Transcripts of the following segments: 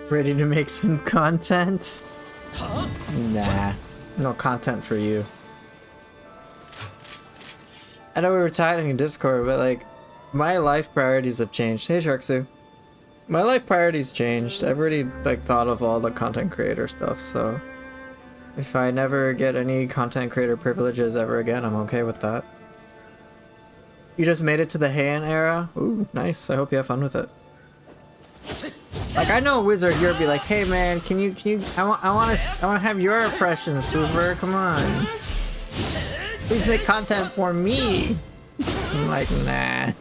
Ready to make some content? Nah, no content for you. I know we were chatting in Discord, but like, my life priorities have changed. Hey Sharksu. My life priorities changed. I've already like thought of all the content creator stuff, so if I never get any content creator privileges ever again, I'm okay with that. You just made it to the Heian era? Ooh, nice. I hope you have fun with it. Like, I know a wizard here would be like, hey man, can you, I want to have your impressions, Boober, come on. Please make content for me. I'm like, nah.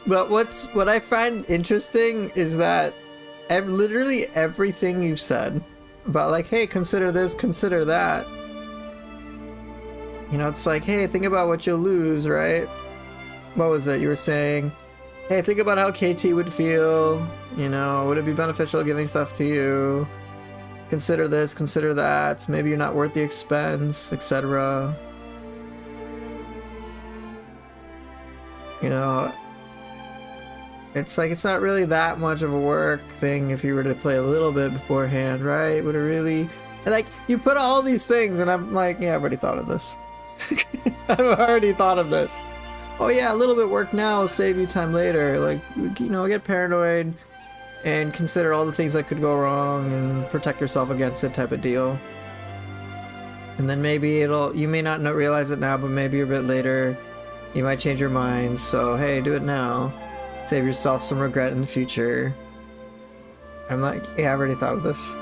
But what I find interesting is that literally everything you've said about like, hey, consider this, consider that. You know, it's like, hey, think about what you'll lose, right? What was it you were saying? Hey, think about how KT would feel. You know, would it be beneficial giving stuff to you? Consider this, consider that. Maybe you're not worth the expense, etc. You know, it's like, it's not really that much of a work thing if you were to play a little bit beforehand, right? Would it really? And like, you put all these things, and I'm like, yeah, I've already thought of this. I've already thought of this. Oh yeah, a little bit work now will save you time later. Like, you know, get paranoid and consider all the things that could go wrong and protect yourself against it type of deal. And then maybe you may not realize it now, but maybe a bit later, you might change your mind. So hey, do it now. Save yourself some regret in the future. I'm like, yeah, I've already thought of this.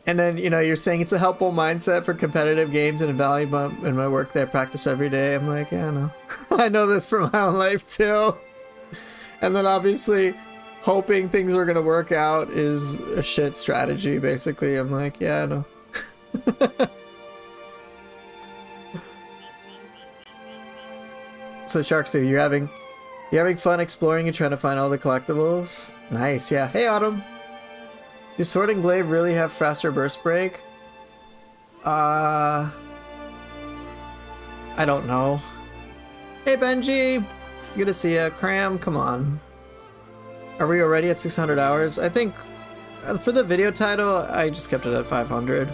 And then, you know, you're saying it's a helpful mindset for competitive games and a value bump in my work that I practice every day. I'm like, yeah, I know. I know this from my own life too. And then obviously hoping things are gonna work out is a shit strategy, basically. I'm like, yeah, I know. So Sharksu, you're having fun exploring and trying to find all the collectibles? Nice, yeah. Hey Autumn! Does Sword and Glaive really have faster burst break? I don't know. Hey Benji! Good to see ya. Cram, come on. Are we already at 600 hours? I think for the video title, I just kept it at 500.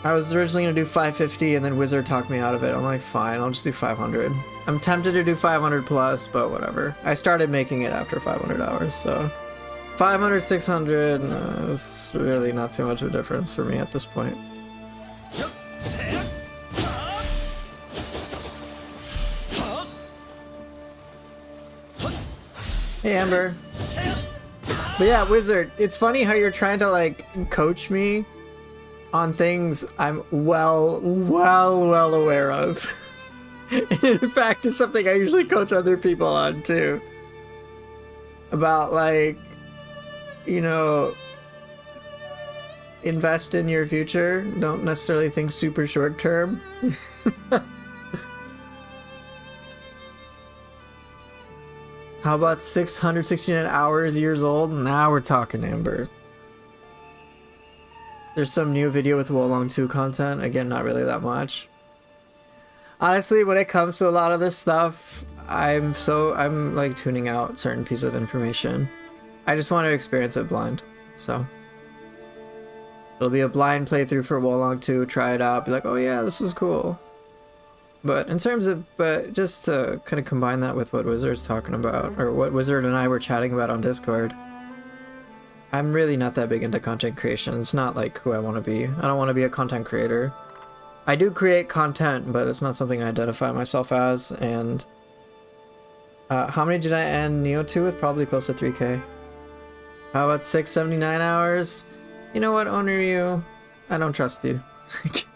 I was originally gonna do 550 and then Wizard talked me out of it. I'm like, fine, I'll just do 500. I'm tempted to do 500 plus, but whatever. I started making it after 500 hours, so 500, 600, it's really not too much of a difference for me at this point. Hey Amber. But yeah, Wizard, it's funny how you're trying to like coach me on things I'm well aware of. In fact, it's something I usually coach other people on too. About like, you know, invest in your future. Don't necessarily think super short term. How about 669 hours years old? Now we're talking, Amber. There's some new video with Wolong 2 content. Again, not really that much. Honestly, when it comes to a lot of this stuff, I'm like tuning out certain pieces of information. I just want to experience it blind. So it'll be a blind playthrough for Wolong 2, try it out, be like, oh yeah, this was cool. But in terms of, just to kind of combine that with what Wizard's talking about, or what Wizard and I were chatting about on Discord, I'm really not that big into content creation. It's not like who I want to be. I don't want to be a content creator. I do create content, but it's not something I identify myself as. And how many did I end Neo 2 with? Probably close to 3K. How about 679 hours? You know what, Owner You? I don't trust you.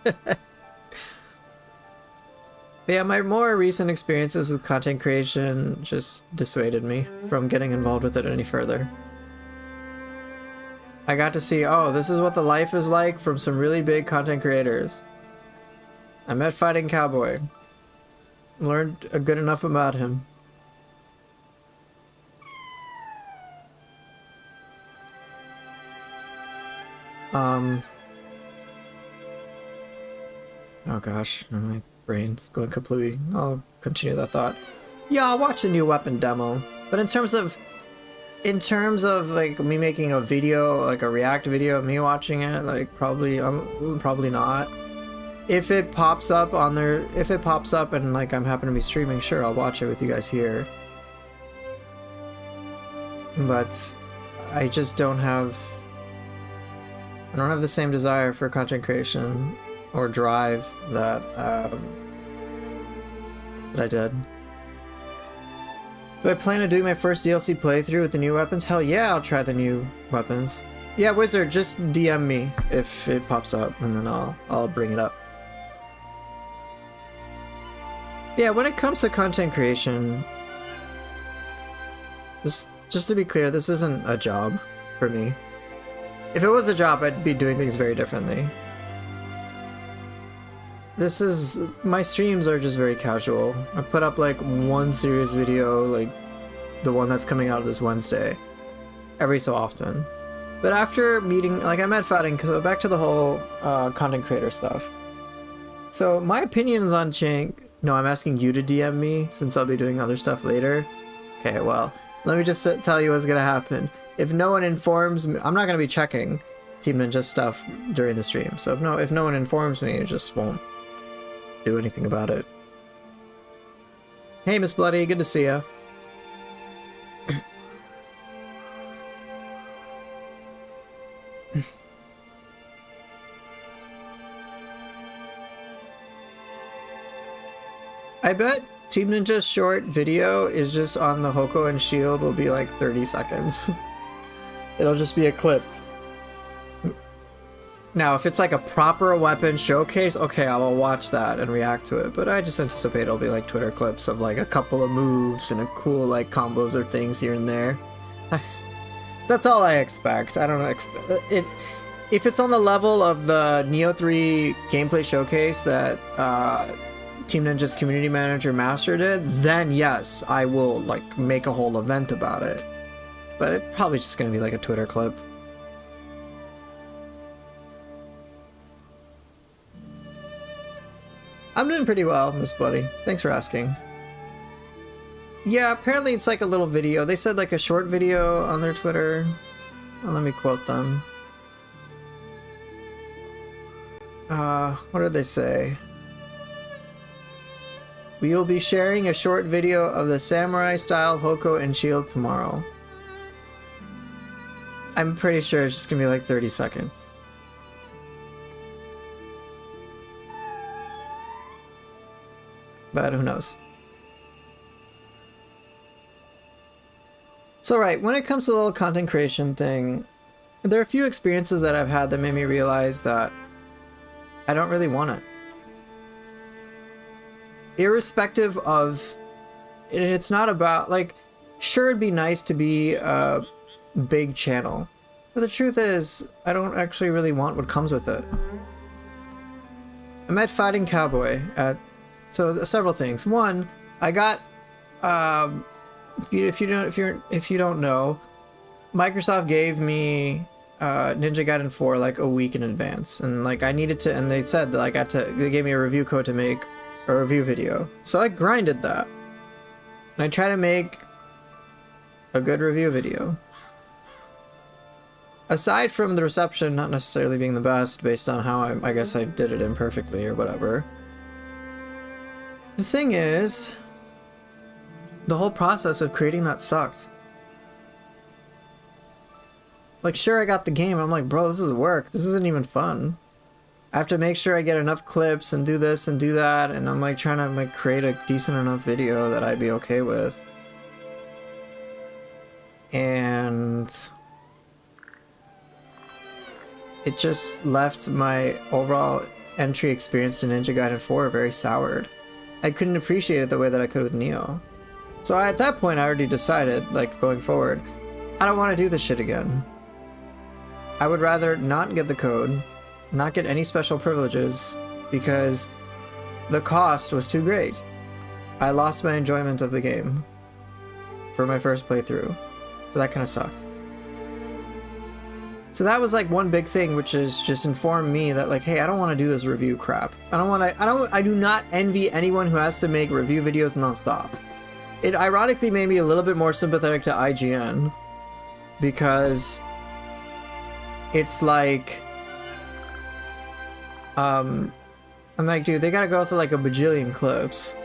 But yeah, my more recent experiences with content creation just dissuaded me from getting involved with it any further. I got to see, oh, this is what the life is like from some really big content creators. I met Fighting Cowboy. Learned good enough about him. Oh gosh, my brain's going completely. I'll continue that thought. Yeah, I'll watch the new weapon demo. But in terms of like me making a video, like a react video of me watching it, like probably not. If it pops up on there, if it pops up and like I'm happen to be streaming, sure, I'll watch it with you guys here. But I just don't have the same desire for content creation or drive that I did. Do I plan on doing my first DLC playthrough with the new weapons? Hell yeah, I'll try the new weapons. Yeah, Wizard, just DM me if it pops up, and then I'll bring it up. Yeah, when it comes to content creation, just to be clear, this isn't a job for me. If it was a job, I'd be doing things very differently. My streams are just very casual. I put up like one serious video, like the one that's coming out this Wednesday, every so often. But after meeting, like I met Fadding, because back to the whole content creator stuff. So my opinions on Chink, no, I'm asking you to DM me since I'll be doing other stuff later. Okay, well, let me just tell you what's gonna happen. If no one informs me, I'm not gonna be checking Team Ninja stuff during the stream. So if no one informs me, it just won't do anything about it. Hey, Miss Bloody, good to see ya. I bet Team Ninja's short video is just on the Hoko and Shield will be like 30 seconds. It'll just be a clip. Now, if it's like a proper weapon showcase, okay, I will watch that and react to it. But I just anticipate it'll be like Twitter clips of like a couple of moves and a cool like combos or things here and there. That's all I expect. I don't expect it. If it's on the level of the Neo 3 gameplay showcase that Team Ninja's community manager Master did, then yes, I will like make a whole event about it. But it's probably just gonna be like a Twitter clip. I'm doing pretty well, Miss Bloody. Thanks for asking. Yeah, apparently it's like a little video. They said like a short video on their Twitter. Well, let me quote them. What did they say? We will be sharing a short video of the samurai-style Hoko and Shield tomorrow. I'm pretty sure it's just gonna be like 30 seconds. But who knows? So right, when it comes to the little content creation thing, there are a few experiences that I've had that made me realize that I don't really want it. Irrespective of, it's not about, like, sure it'd be nice to be a big channel, but the truth is, I don't actually really want what comes with it. I met Fighting Cowboy at, so several things. One, I got, if you don't know, Microsoft gave me Ninja Gaiden 4 like a week in advance, and like I needed to, and they said that they gave me a review code to make a review video. So I grinded that, and I tried to make a good review video. Aside from the reception not necessarily being the best based on how I guess I did it imperfectly or whatever, the thing is, the whole process of creating that sucked. Like, sure, I got the game. I'm like, bro, this is work. This isn't even fun. I have to make sure I get enough clips and do this and do that. And I'm like trying to like create a decent enough video that I'd be okay with. And it just left my overall entry experience to Ninja Gaiden 4 very soured. I couldn't appreciate it the way that I could with Neo. So at that point, I already decided, like, going forward, I don't want to do this shit again. I would rather not get the code, not get any special privileges, because the cost was too great. I lost my enjoyment of the game for my first playthrough, so that kind of sucked. So that was like one big thing, which is just informed me that like, hey, I don't want to do this review crap. I do not envy anyone who has to make review videos nonstop. It ironically made me a little bit more sympathetic to IGN, because it's like, I'm like, dude, they gotta go through like a bajillion clips,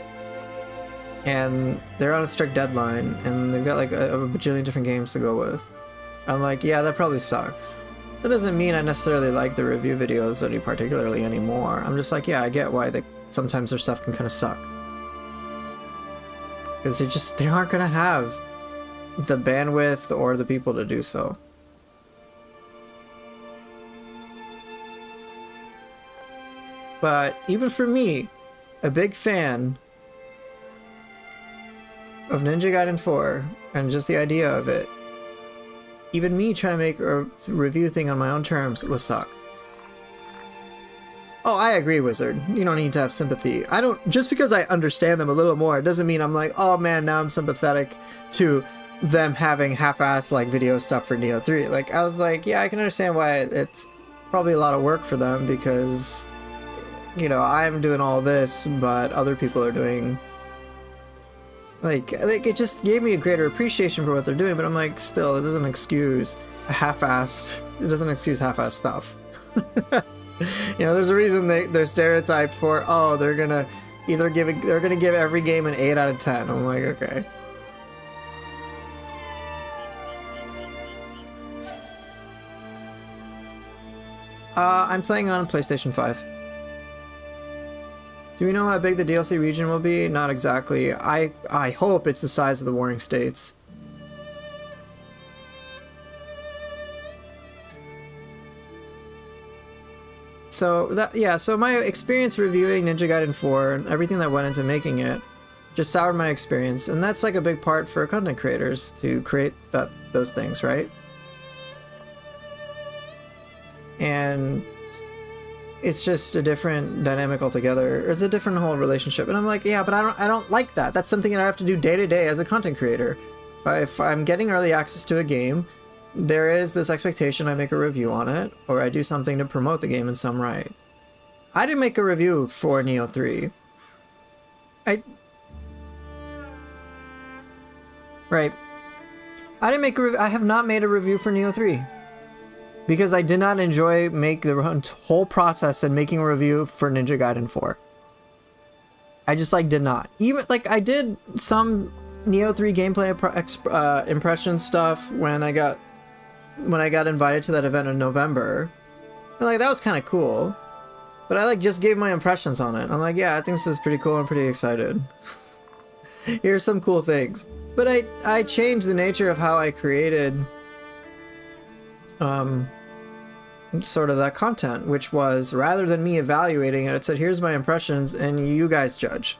and they're on a strict deadline, and they've got like a bajillion different games to go with. I'm like, yeah, that probably sucks. That doesn't mean I necessarily like the review videos any particularly anymore. I'm just like, yeah, I get why sometimes their stuff can kind of suck. Because they aren't gonna have the bandwidth or the people to do so. But even for me, a big fan of Ninja Gaiden 4 and just the idea of it, even me trying to make a review thing on my own terms would suck. Oh, I agree, Wizard. You don't need to have sympathy. Just because I understand them a little more, it doesn't mean I'm like, oh man, now I'm sympathetic to them having half-assed like video stuff for Neo 3. Like, I was like, yeah, I can understand why it's probably a lot of work for them, because, you know, I'm doing all this, but other people are doing... Like, it just gave me a greater appreciation for what they're doing, but I'm like, still, it doesn't excuse half-assed stuff. You know, there's a reason they're stereotyped for, oh, they're gonna give every game an 8 out of 10. I'm like, okay. I'm playing on PlayStation 5. Do we know how big the DLC region will be? Not exactly. I hope it's the size of the Warring States. So my experience reviewing Ninja Gaiden 4 and everything that went into making it just soured my experience, and that's like a big part for content creators to create those things, right? And it's just a different dynamic altogether. It's a different whole relationship, and I'm like, yeah, but I don't like that. That's something that I have to do day to day as a content creator. If I'm getting early access to a game, there is this expectation I make a review on it, or I do something to promote the game in some right. I didn't make a review for Neo 3. I have not made a review for Neo 3. Because I did not enjoy the whole process in making a review for Ninja Gaiden 4. I just did not. Even I did some Neo 3 gameplay impression stuff when I got invited to that event in November. And that was kind of cool. But I just gave my impressions on it. I'm like, yeah, I think this is pretty cool. I'm pretty excited. Here's some cool things. But I changed the nature of how I created sort of that content, which was, rather than me evaluating it, it said, here's my impressions and you guys judge.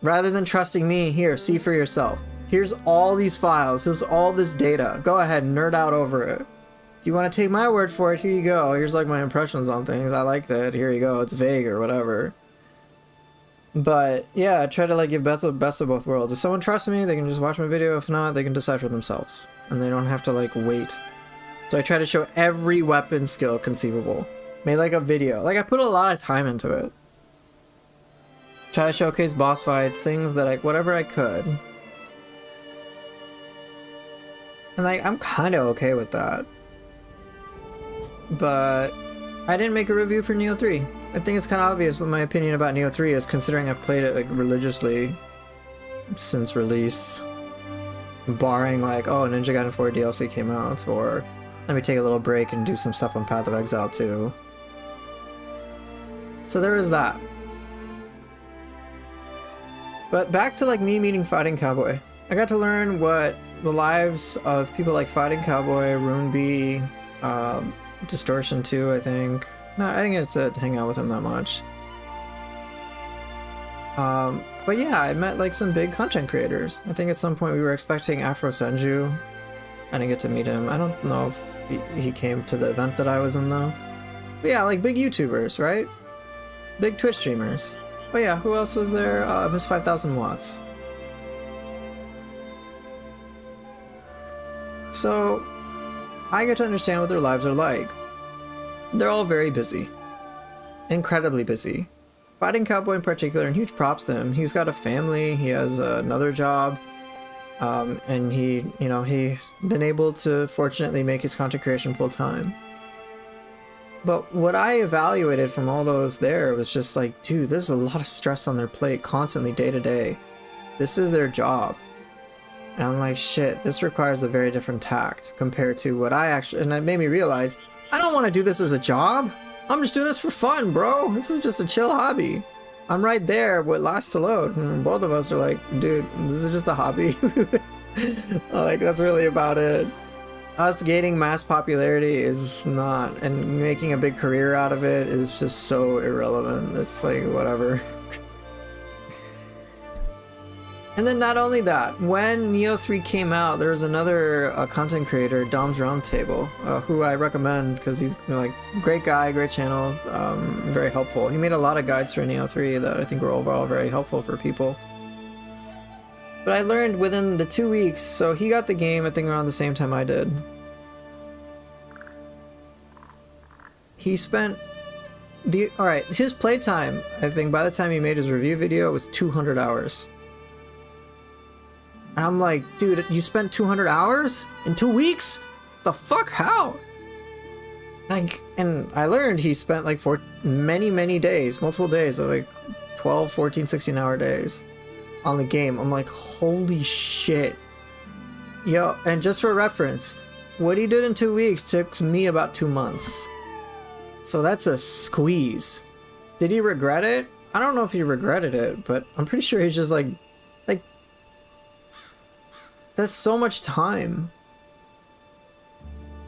Rather than trusting me, here, see for yourself. Here's all these files, here's all this data. Go ahead, nerd out over it. If you want to take my word for it, here you go. Here's my impressions on things. I like that. Here you go. It's vague or whatever. But yeah, I try to give best of both worlds. If someone trusts me, they can just watch my video. If not, they can decide for themselves. And they don't have to wait. So I try to show every weapon skill conceivable. Made a video. I put a lot of time into it. Try to showcase boss fights, things that whatever I could. And I'm kind of okay with that. But I didn't make a review for Neo 3. I think it's kind of obvious what my opinion about Neo 3 is, considering I've played it religiously since release. Barring oh, Ninja Gaiden 4 DLC came out, or let me take a little break and do some stuff on Path of Exile too. So there is that. But back to me meeting Fighting Cowboy. I got to learn what the lives of people like Fighting Cowboy, Runeby, Distortion 2, I think. No, I didn't get to hang out with him that much. But yeah, I met some big content creators. I think at some point we were expecting Afro Senju. I didn't get to meet him. I don't know if he came to the event that I was in though. But yeah, big YouTubers, right? Big Twitch streamers. Oh yeah, who else was there? Miss 5000 Watts. So I get to understand what their lives are like. They're all very busy. Incredibly busy. Fighting Cowboy in particular, and huge props to him. He's got a family, he has another job, and he's been able to fortunately make his content creation full time. But what I evaluated from all those there was just like, dude, there's a lot of stress on their plate constantly, day to day. This is their job. And I'm like, shit, this requires a very different tact compared to what I actually, and it made me realize, I don't want to do this as a job. I'm just doing this for fun, bro. This is just a chill hobby. I'm right there with Last to Load. And both of us are like, dude, this is just a hobby. Like, that's really about it. Us gaining mass popularity is not, and making a big career out of it is just so irrelevant. It's like, whatever. And then not only that, when Neo 3 came out, there was another content creator, Dom's Roundtable, who I recommend because he's like great guy, great channel, very helpful. He made a lot of guides for Neo 3 that I think were overall very helpful for people. But I learned within the 2 weeks, so he got the game I think around the same time I did. He spent alright, his playtime, I think by the time he made his review video, was 200 hours. And I'm like, dude, you spent 200 hours in 2 weeks? The fuck? How? Like, and I learned he spent like for many days, multiple days of like 12, 14, 16 hour days on the game. I'm like, holy shit. Yo, and just for reference, what he did in 2 weeks took me about 2 months. So that's a squeeze. Did he regret it? I don't know if he regretted it, but I'm pretty sure he's just like, that's so much time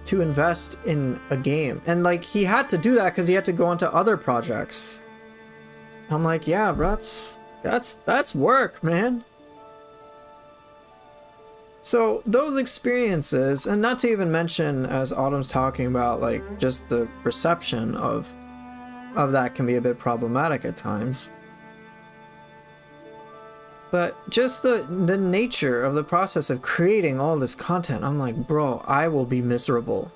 to invest in a game. And like, he had to do that because he had to go on to other projects. I'm like, yeah, bro, that's work, man. So those experiences, and not to even mention, as Autumn's talking about, like just the reception of that can be a bit problematic at times. But just the nature of the process of creating all this content, I'm like, bro, I will be miserable.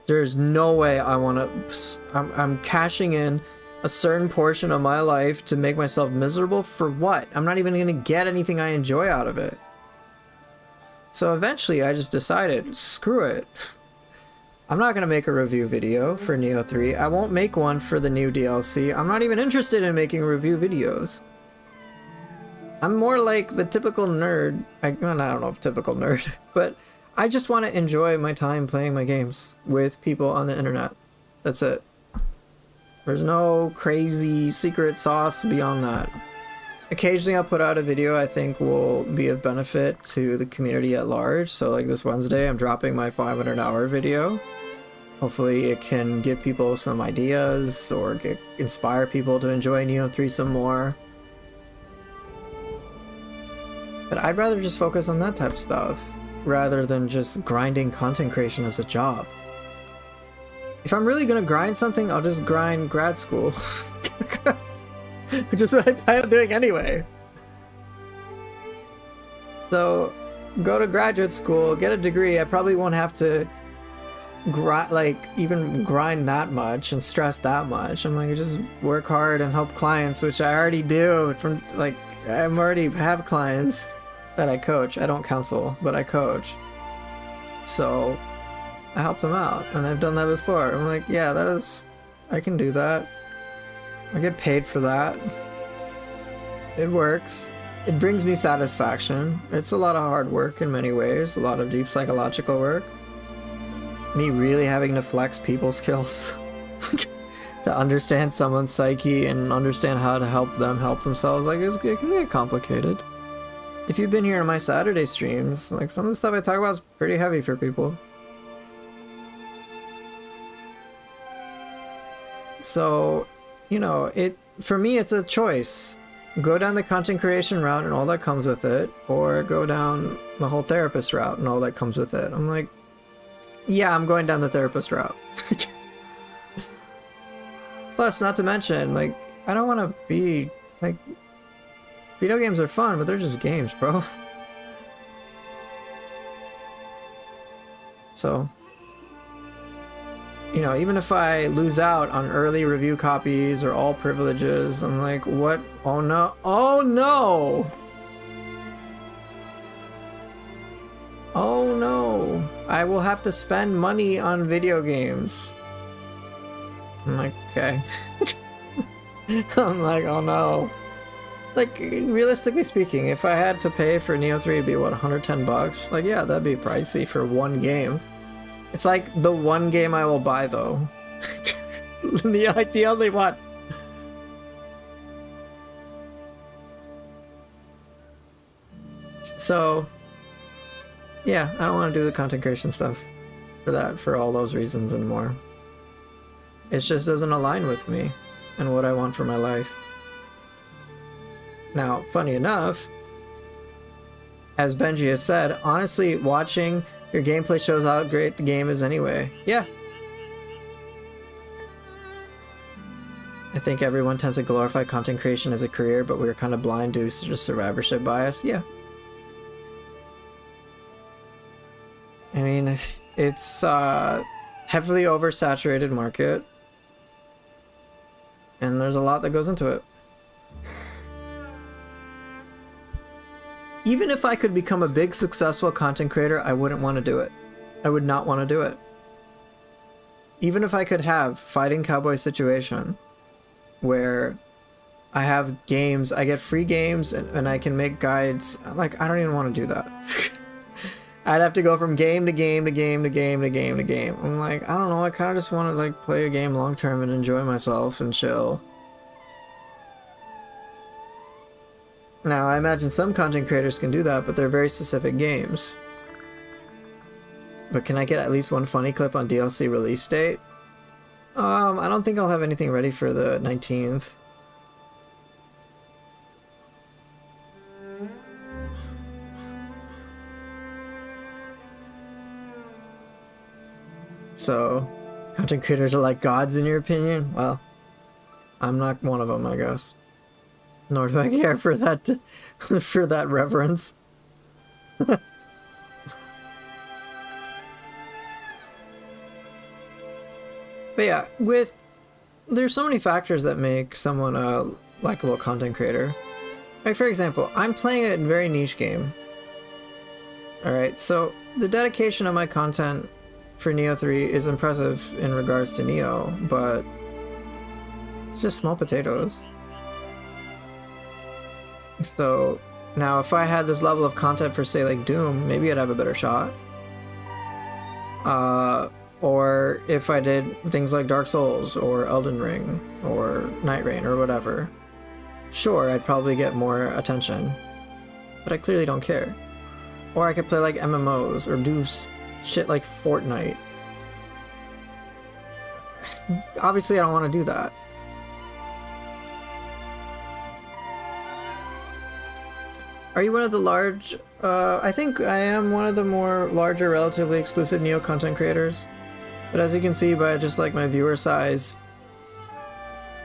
There's no way I want to... I'm cashing in a certain portion of my life to make myself miserable for what? I'm not even going to get anything I enjoy out of it. So eventually I just decided, screw it. I'm not going to make a review video for Neo 3. I won't make one for the new DLC. I'm not even interested in making review videos. I'm more like the typical nerd. I don't know if typical nerd, but I just want to enjoy my time playing my games with people on the internet. That's it. There's no crazy secret sauce beyond that. Occasionally I'll put out a video I think will be of benefit to the community at large. So like this Wednesday, I'm dropping my 500-hour video. Hopefully it can give people some ideas or inspire people to enjoy Neo 3 some more. But I'd rather just focus on that type of stuff, rather than just grinding content creation as a job. If I'm really gonna grind something, I'll just grind grad school. Which is what I plan on doing anyway. So, go to graduate school, get a degree. I probably won't have to even grind that much and stress that much. I'm like, just work hard and help clients, which I already do. I already have clients that I coach. I don't counsel, but I coach. So I help them out, and I've done that before. I'm like, yeah, I can do that. I get paid for that. It works. It brings me satisfaction. It's a lot of hard work in many ways, a lot of deep psychological work. Me really having to flex people skills to understand someone's psyche and understand how to help them help themselves. Like, it can get complicated. If you've been here in my Saturday streams, like, some of the stuff I talk about is pretty heavy for people. So, you know, for me, it's a choice. Go down the content creation route and all that comes with it, or go down the whole therapist route and all that comes with it. I'm like, yeah, I'm going down the therapist route. Plus, not to mention, like, I don't want to be, like, video games are fun, but they're just games, bro. So, you know, even if I lose out on early review copies or all privileges, I'm like, what? Oh no. Oh no! Oh no. I will have to spend money on video games. I'm like, okay. I'm like, oh no. Like, realistically speaking, if I had to pay for Neo 3, it'd be what, 110 bucks? Like, yeah, that'd be pricey for one game. It's like the one game I will buy, though. the only one. So, yeah, I don't want to do the content creation stuff for all those reasons and more. It just doesn't align with me and what I want for my life. Now, funny enough, as Benji has said, honestly, watching your gameplay shows how great the game is anyway. Yeah. I think everyone tends to glorify content creation as a career, but we're kind of blind due to just survivorship bias. Yeah. I mean, it's a heavily oversaturated market, and there's a lot that goes into it. Even if I could become a big successful content creator, I wouldn't want to do it. I would not want to do it. Even if I could have Fighting Cowboy situation where I have games, I get free games and I can make guides, like, I don't even want to do that. I'd have to go from game to game to game to game to game to game. I'm like, I don't know, I kind of just want to like play a game long term and enjoy myself and chill. Now, I imagine some content creators can do that, but they're very specific games. But can I get at least one funny clip on DLC release date? I don't think I'll have anything ready for the 19th. So, content creators are like gods in your opinion? Well, I'm not one of them, I guess. Nor do I care for that, for that reverence. But yeah, there's so many factors that make someone a likable content creator. Like, for example, I'm playing a very niche game. Alright, so the dedication of my content for Neo 3 is impressive in regards to Neo, but it's just small potatoes. So now if I had this level of content for, say, like Doom, maybe I'd have a better shot. Or if I did things like Dark Souls or Elden Ring or Night Rain or whatever, sure, I'd probably get more attention. But I clearly don't care. Or I could play like MMOs or do shit like Fortnite. Obviously I don't want to do that. Are you one of the large... I think I am one of the more larger, relatively exclusive Neo content creators. But as you can see by just like my viewer size,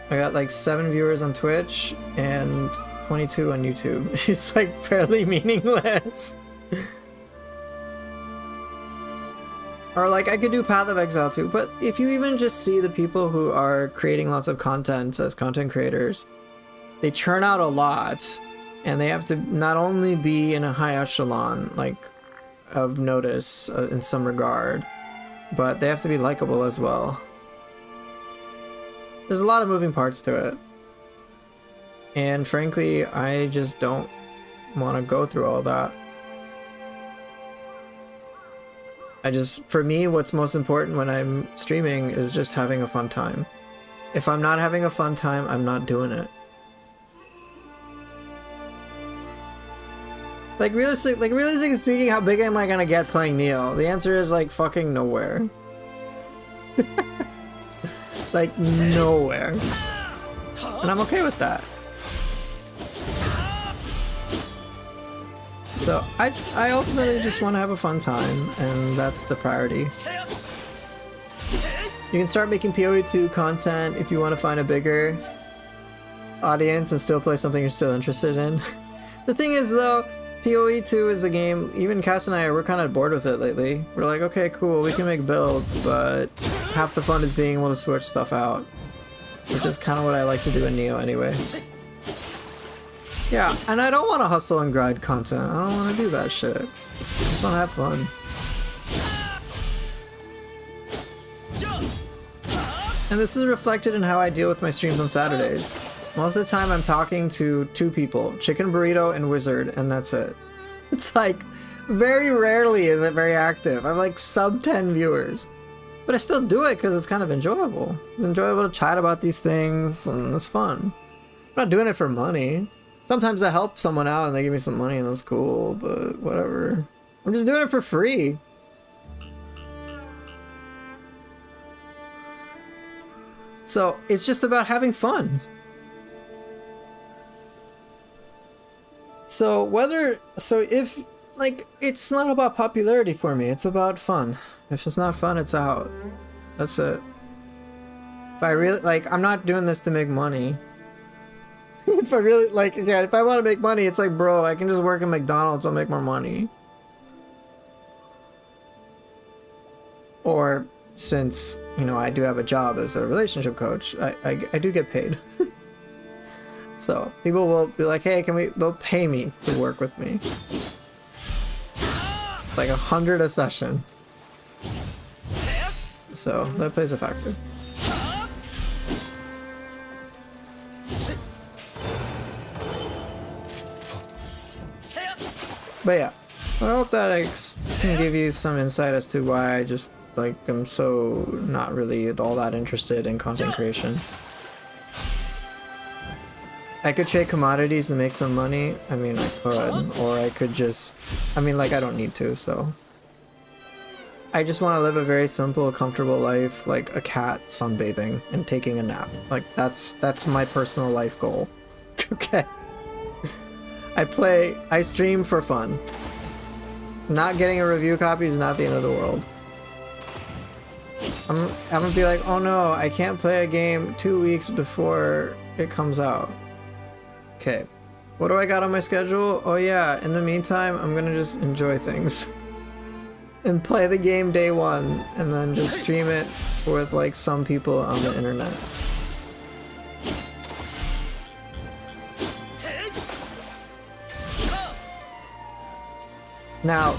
I got like 7 viewers on Twitch and 22 on YouTube. It's like fairly meaningless. Or like I could do Path of Exile too, but if you even just see the people who are creating lots of content as content creators, they churn out a lot. And they have to not only be in a high echelon, like, of notice in some regard, but they have to be likable as well. There's a lot of moving parts to it. And frankly, I just don't want to go through all that. For me, what's most important when I'm streaming is just having a fun time. If I'm not having a fun time, I'm not doing it. Like realistically speaking, how big am I gonna get playing Neo? The answer is like fucking nowhere. Like nowhere. And I'm okay with that. So I ultimately just want to have a fun time, and that's the priority. You can start making PoE2 content if you want to find a bigger audience and still play something you're still interested in. The thing is though, PoE 2 is a game, even Cass and I, we're kind of bored with it lately. We're like, okay, cool, we can make builds, but half the fun is being able to switch stuff out. Which is kind of what I like to do in Neo anyway. Yeah, and I don't want to hustle and grind content. I don't want to do that shit. I just want to have fun. And this is reflected in how I deal with my streams on Saturdays. Most of the time I'm talking to two people, Chicken Burrito and Wizard, and that's it. It's like, very rarely is it very active. I'm like sub 10 viewers. But I still do it because it's kind of enjoyable. It's enjoyable to chat about these things, and it's fun. I'm not doing it for money. Sometimes I help someone out and they give me some money and that's cool, but whatever. I'm just doing it for free. So it's just about having fun. If, like, it's not about popularity for me, it's about fun. If it's not fun, it's out. That's it. If I really, like, I'm not doing this to make money. If I really, like, again, if I want to make money, it's like, bro, I can just work at McDonald's, I'll make more money. Or, since, you know, I do have a job as a relationship coach, I do get paid. So, people will be like, hey, they'll pay me to work with me. It's like 100 a session. So, that plays a factor. But yeah, I hope that I can give you some insight as to why I just, like, I'm so not really all that interested in content creation. I could trade commodities to make some money. I mean, I could, or I could just, I mean, like, I don't need to, so. I just want to live a very simple, comfortable life, like a cat sunbathing and taking a nap. Like, that's my personal life goal. Okay. I stream for fun. Not getting a review copy is not the end of the world. I'm gonna be like, oh no, I can't play a game 2 weeks before it comes out. Okay, what do I got on my schedule? Oh yeah, in the meantime, I'm gonna just enjoy things. And play the game day one, and then just stream it with, like, some people on the internet. Now,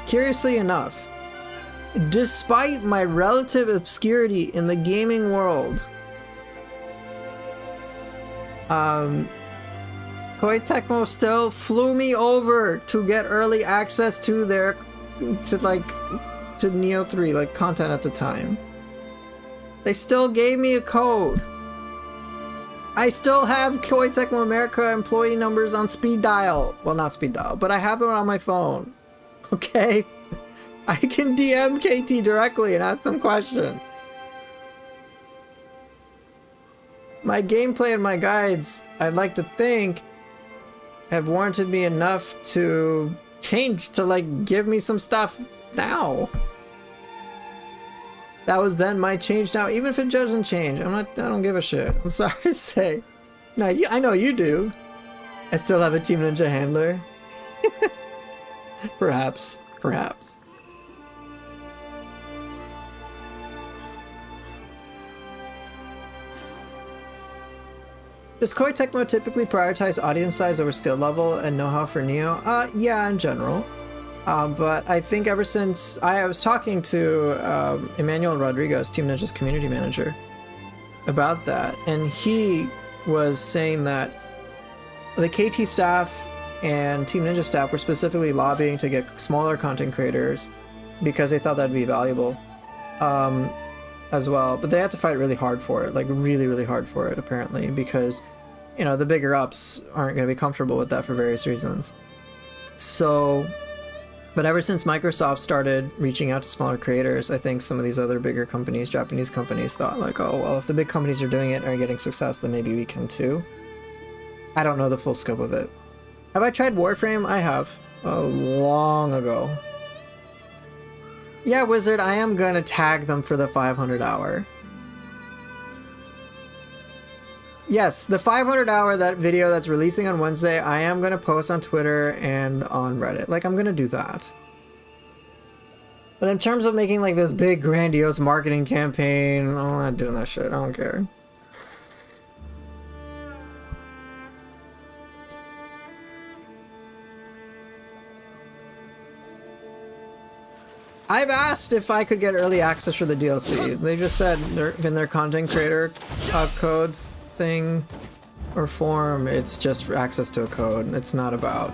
curiously enough, despite my relative obscurity in the gaming world, Koei Tecmo still flew me over to get early access to their, to Neo 3, like, content at the time. They still gave me a code. I still have Koei Tecmo America employee numbers on speed dial. Well, not speed dial, but I have it on my phone. Okay? I can DM KT directly and ask them questions. My gameplay and my guides, I'd like to think, have warranted me enough to change, to, like, give me some stuff now. That was then my change now. Even if it doesn't change, I don't give a shit. I'm sorry to say. No, I know you do. I still have a Team Ninja handler. Perhaps. Does Koei Tecmo typically prioritize audience size over skill level and know-how for Neo? Yeah, in general. But I think ever since I was talking to Emmanuel Rodriguez, Team Ninja's community manager, about that, and he was saying that the KT staff and Team Ninja staff were specifically lobbying to get smaller content creators because they thought that'd be valuable as well. But they had to fight really hard for it, like really, really hard for it, apparently, because, you know, the bigger ups aren't going to be comfortable with that for various reasons. So... But ever since Microsoft started reaching out to smaller creators, I think some of these other bigger companies, Japanese companies, thought like, oh, well, if the big companies are doing it and are getting success, then maybe we can too. I don't know the full scope of it. Have I tried Warframe? I have. Long ago. Yeah, Wizard, I am gonna tag them for the 500 hour. Yes, the 500 hour that video that's releasing on Wednesday, I am gonna post on Twitter and on Reddit. Like, I'm gonna do that. But in terms of making like this big grandiose marketing campaign, I'm not doing that shit. I don't care. I've asked if I could get early access for the DLC. They just said in their content creator code thing or form, it's just for access to a code. It's not about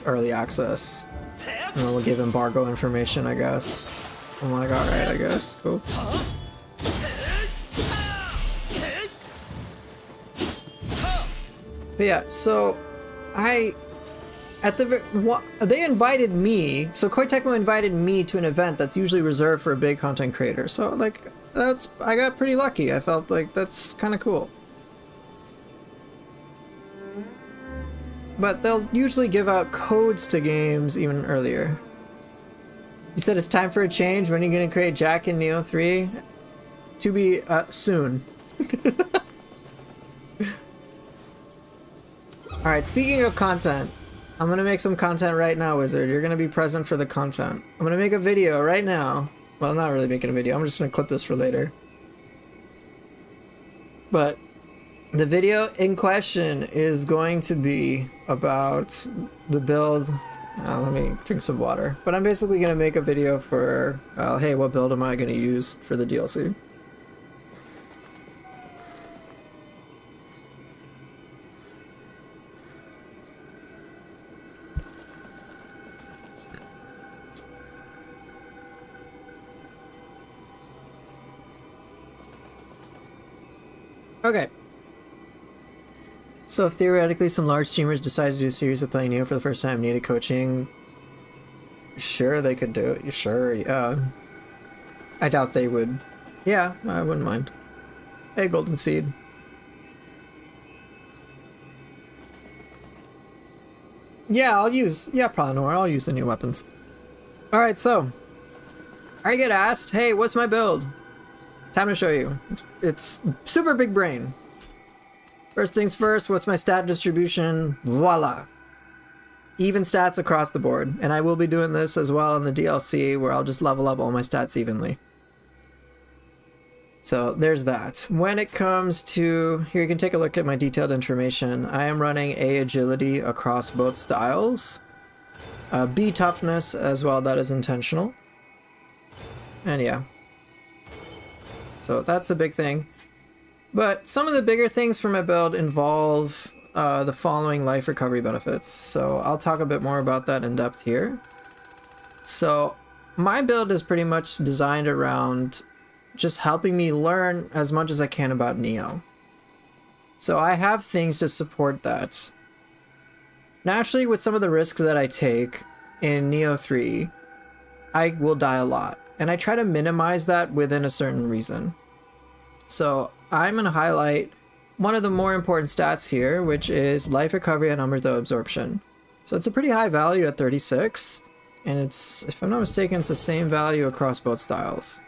early access. And we'll give embargo information, I guess. I'm like, alright, I guess. Cool. But yeah, so they invited me, so Koei Tecmo invited me to an event that's usually reserved for a big content creator. So like, I got pretty lucky. I felt like that's kind of cool. But they'll usually give out codes to games even earlier. You said it's time for a change. When are you going to create Jack in Neo 3? To be soon. Alright, speaking of content, I'm going to make some content right now, Wizard. You're going to be present for the content. I'm going to make a video right now. Well, I'm not really making a video. I'm just going to clip this for later. But the video in question is going to be about the build. Let me drink some water. But I'm basically going to make a video for, hey, what build am I going to use for the DLC? Okay. So if theoretically some large streamers decide to do a series of playing Neo for the first time, needed coaching, sure, they could do it. Sure, yeah. I doubt they would. Yeah, I wouldn't mind. Hey, Golden Seed. Yeah, Pronor, I'll use the new weapons. Alright, so I get asked, hey, what's my build? Time to show you. It's super big brain. First things first, what's my stat distribution? Voila. Even stats across the board. And I will be doing this as well in the DLC, where I'll just level up all my stats evenly. So there's that. When it comes to, here you can take a look at my detailed information. I am running A agility across both styles. B toughness as well, that is intentional. And yeah. So that's a big thing. But some of the bigger things for my build involve the following life recovery benefits. So I'll talk a bit more about that in depth here. So my build is pretty much designed around just helping me learn as much as I can about Neo. So I have things to support that. Naturally, with some of the risks that I take in Neo 3, I will die a lot. And I try to minimize that within a certain reason. So I'm going to highlight one of the more important stats here, which is life recovery and Amrita absorption. So it's a pretty high value at 36. And it's, if I'm not mistaken, it's the same value across both styles.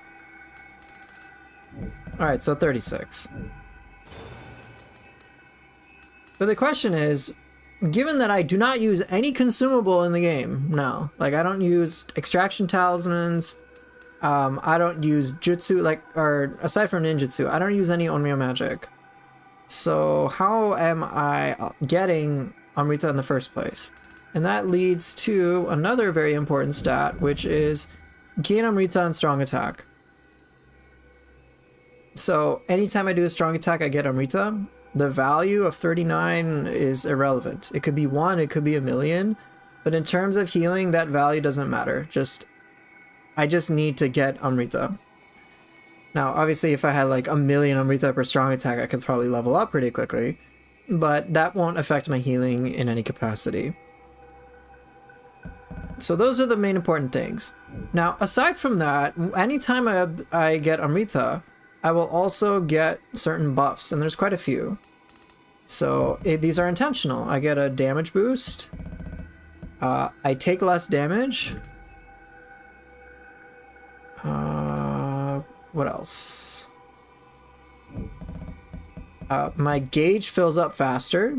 Alright, so 36. But the question is, given that I do not use any consumable in the game, no. Like, I don't use extraction talismans, I don't use jutsu, or aside from ninjutsu, I don't use any Onmyo magic. So how am I getting Amrita in the first place? And that leads to another very important stat, which is gain Amrita and strong attack. So anytime I do a strong attack, I get Amrita. The value of 39 is irrelevant. It could be 1, it could be 1,000,000, but in terms of healing, that value doesn't matter. I just need to get Amrita. Now, obviously, if I had like 1,000,000 Amrita per strong attack, I could probably level up pretty quickly, but that won't affect my healing in any capacity. So those are the main important things. Now, aside from that, anytime I get Amrita, I will also get certain buffs, and there's quite a few. So these are intentional. I get a damage boost. I take less damage. What else? My gauge fills up faster,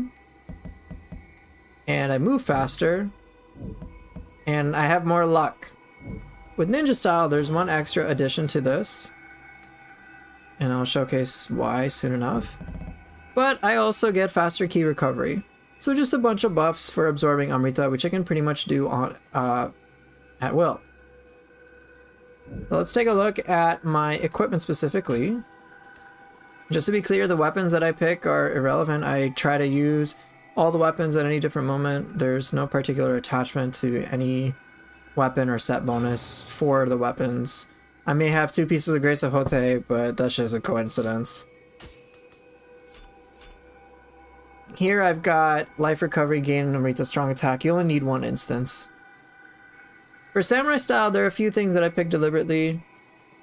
and I move faster, and I have more luck. With Ninja Style, there's one extra addition to this, and I'll showcase why soon enough. But I also get faster key recovery. So just a bunch of buffs for absorbing Amrita, which I can pretty much do on at will. So let's take a look at my equipment specifically. Just to be clear, the weapons that I pick are irrelevant. I try to use all the weapons at any different moment. There's no particular attachment to any weapon or set bonus for the weapons. I may have 2 pieces of Grace of Hote, but that's just a coincidence. Here I've got life recovery, gain, and Amrita strong attack. You only need 1 instance. For Samurai Style, there are a few things that I picked deliberately.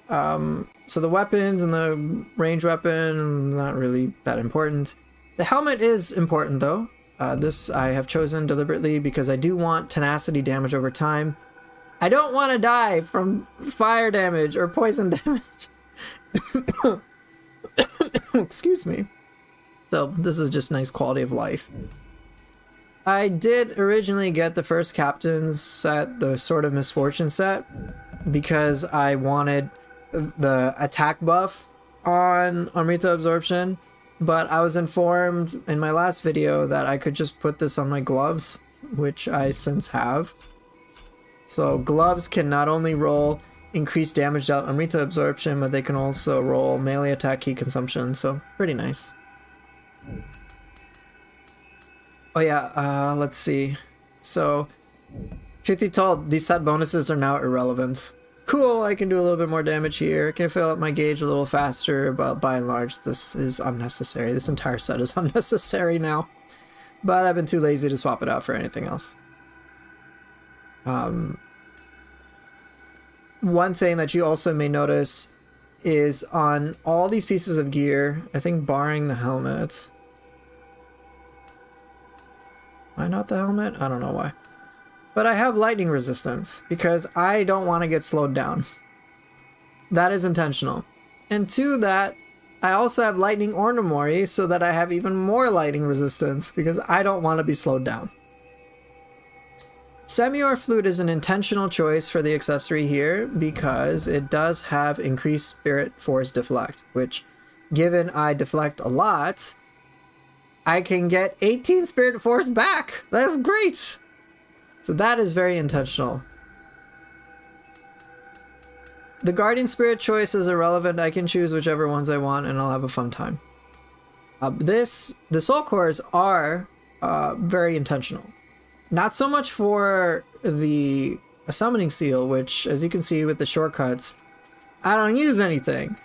So the weapons and the range weapon, not really that important. The helmet is important though. This I have chosen deliberately because I do want tenacity damage over time. I don't want to die from fire damage or poison damage. Excuse me. So this is just nice quality of life. I did originally get the first captain's set, the Sword of Misfortune set, because I wanted the attack buff on Amrita absorption, but I was informed in my last video that I could just put this on my gloves, which I since have. So gloves can not only roll increased damage dealt Amrita absorption, but they can also roll melee attack key consumption, so pretty nice. Oh yeah, let's see. So, truth be told, these set bonuses are now irrelevant. Cool, I can do a little bit more damage here. I can fill up my gauge a little faster, but by and large, this is unnecessary. This entire set is unnecessary now. But I've been too lazy to swap it out for anything else. One thing that you also may notice is on all these pieces of gear, I think barring the helmet. Why not the helmet? I don't know why. But I have lightning resistance because I don't want to get slowed down. That is intentional. And to that, I also have lightning Ornamori so that I have even more lightning resistance because I don't want to be slowed down. Semi-Or Flute is an intentional choice for the accessory here because it does have increased Spirit Force Deflect, which, given I deflect a lot, I can get 18 Spirit Force back. That's great! So that is very intentional. The Guardian Spirit choice is irrelevant. I can choose whichever ones I want and I'll have a fun time. The Soul Cores are very intentional. Not so much for the Summoning Seal, which, as you can see with the shortcuts, I don't use anything,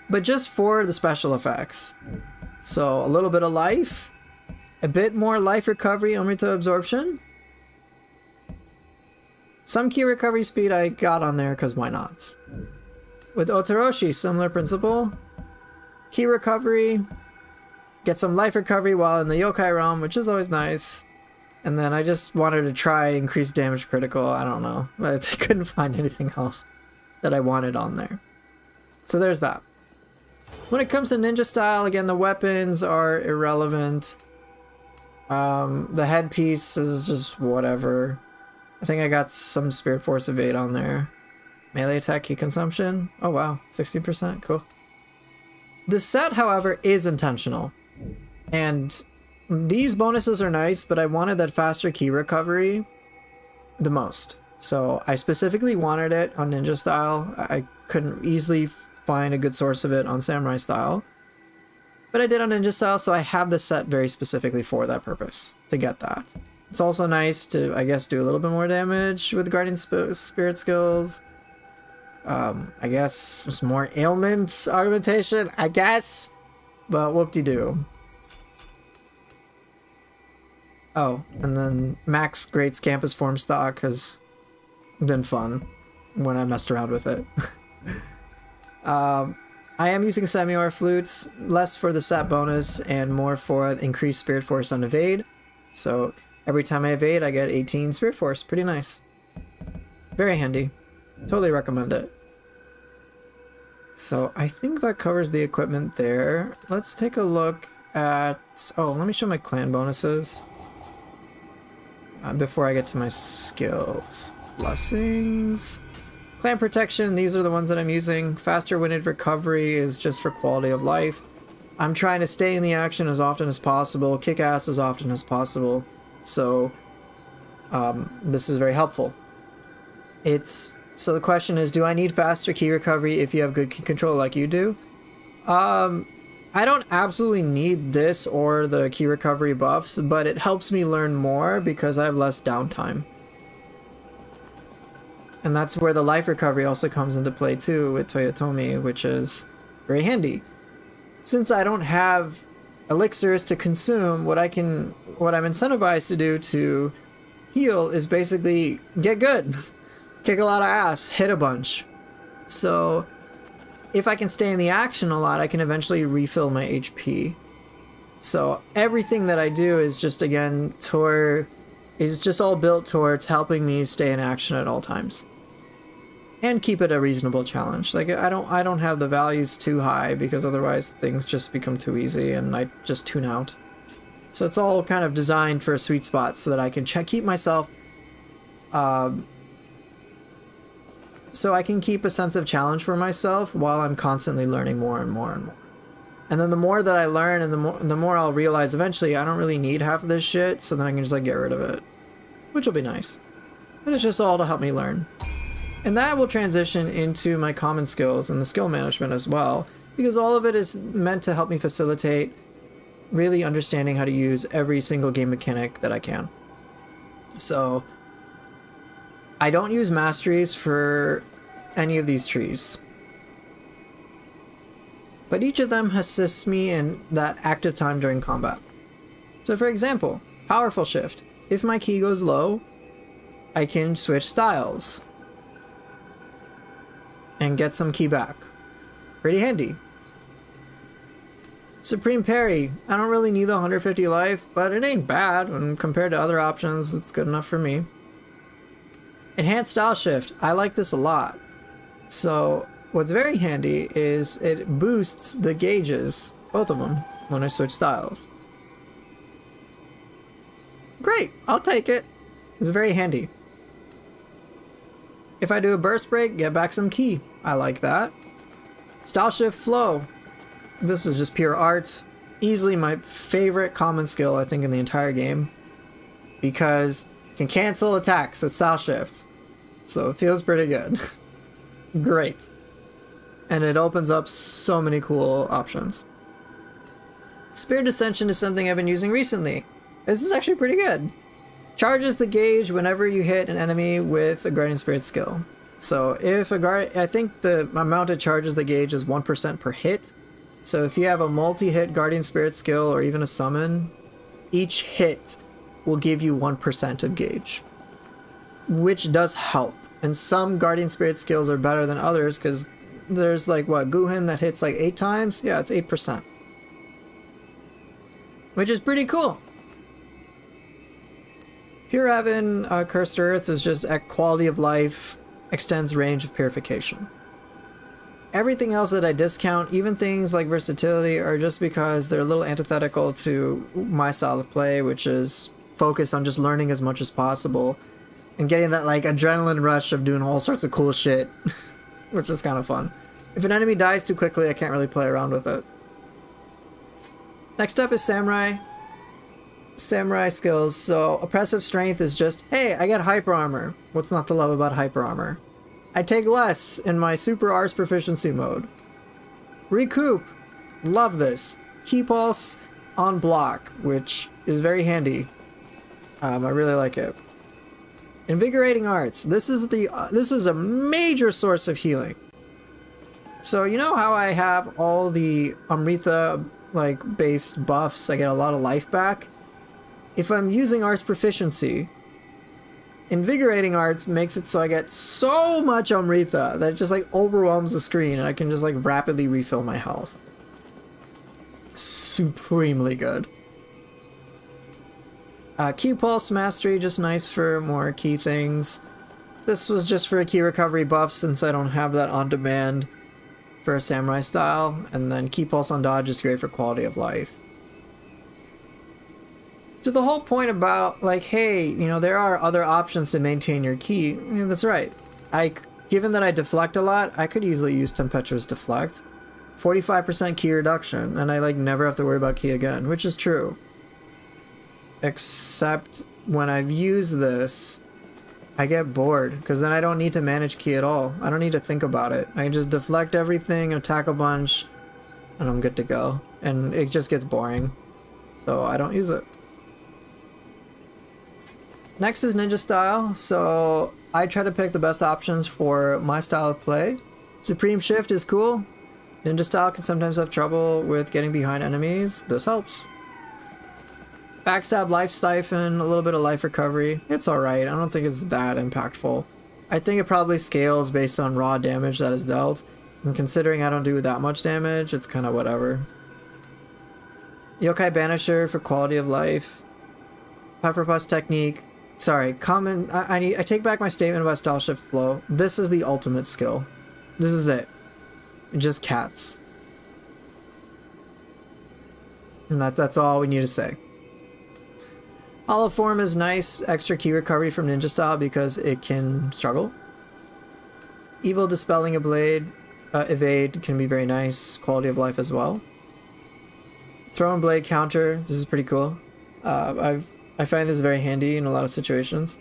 but just for the special effects. So a little bit of life, a bit more life recovery, Amrita absorption. Some key recovery speed I got on there because why not? With Otoroshi, similar principle. Key recovery, get some life recovery while in the yokai realm, which is always nice. And then I just wanted to try increased damage critical. I don't know. I couldn't find anything else that I wanted on there. So there's that. When it comes to ninja style, again, the weapons are irrelevant. The headpiece is just whatever. I think I got some Spirit Force Evade on there. Melee attack key consumption. Oh wow, 60%, cool. The set, however, is intentional. And these bonuses are nice, but I wanted that faster key recovery the most. So I specifically wanted it on ninja style. I couldn't easily find a good source of it on samurai style. But I did on ninja style, so I have this set very specifically for that purpose, to get that. It's also nice to, I guess, do a little bit more damage with Guardian Spirit skills. I guess some more ailment augmentation, I guess. But whoop-de-doo. Oh, and then Max Great's Campus Form stock has been fun when I messed around with it. I am using Semi-Or Flutes, less for the set bonus and more for increased Spirit Force on Evade. So every time I evade, I get 18 Spirit Force. Pretty nice. Very handy. Totally recommend it. So I think that covers the equipment there. Let's take a look at... Oh, let me show my clan bonuses. Before I get to my skills. Blessings. Clan protection, these are the ones that I'm using. Faster winded recovery is just for quality of life. I'm trying to stay in the action as often as possible, kick ass as often as possible. So, this is very helpful. So the question is, do I need faster key recovery if you have good key control like you do? I don't absolutely need this or the key recovery buffs, but it helps me learn more because I have less downtime. And that's where the life recovery also comes into play too with Toyotomi, which is very handy. Since I don't have elixirs to consume, what I'm incentivized to do to heal is basically get good. Kick a lot of ass, hit a bunch. So if I can stay in the action a lot, I can eventually refill my HP. So everything that I do is just, again, is just all built towards helping me stay in action at all times. And keep it a reasonable challenge. Like, I don't have the values too high because otherwise things just become too easy and I just tune out. So it's all kind of designed for a sweet spot so that I can keep myself so I can keep a sense of challenge for myself while I'm constantly learning more and more and more. And then the more that I learn and the more I'll realize eventually I don't really need half of this shit, so then I can just like get rid of it. Which will be nice. But it's just all to help me learn. And that will transition into my common skills and the skill management as well, because all of it is meant to help me facilitate really understanding how to use every single game mechanic that I can. So I don't use masteries for any of these trees, but each of them assists me in that active time during combat. So for example, powerful shift. If my ki goes low, I can switch styles and get some ki back. Pretty handy. Supreme parry. I don't really need the 150 life, but it ain't bad, and compared to other options, it's good enough for me. Enhanced style shift. I like this a lot. So what's very handy is it boosts the gauges, both of them, when I switch styles. Great, I'll take it. It's very handy. If I do a burst break, get back some ki. I like that. Style shift flow. This is just pure art. Easily my favorite common skill, I think, in the entire game, because you can cancel attacks with style shifts. So it feels pretty good. Great. And it opens up so many cool options. Spirit Ascension is something I've been using recently. This is actually pretty good. Charges the gauge whenever you hit an enemy with a Guardian Spirit skill. So if I think the amount it charges the gauge is 1% per hit. So if you have a multi-hit Guardian Spirit skill or even a summon, each hit will give you 1% of gauge, which does help. And some Guardian Spirit skills are better than others because there's like, what, Guhin that hits like 8 times? Yeah, it's 8%. Which is pretty cool. Pure Heaven, Cursed Earth is just at quality of life, extends range of purification. Everything else that I discount, even things like versatility, are just because they're a little antithetical to my style of play, which is focus on just learning as much as possible and getting that like adrenaline rush of doing all sorts of cool shit, which is kind of fun. If an enemy dies too quickly, I can't really play around with it. Next up is Samurai. Samurai skills. So oppressive strength is just, hey, I get hyper armor. What's not to love about hyper armor? I take less in my super Ars proficiency mode. Recoup. Love this. Ki pulse on block, which is very handy. I really like it. Invigorating arts. This is a major source of healing. So you know how I have all the Amrita like based buffs, I get a lot of life back? If I'm using Ars proficiency, Invigorating Arts makes it so I get so much Amrita that it just like overwhelms the screen and I can just like rapidly refill my health. Supremely good. Ki Pulse Mastery, just nice for more key things. This was just for a key recovery buff since I don't have that on demand for a samurai style. And then Ki Pulse on Dodge is great for quality of life. To the whole point about, like, hey, you know, there are other options to maintain your ki. Yeah, that's right. Given that I deflect a lot, I could easily use Tempestuous Deflect. 45% ki reduction, and I, like, never have to worry about ki again, which is true. Except when I've used this, I get bored, because then I don't need to manage ki at all. I don't need to think about it. I can just deflect everything, attack a bunch, and I'm good to go. And it just gets boring. So I don't use it. Next is Ninja Style, so I try to pick the best options for my style of play. Supreme Shift is cool. Ninja Style can sometimes have trouble with getting behind enemies. This helps. Backstab, Life Siphon, a little bit of life recovery. It's alright, I don't think it's that impactful. I think it probably scales based on raw damage that is dealt. And considering I don't do that much damage, it's kind of whatever. Yokai Banisher for quality of life. Pufferpuss Technique. Sorry, I take back my statement about Style Shift Flow. This is the ultimate skill. This is it. Just cats. And that's all we need to say. Hollow Form is nice. Extra ki recovery from Ninja Style because it can struggle. Evil Dispelling a Blade. Evade can be very nice. Quality of life as well. Throw and Blade counter. This is pretty cool. I find this very handy in a lot of situations.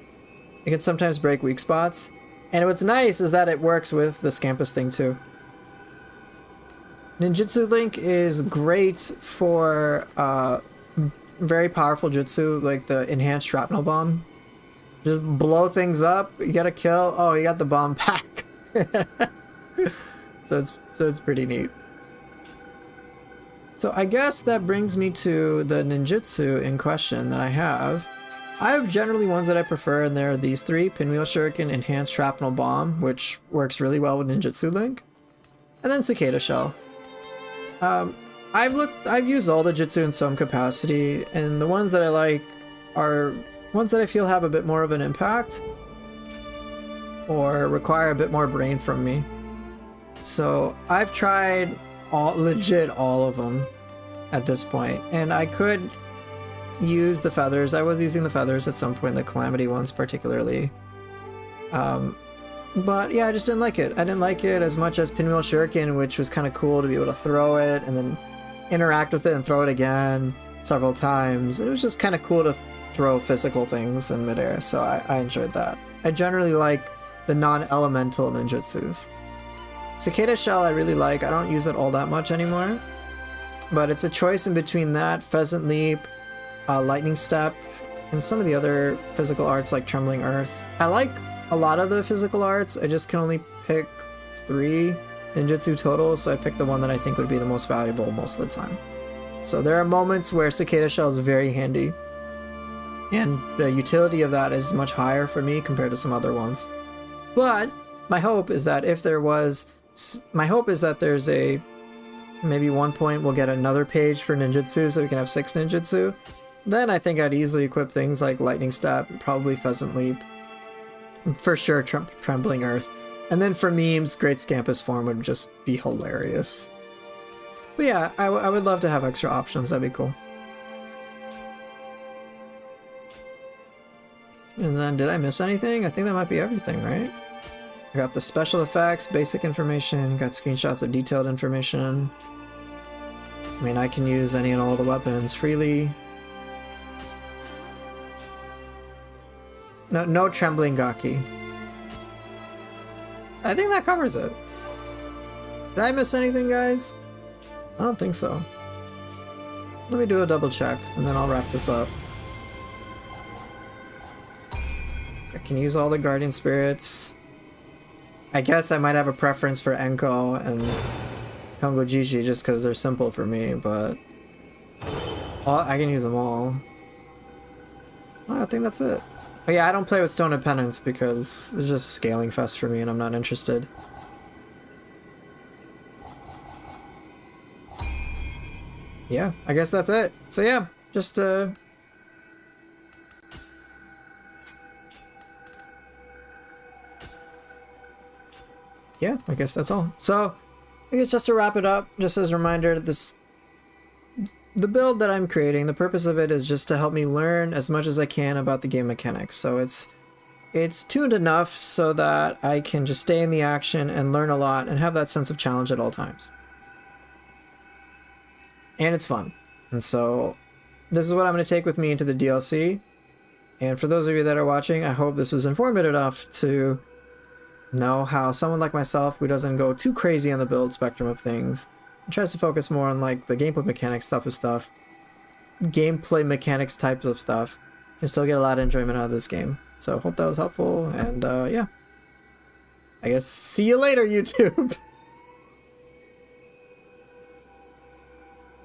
It can sometimes break weak spots. And what's nice is that it works with the Scampus thing too. Ninjutsu Link is great for very powerful jutsu, like the Enhanced Shrapnel Bomb. Just blow things up, you get a kill, oh, you got the bomb back. So it's pretty neat. So I guess that brings me to the ninjutsu in question that I have. I have generally ones that I prefer, and there are these three: Pinwheel Shuriken, Enhanced Shrapnel Bomb, which works really well with Ninjutsu Link, and then Cicada Shell. I've used all the jutsu in some capacity, and the ones that I like are ones that I feel have a bit more of an impact or require a bit more brain from me. So I've tried legit all of them at this point, and I could use the feathers. I was using the feathers at some point, the Calamity ones particularly. But yeah, I just didn't like it. I didn't like it as much as Pinwheel Shuriken, which was kind of cool to be able to throw it and then interact with it and throw it again several times. It was just kind of cool to throw physical things in midair, so I enjoyed that. I generally like the non-elemental ninjutsus. Cicada Shell I really like. I don't use it all that much anymore, but it's a choice in between that, Pheasant Leap, Lightning Step, and some of the other physical arts like Trembling Earth. I like a lot of the physical arts, I just can only pick 3 ninjutsu total, so I picked the one that I think would be the most valuable most of the time. So there are moments where Cicada Shell is very handy, and the utility of that is much higher for me compared to some other ones. But my hope is that there's a maybe one point we'll get another page for ninjutsu, so we can have 6 ninjutsu. Then I think I'd easily equip things like Lightning Step, probably Pheasant Leap, for sure Trembling Earth, and then for memes, Great Scampus Form would just be hilarious. But yeah, I would love to have extra options, that'd be cool. And then did I miss anything? I think that might be everything, right? I got the special effects, basic information, got screenshots of detailed information. I mean, I can use any and all the weapons freely. No Trembling Gaki. I think that covers it. Did I miss anything, guys? I don't think so. Let me do a double check, and then I'll wrap this up. I can use all the Guardian Spirits. I guess I might have a preference for Enko and Kongo Jiji just because they're simple for me, but I can use them all. Well, I think that's it. But yeah, I don't play with Stone of Penance because it's just a scaling fest for me and I'm not interested. Yeah, I guess that's it. So yeah, just yeah, I guess that's all. So I guess just to wrap it up, just as a reminder, the build that I'm creating, the purpose of it is just to help me learn as much as I can about the game mechanics. So it's tuned enough so that I can just stay in the action and learn a lot and have that sense of challenge at all times. And it's fun. And so this is what I'm going to take with me into the DLC. And for those of you that are watching, I hope this was informative enough to know how someone like myself, who doesn't go too crazy on the build spectrum of things, and tries to focus more on like the gameplay mechanics type of stuff, gameplay mechanics types of stuff, can still get a lot of enjoyment out of this game. So hope that was helpful, and yeah. I guess see you later, YouTube!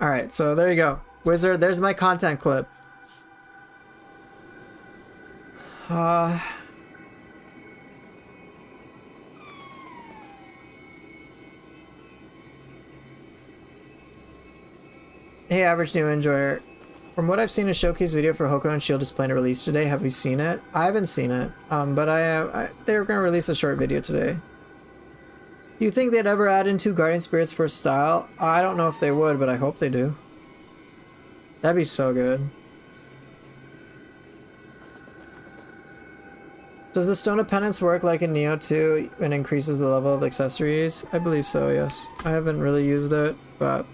Alright, so there you go. Wizard, there's my content clip. Hey, average new enjoyer. From what I've seen, a showcase video for Hoko and Shield is planned to release today. Have you seen it? I haven't seen it, but they were going to release a short video today. Do you think they'd ever add in 2 Guardian Spirits for style? I don't know if they would, but I hope they do. That'd be so good. Does the Stone of Penance work like in Neo 2 and increases the level of accessories? I believe so, yes. I haven't really used it, but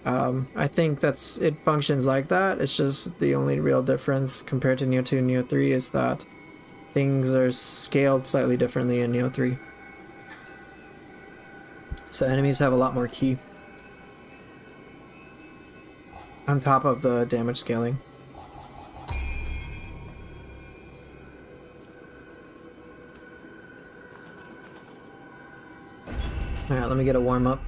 I think it functions like that. It's just the only real difference compared to Neo 2 and Neo 3 is that things are scaled slightly differently in Neo 3. So enemies have a lot more ki on top of the damage scaling. Alright, let me get a warm up.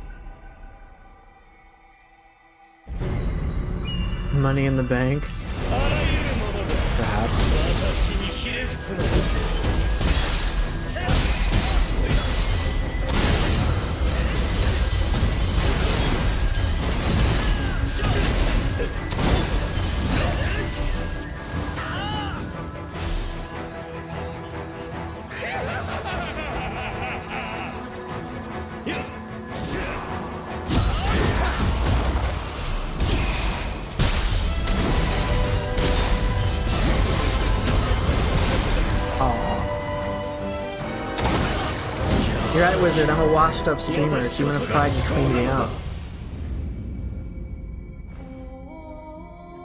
Money in the bank? Perhaps. You're right, Wizard. I'm a washed up streamer. If you want to pride, just clean me out.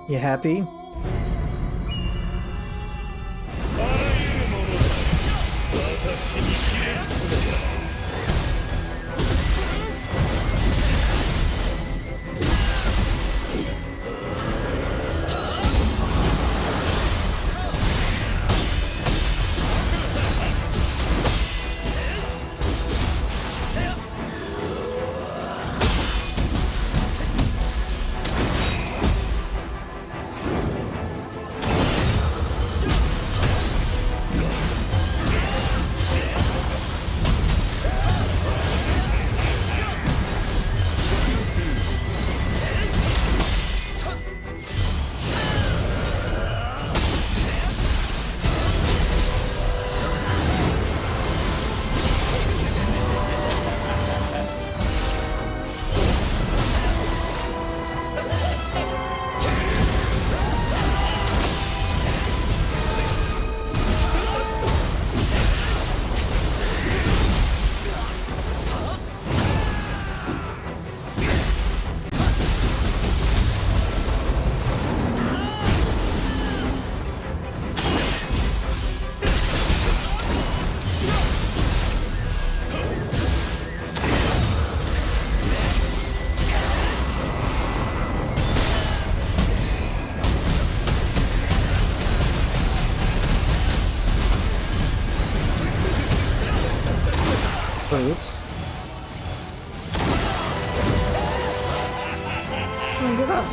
You happy? Oops. Oh, get up.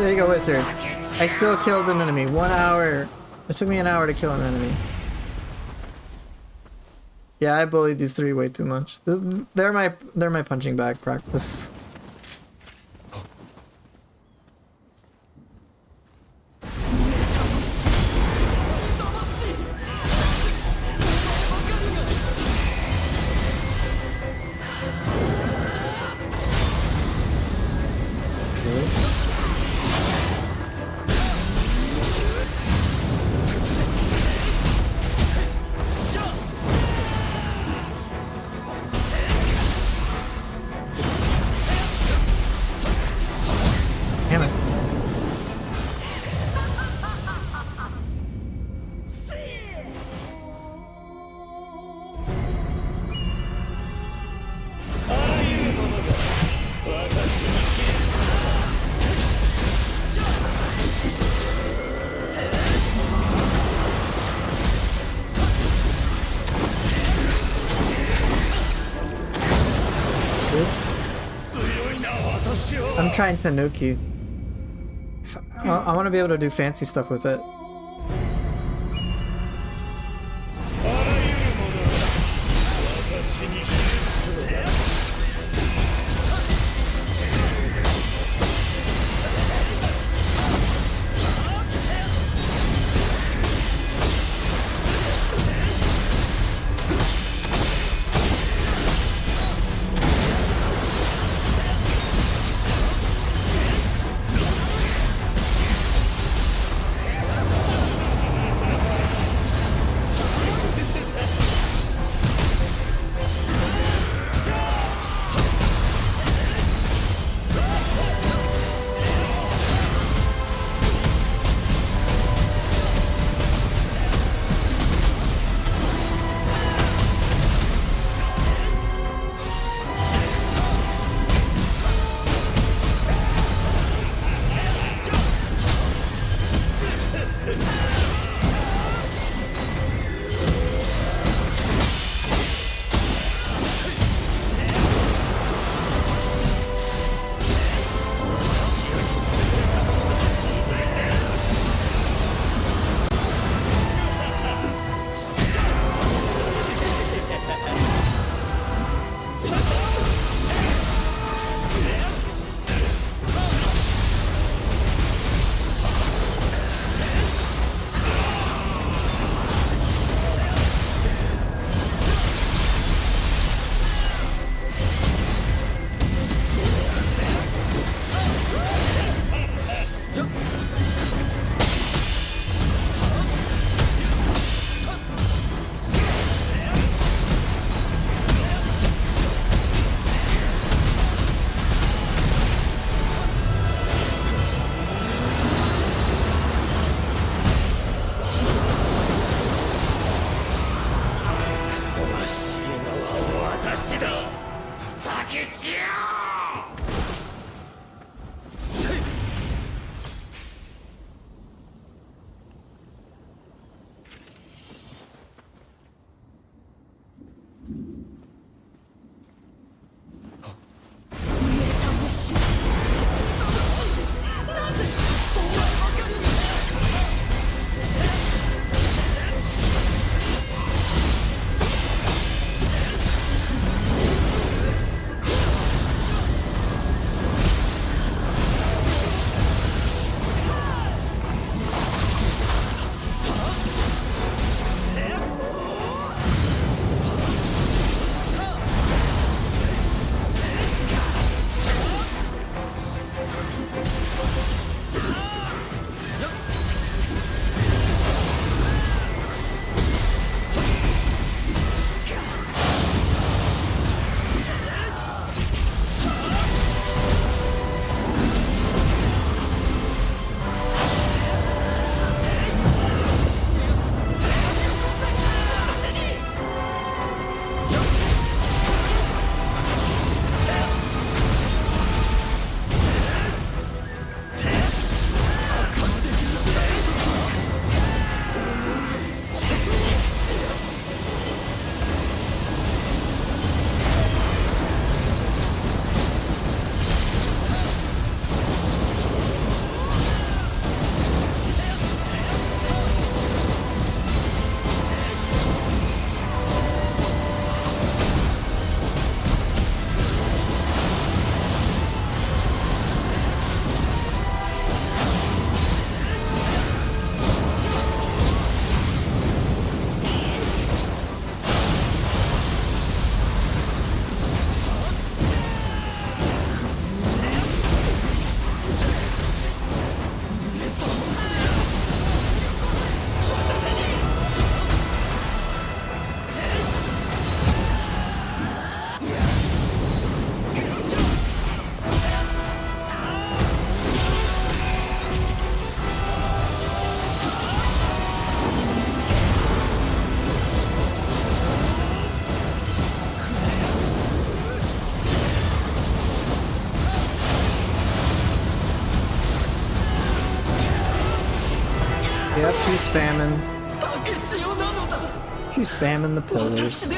there you go, wizard. I still killed an enemy. 1 hour. It took me an hour to kill an enemy. Yeah, I bullied these three way too much. They're my punching bag practice. Damn it. Oops. I'm trying Tanuki. I want to be able to do fancy stuff with it. She's spamming. She's spamming the pillars.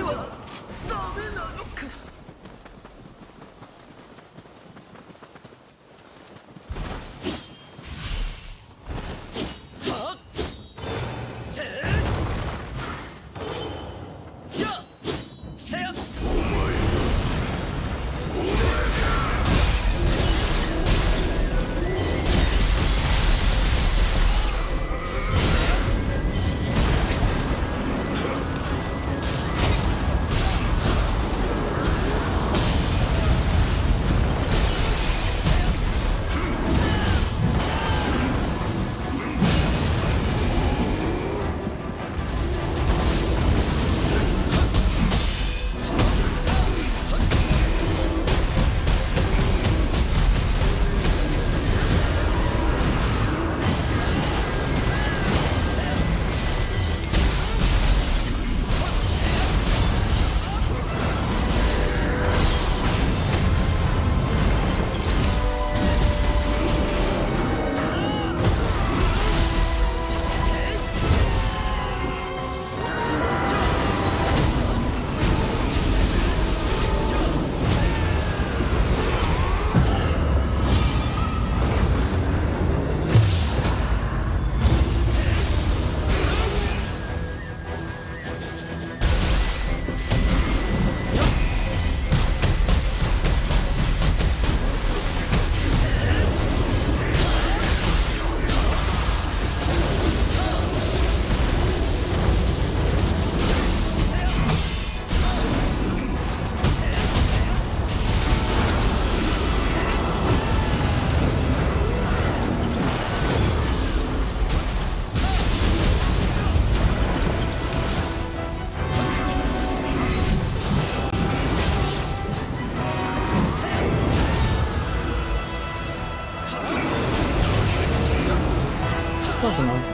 Close enough.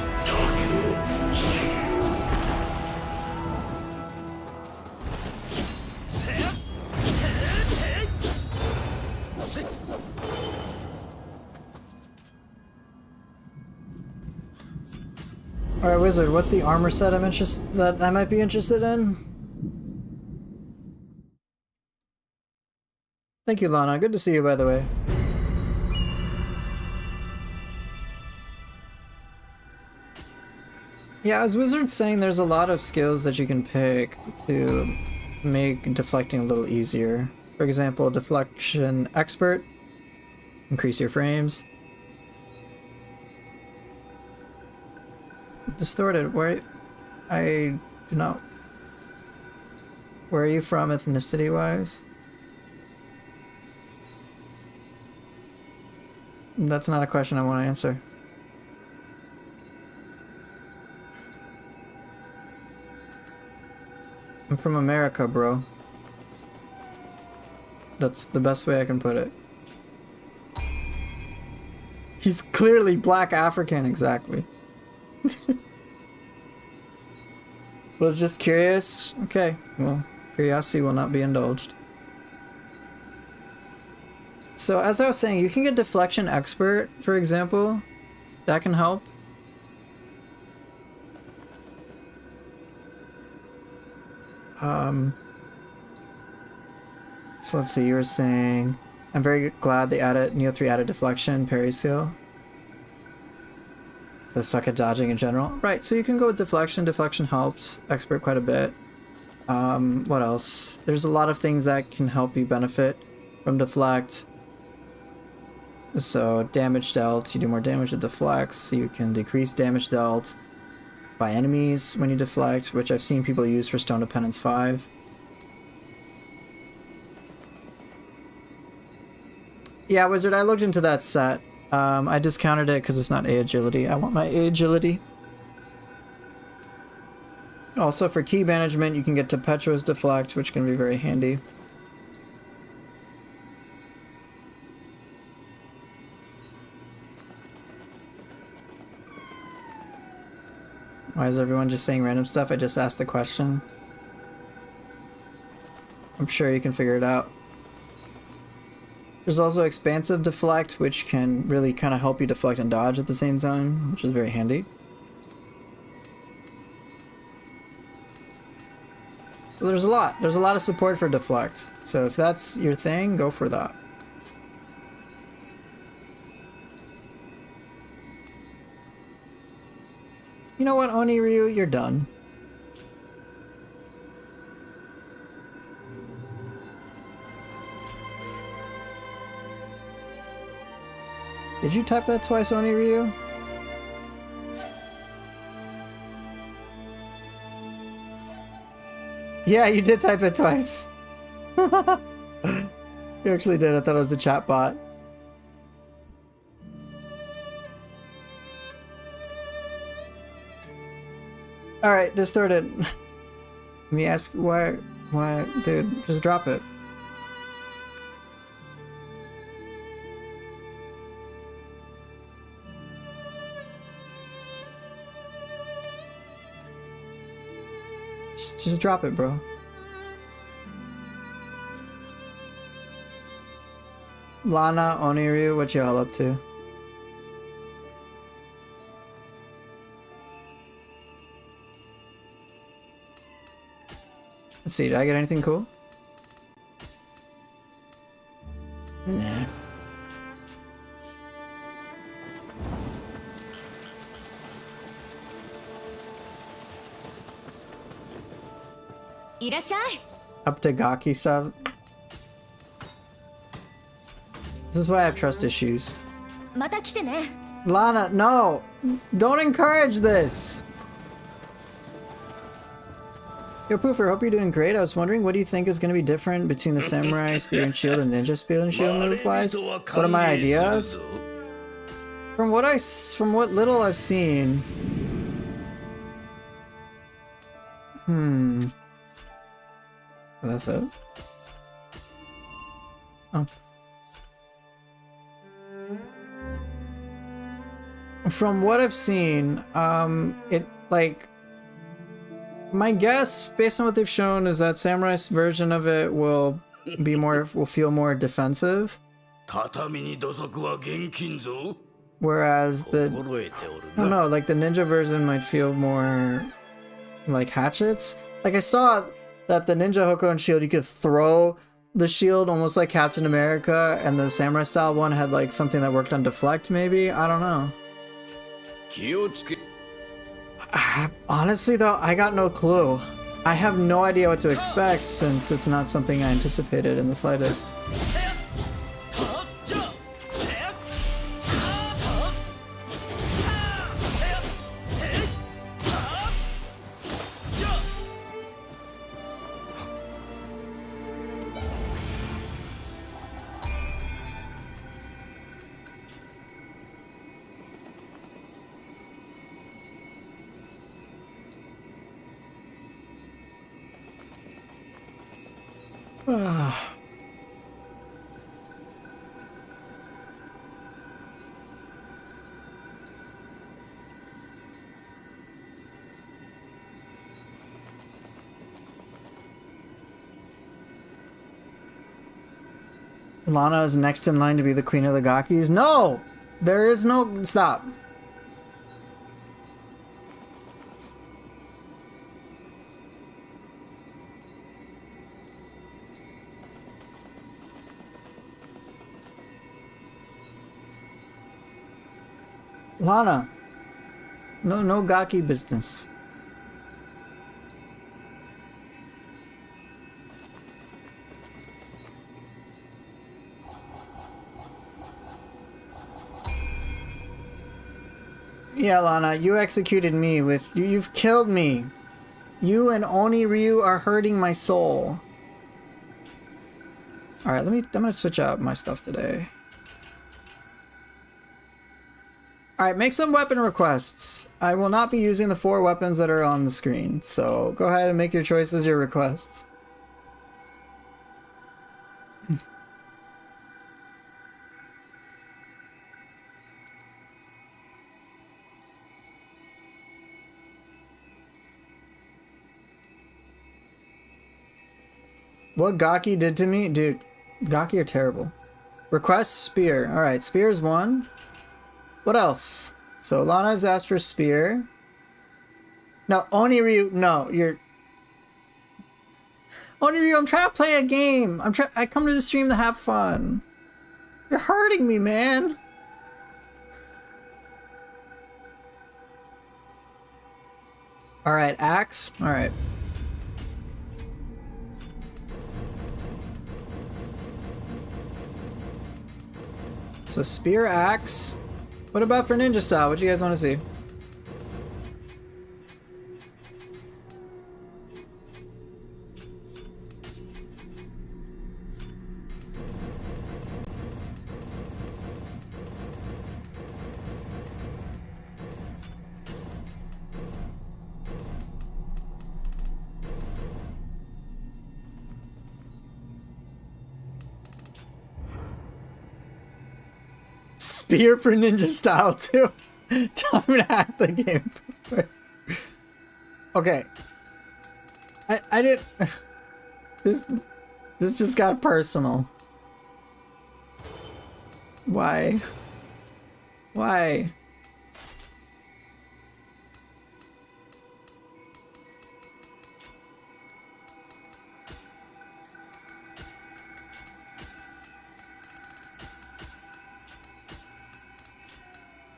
Alright, Wizard, what's the armor set that I might be interested in? Thank you, Lana. Good to see you, by the way. Yeah, as Wizard's saying, there's a lot of skills that you can pick to make deflecting a little easier. For example, Deflection Expert, increase your frames. Distorted, where I do not. Where are you from, ethnicity-wise? That's not a question I want to answer. I'm from America, bro. That's the best way I can put it. He's clearly black African, exactly. Was just curious. Okay, well, curiosity will not be indulged. So as I was saying, you can get Deflection Expert, for example. That can help. So let's see, you were saying, I'm very glad they added, Neo 3 added deflection, parry skill. They suck at dodging in general. Right, so you can go with deflection. Deflection helps expert quite a bit. What else? There's a lot of things that can help you benefit from deflect. So damage dealt, you do more damage with deflects. You can decrease damage dealt by enemies when you deflect, which I've seen people use for Stone of Penance 5. Yeah, Wizard, I looked into that set. I discounted it because it's not A agility. I want my A agility. Also, for key management, you can get Tempestuous Deflect, which can be very handy. Why is everyone just saying random stuff? I just asked the question. I'm sure you can figure it out. There's also Expansive Deflect, which can really kind of help you deflect and dodge at the same time, which is very handy. there's a lot. There's a lot of support for deflect. So if that's your thing, go for that. You know what, Oni Ryu, you're done. Did you type that twice, Oni Ryu? Yeah, you did type it twice. You actually did. I thought it was a chat bot. Alright, distorted. Let me ask why, dude, just drop it. Just drop it, bro. Lana, Oniryu, what y'all up to? Let's see, did I get anything cool? Nah. Up to Gaki stuff. This is why I have trust issues. Lana, no! Don't encourage this! Yo, Poofer, hope you're doing great. I was wondering, what do you think is going to be different between the Samurai Spear and Shield and Ninja Spear and Shield move-wise? What are my ideas? From what little I've seen... Oh, that's it? Oh. From what I've seen, it, like... My guess, based on what they've shown, is that Samurai's version of it will be more, will feel more defensive. Whereas the, I don't know, like the ninja version might feel more like hatchets. Like I saw that the ninja Hoko and shield, you could throw the shield almost like Captain America, and the samurai style one had like something that worked on deflect maybe? I don't know. Honestly though, I got no clue. I have no idea what to expect since it's not something I anticipated in the slightest. Lana is next in line to be the queen of the Gakis. No! There is no... Stop. Lana. No Gaki business. Yeah, Lana, you executed me with... You've killed me. You and Oni Ryu are hurting my soul. Alright, I'm gonna switch out my stuff today. Alright, make some weapon requests. I will not be using the 4 weapons that are on the screen, so go ahead and make your choices, your requests. What Gaki did to me? Dude, Gaki are terrible. Request Spear. Alright, Spear's 1. What else? So Lana's asked for Spear. No, Oni Ryu. No, you're... One of you, I'm trying to play a game. I come to the stream to have fun. You're hurting me, man. All right, axe. All right. So spear, axe. What about for ninja style? What do you guys want to see? Spear for ninja style too. Tell me to hack the game. Okay. I didn't. This just got personal. Why? Why?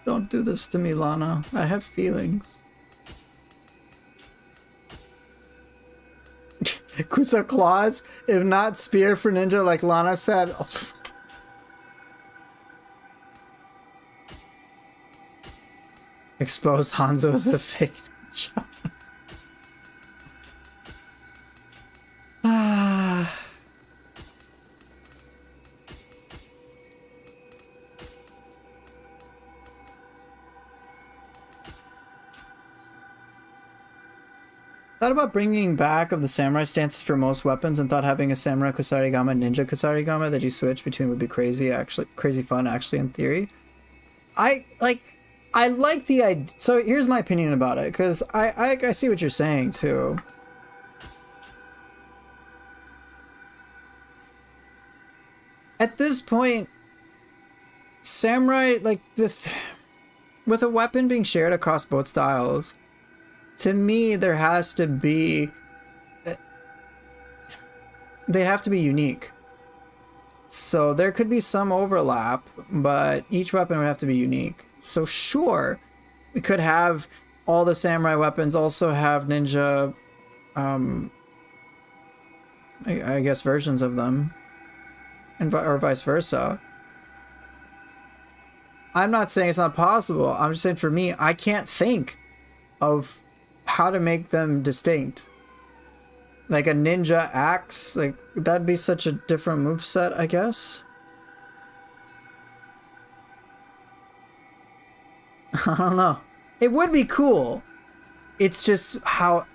Don't do this to me, Lana. I have feelings. Kusa claws, if not spear for ninja, like Lana said. Expose Hanzo as a fake ninja. Thought about bringing back of the samurai stances for most weapons, and thought having a samurai kusarigama, ninja kusarigama that you switch between would be crazy fun actually in theory. I like the idea. So here's my opinion about it, because I see what you're saying too. At this point, samurai, like with a weapon being shared across both styles, to me, there has to be... They have to be unique. So there could be some overlap, but each weapon would have to be unique. So sure, we could have all the samurai weapons also have ninja... I guess versions of them. Or vice versa. I'm not saying it's not possible. I'm just saying for me, I can't think of how to make them distinct. Like a ninja axe, like that'd be such a different moveset, I guess. I don't know. It would be cool. It's just how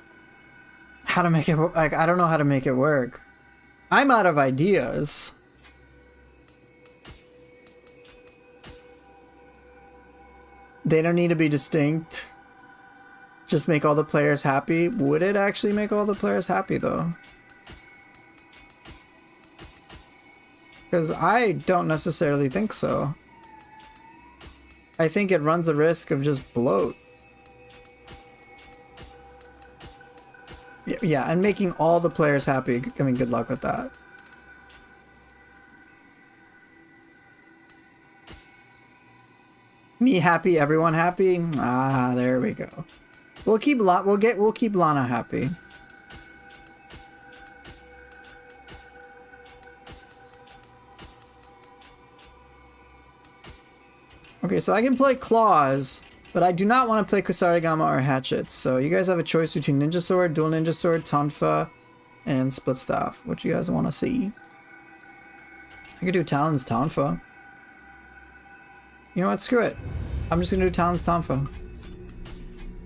to make it work. Like, I don't know how to make it work. I'm out of ideas. They don't need to be distinct. Just make all the players happy. Would it actually make all the players happy though? Because I don't necessarily think so. I think it runs the risk of just bloat. Yeah, and making all the players happy. I mean, good luck with that. Me happy, everyone happy? Ah, there we go. We'll keep Lana happy. Okay, so I can play claws, but I do not want to play Kusarigama or hatchets. So you guys have a choice between ninja sword, dual ninja sword, tonfa, and split staff. What you guys want to see? I could do Talon's tonfa. You know what? Screw it. I'm just gonna do Talon's tonfa.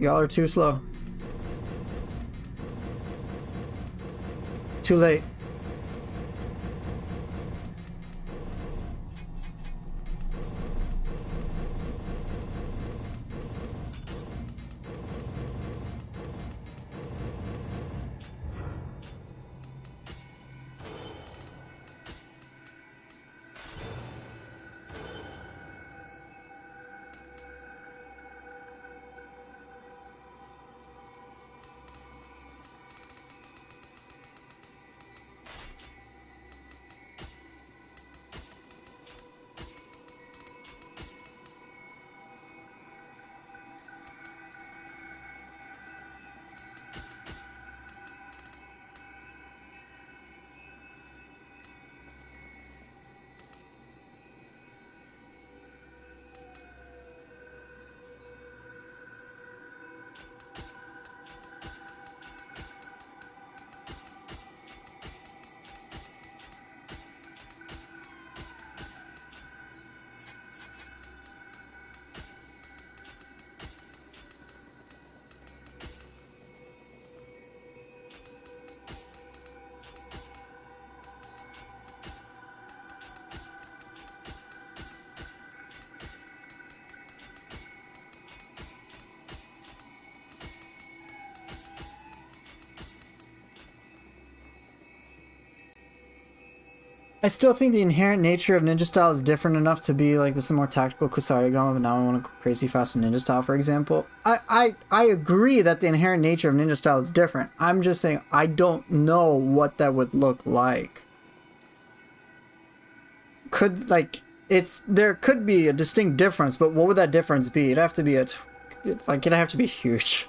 Y'all are too slow. Too late. I still think the inherent nature of ninja style is different enough to be like this is more tactical Kusarigama, but now I want to go crazy fast with ninja style, for example. I agree that the inherent nature of ninja style is different. I'm just saying I don't know what that would look like. Could like there could be a distinct difference, but what would that difference be? It'd have to be it'd have to be huge.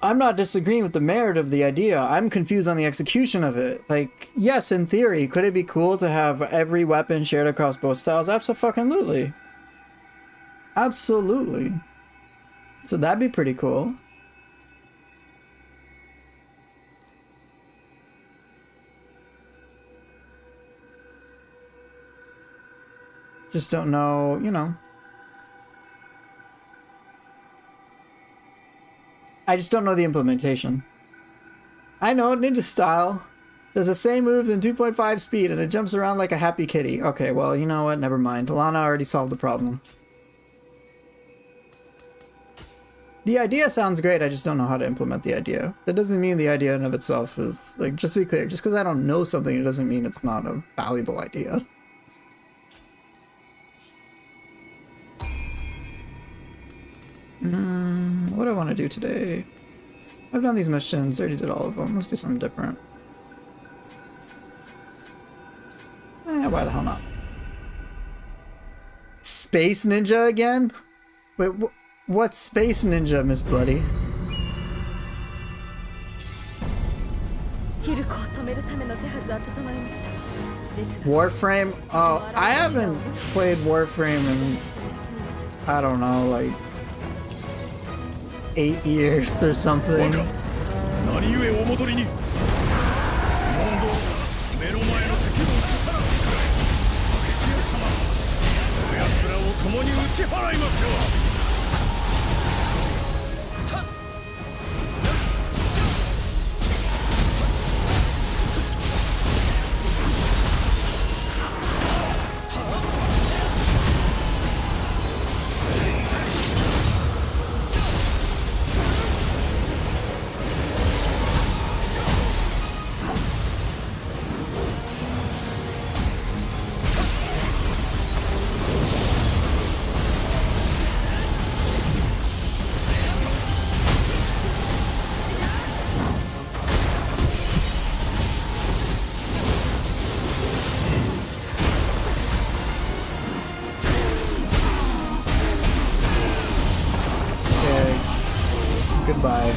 I'm not disagreeing with the merit of the idea. I'm confused on the execution of it. Like, yes, in theory, could it be cool to have every weapon shared across both styles? Abso-fucking-lutely. Absolutely. So that'd be pretty cool. Just don't know, you know. I just don't know the implementation. I know ninja style does the same moves in 2.5 speed and it jumps around like a happy kitty. Okay, well, you know what? Never mind. Lana already solved the problem. The idea sounds great, I just don't know how to implement the idea. That doesn't mean the idea in of itself is, like, just to be clear, just because I don't know something, it doesn't mean it's not a valuable idea. What do I want to do today? I've done these missions, I already did all of them. Let's do something different. Why the hell not? Space Ninja again? Wait, what's Space Ninja, Miss Bloody? Warframe? Oh, I haven't played Warframe in, I don't know, like 8 years or something. Goodbye.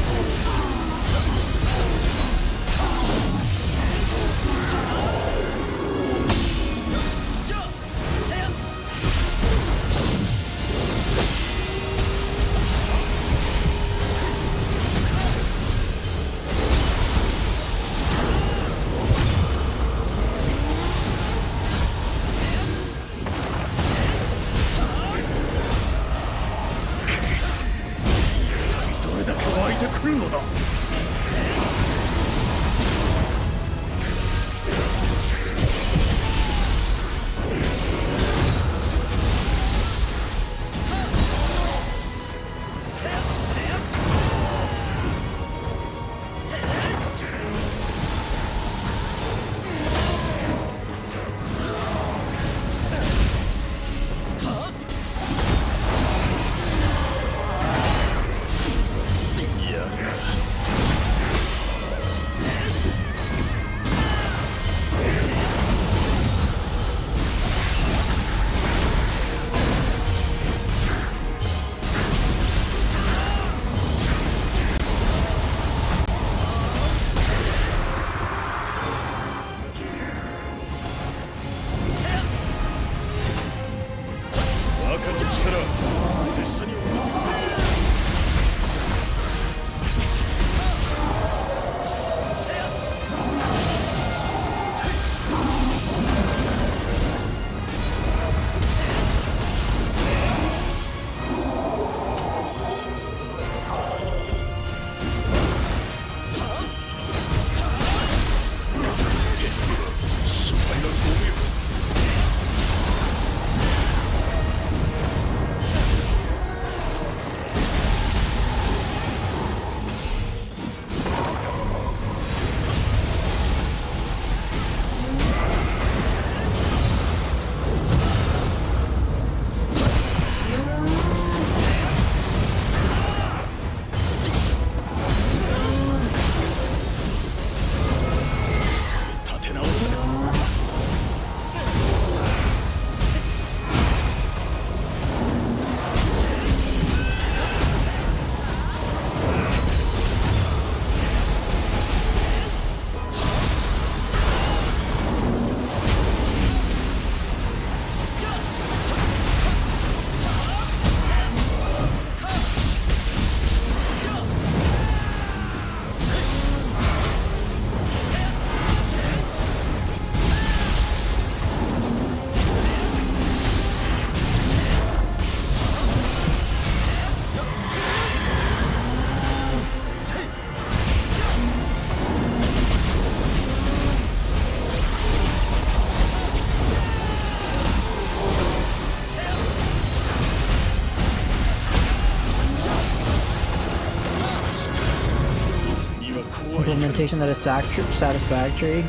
implementation that is satisfactory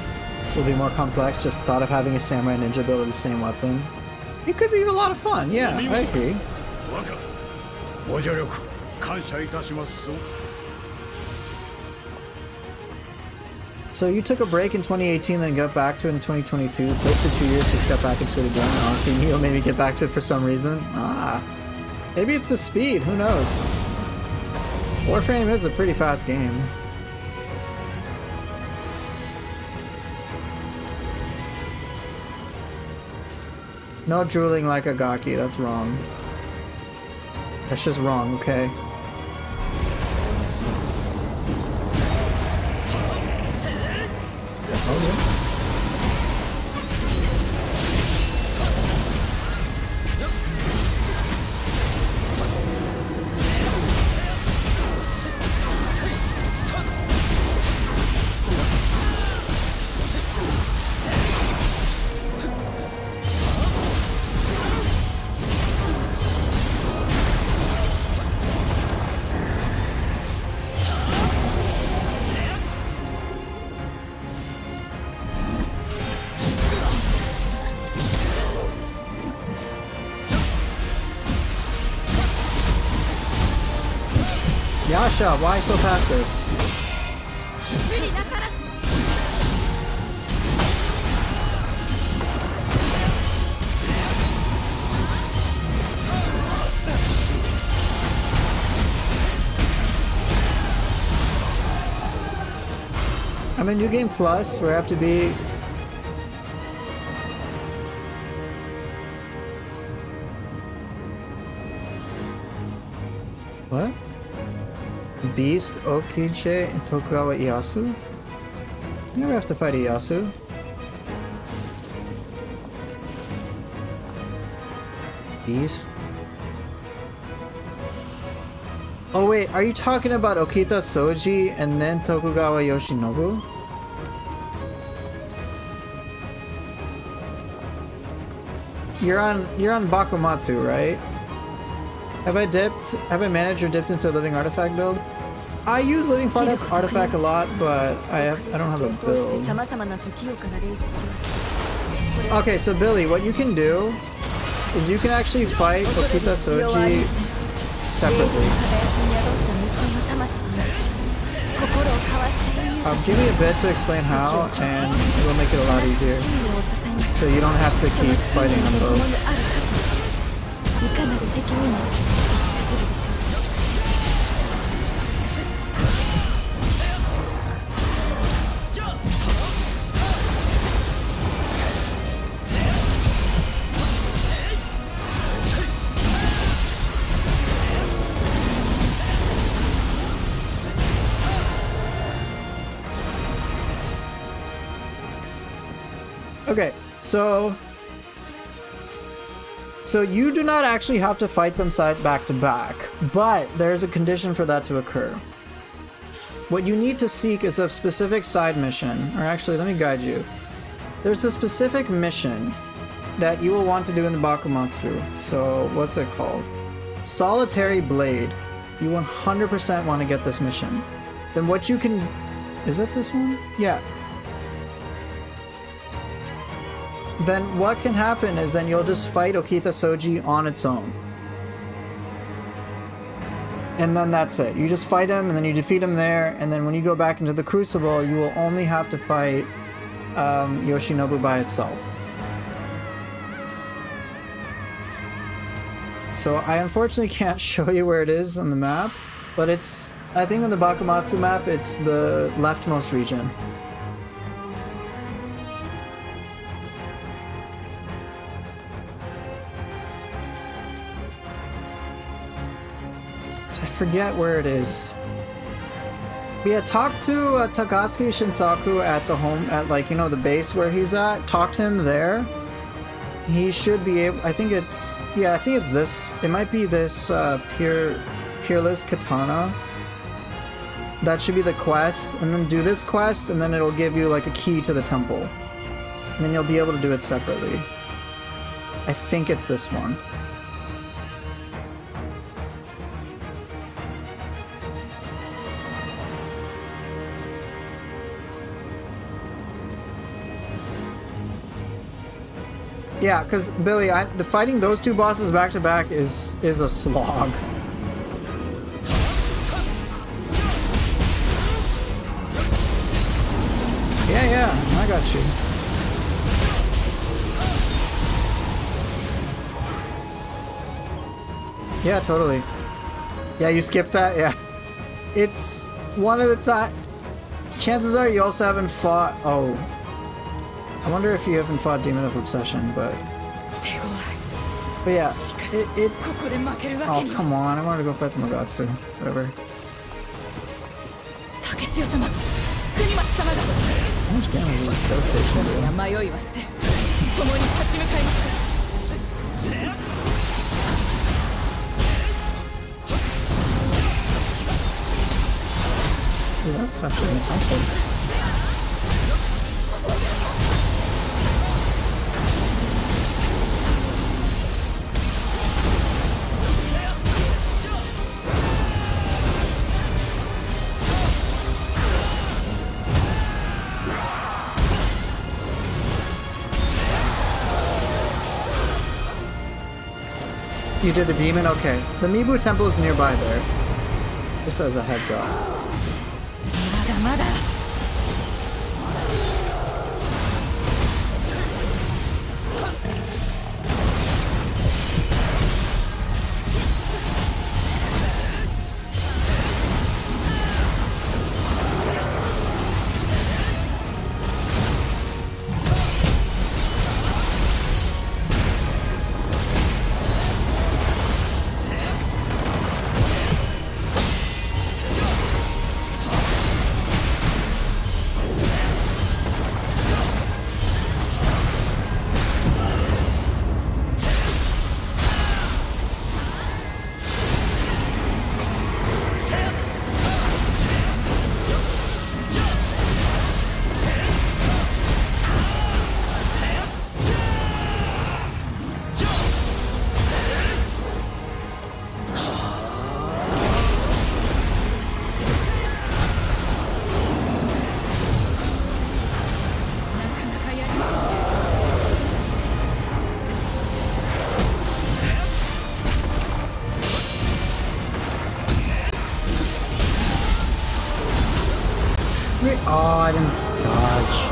will be more complex. Just thought of having a samurai ninja build with the same weapon. It could be a lot of fun. Yeah, I agree. So you took a break in 2018, then got back to it in 2022. Played for 2 years, just got back into it again. Honestly, Neo made me get back to it for some reason. Maybe it's the speed. Who knows? Warframe is a pretty fast game. No drooling like a Gaki. That's wrong. That's just wrong. Okay. Yasha, why so passive? I'm in New Game Plus, where I have to be... What? Beast, Okiche, and Tokugawa Ieyasu? You never have to fight Ieyasu. Beast. Oh wait, are you talking about Okita Soji and then Tokugawa Yoshinobu? You're on Bakumatsu, right? Have I managed or dipped into a living artifact build? I use living artifact a lot, but I don't have a build. Okay, so Billy, what you can do is you can actually fight Okita Soji separately. Give me a bit to explain how, and it will make it a lot easier. So you don't have to keep fighting them both. Okay, so you do not actually have to fight them back to back, but there's a condition for that to occur. What you need to seek is a specific side mission, or actually, let me guide you. There's a specific mission that you will want to do in the Bakumatsu. So, what's it called? Solitary Blade. You 100% want to get this mission. Then what you can... Is it this one? Yeah. Then what can happen is then you'll just fight Okita Soji on its own. And then that's it. You just fight him and then you defeat him there, and then when you go back into the Crucible, you will only have to fight Yoshinobu by itself. So I unfortunately can't show you where it is on the map, but it's, I think on the Bakumatsu map, it's the leftmost region. I forget where it is. But yeah, talk to Takasugi Shinsaku at the home, at like, you know, the base where he's at. Talk to him there. He should be able, I think it's, yeah, I think it's this. It might be this Peerless Katana. That should be the quest. And then do this quest, and then it'll give you like a key to the temple. And then you'll be able to do it separately. I think it's this one. Yeah, because Billy, the fighting those two bosses back to back is a slog. Yeah, I got you. Yeah, totally. Yeah, you skipped that? Yeah. It's one of the time. Chances are you also haven't fought. Oh. I wonder if you haven't fought Demon of Obsession, but yeah. Oh, come on. I wanted to go fight the Mogatsu. Whatever. How much damage does Devastation do? Ooh, that's actually helpful. You did the demon? Okay. The Mibu Temple is nearby there. Just as a heads up. Oh, I didn't dodge.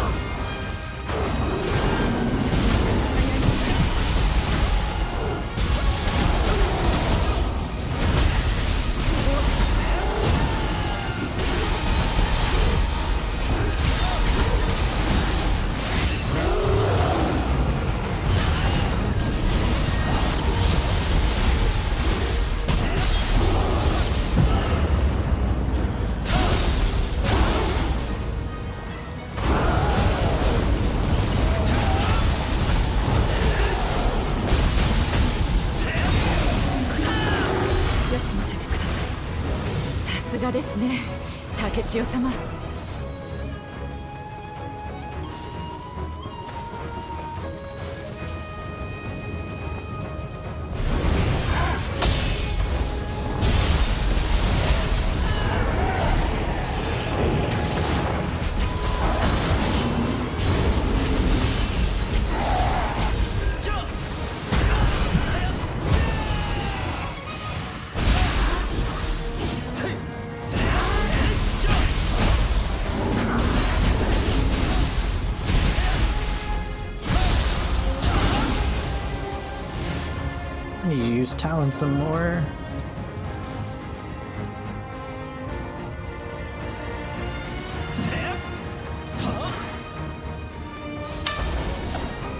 I need to use Talon some more.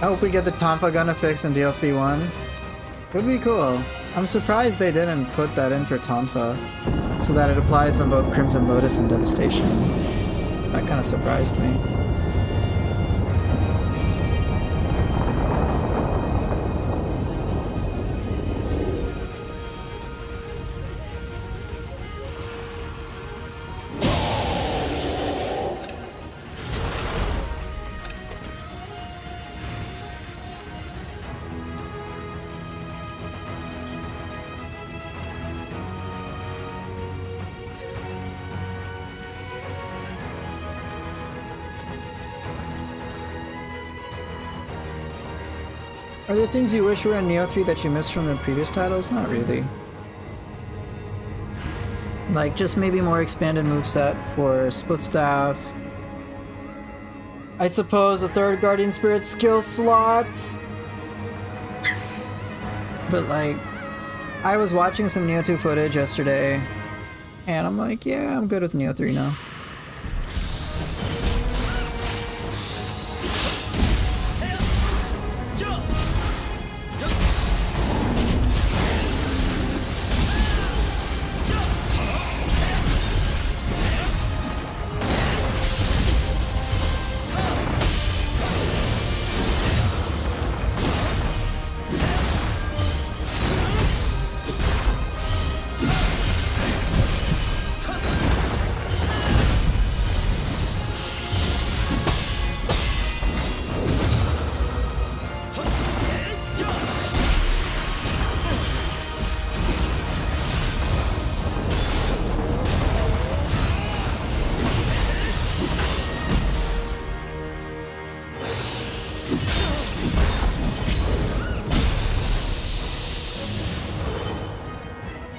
I hope we get the Tonfa Gunna fix in DLC 1. Would be cool. I'm surprised they didn't put that in for Tonfa, so that it applies on both Crimson Lotus and Devastation. That kind of surprised me. Are there things you wish were in Neo 3 that you missed from the previous titles? Not really. Like, just maybe more expanded moveset for split staff. I suppose a third Guardian Spirit skill slots. But like, I was watching some Neo 2 footage yesterday, and I'm like, yeah, I'm good with Neo 3 now.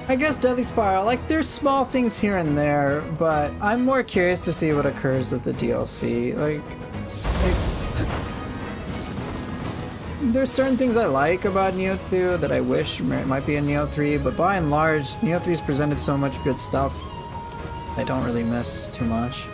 I guess Deadly Spiral, like, there's small things here and there, but I'm more curious to see what occurs with the DLC. Like, there's certain things I like about Neo 2 that I wish might be in Neo 3, but by and large, Neo 3's presented so much good stuff I don't really miss too much.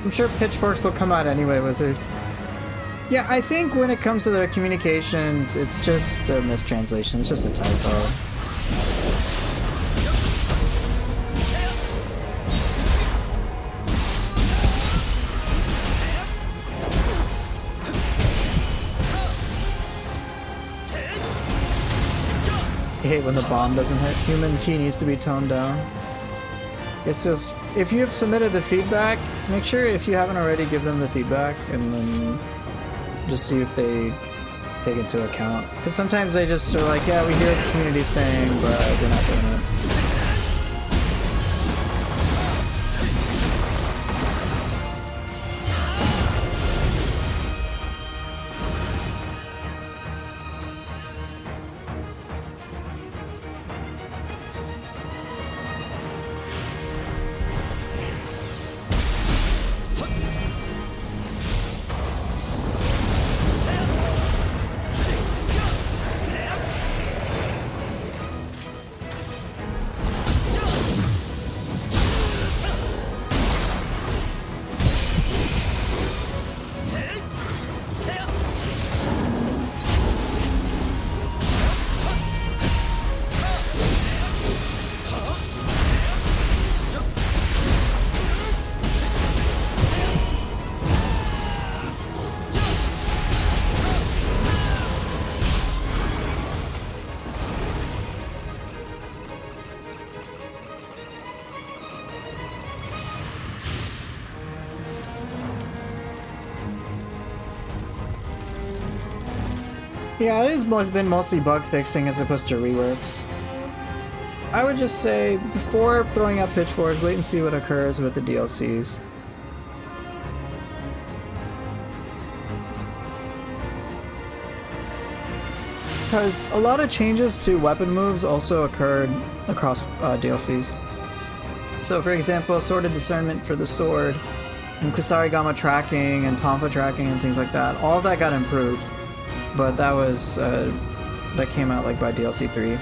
I'm sure pitchforks will come out anyway, Wizard. Yeah, I think when it comes to their communications, it's just a mistranslation. It's just a typo. I hate when the bomb doesn't hit. Human key needs to be toned down. It's just, if you've submitted the feedback, make sure if you haven't already, give them the feedback and then just see if they take it into account. Because sometimes they just are like, yeah, we hear the community saying, but they're not doing it. Yeah, it has been mostly bug fixing as opposed to reworks. I would just say, before throwing out pitchforks, wait and see what occurs with the DLCs. Because a lot of changes to weapon moves also occurred across DLCs. So for example, Sword of Discernment for the sword, and Kusarigama tracking, and Tonfa tracking, and things like that, all of that got improved. But that was, that came out like by DLC 3.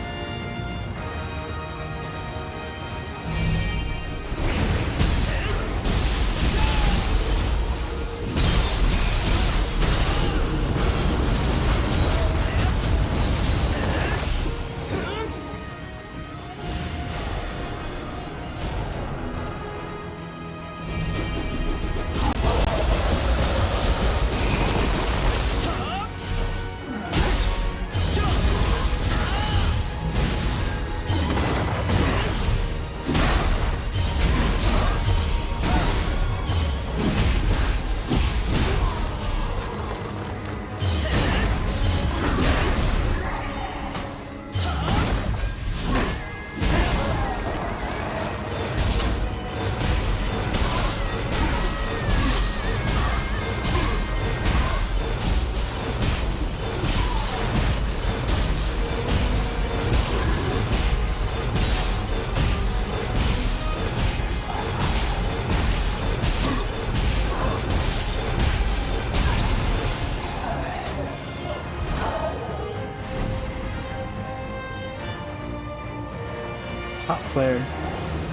Top player.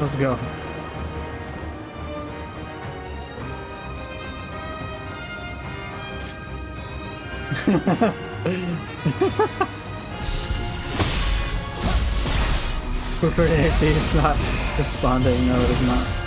Let's go. Preferred AC is not responding. No, it is not.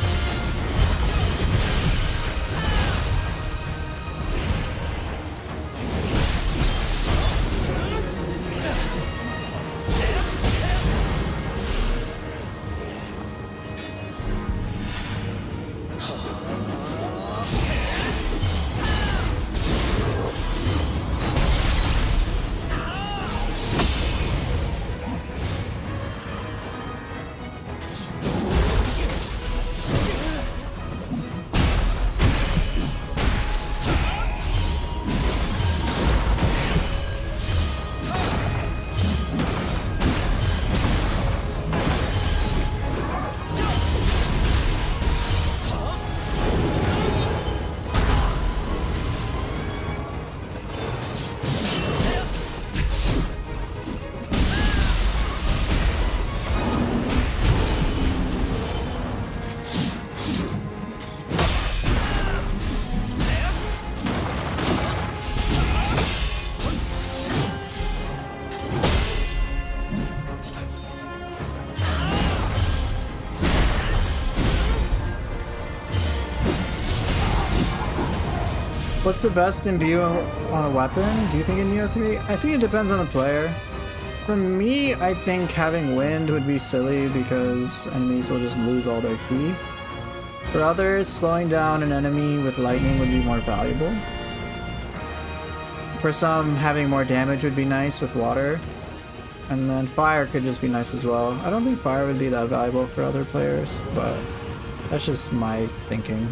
What's the best imbue on a weapon? Do you think in Neo 3? I think it depends on the player. For me, I think having wind would be silly because enemies will just lose all their ki. For others, slowing down an enemy with lightning would be more valuable. For some, having more damage would be nice with water. And then fire could just be nice as well. I don't think fire would be that valuable for other players, but that's just my thinking.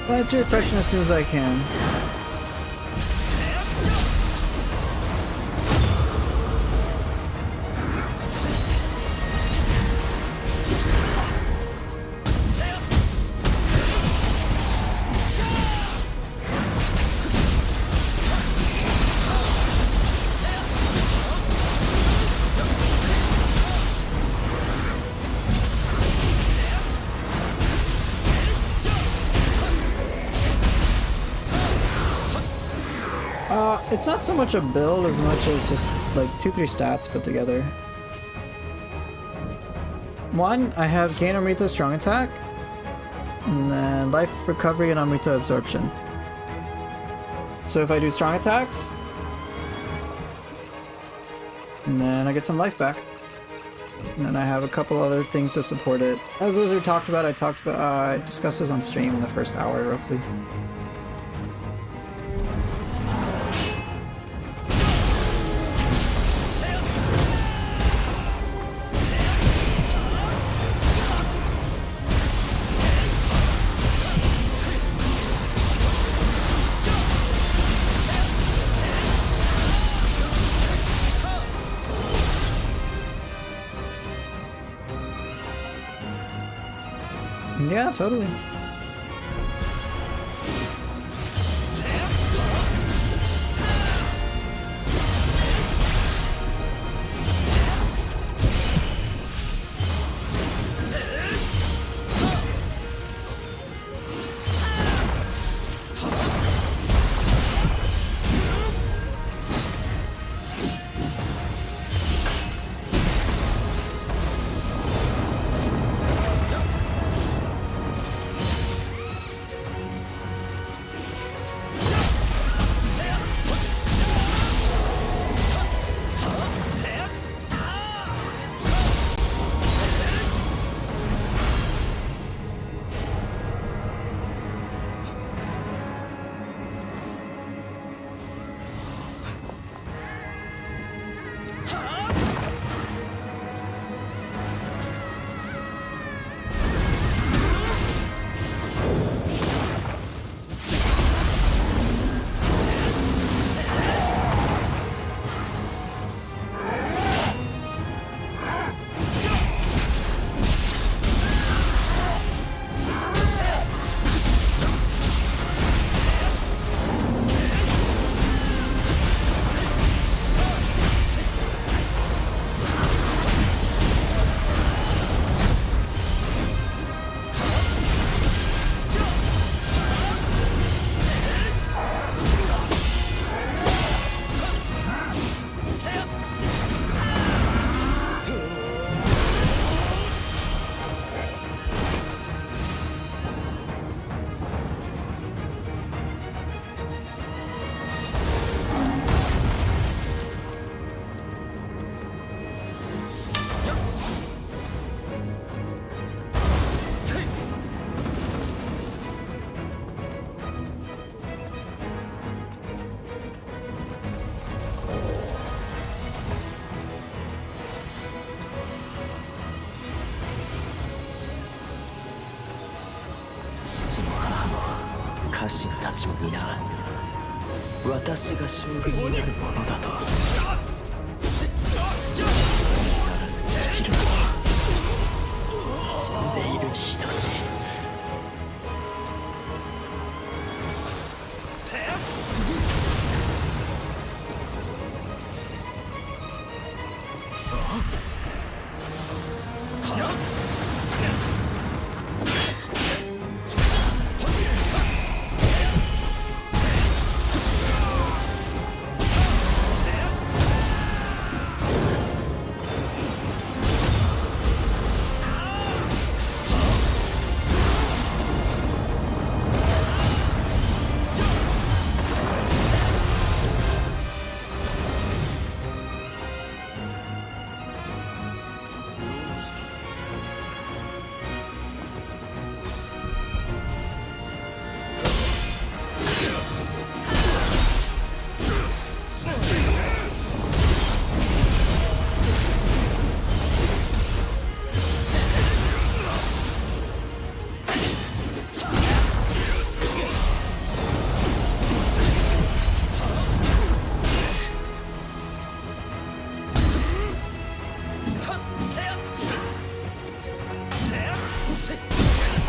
I'll answer your question as soon as I can. It's not so much a build as much as just like 2-3 stats put together. One, I have gain Amrita strong attack, and then life recovery and Amrita absorption. So if I do strong attacks, and then I get some life back. And then I have a couple other things to support it. As Wizard talked about, I discussed this on stream in the first hour roughly. Yeah, totally.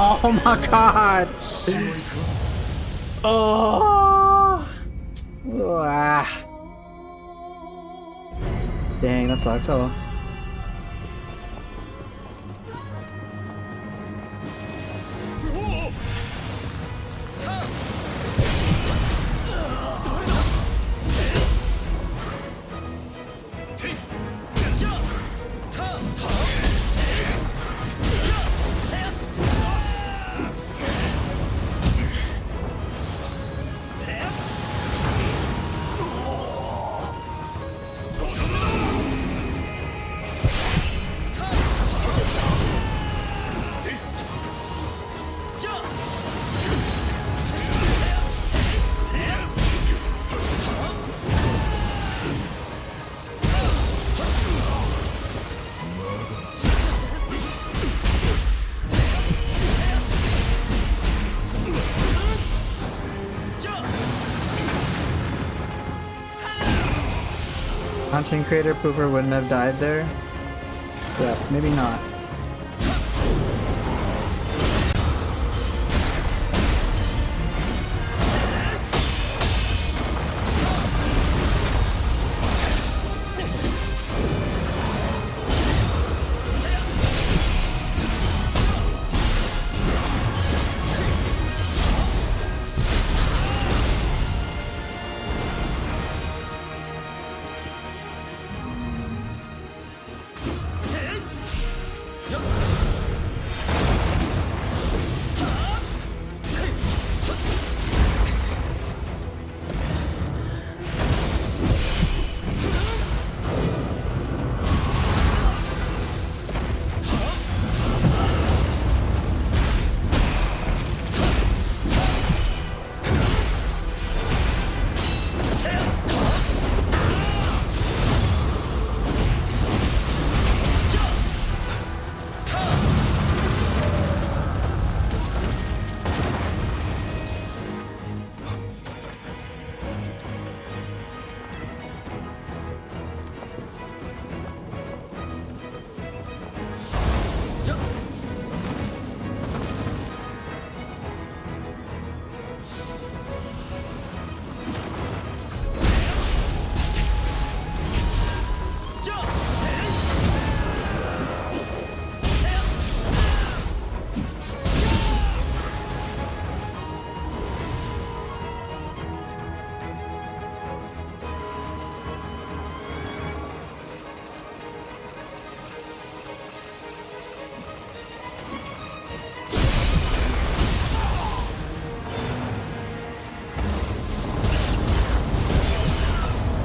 Oh my god! Oh! Ah. Dang, that sucks. Oh well. Content creator pooper wouldn't have died there? Yeah, maybe not.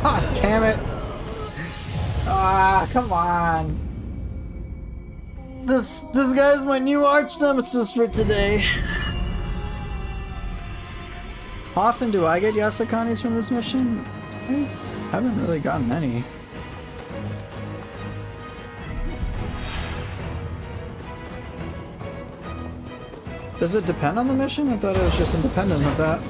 Ah, damn it! Ah, come on! This guy's my new arch nemesis for today. How often do I get Yasakanis from this mission? I haven't really gotten any. Does it depend on the mission? I thought it was just independent of that.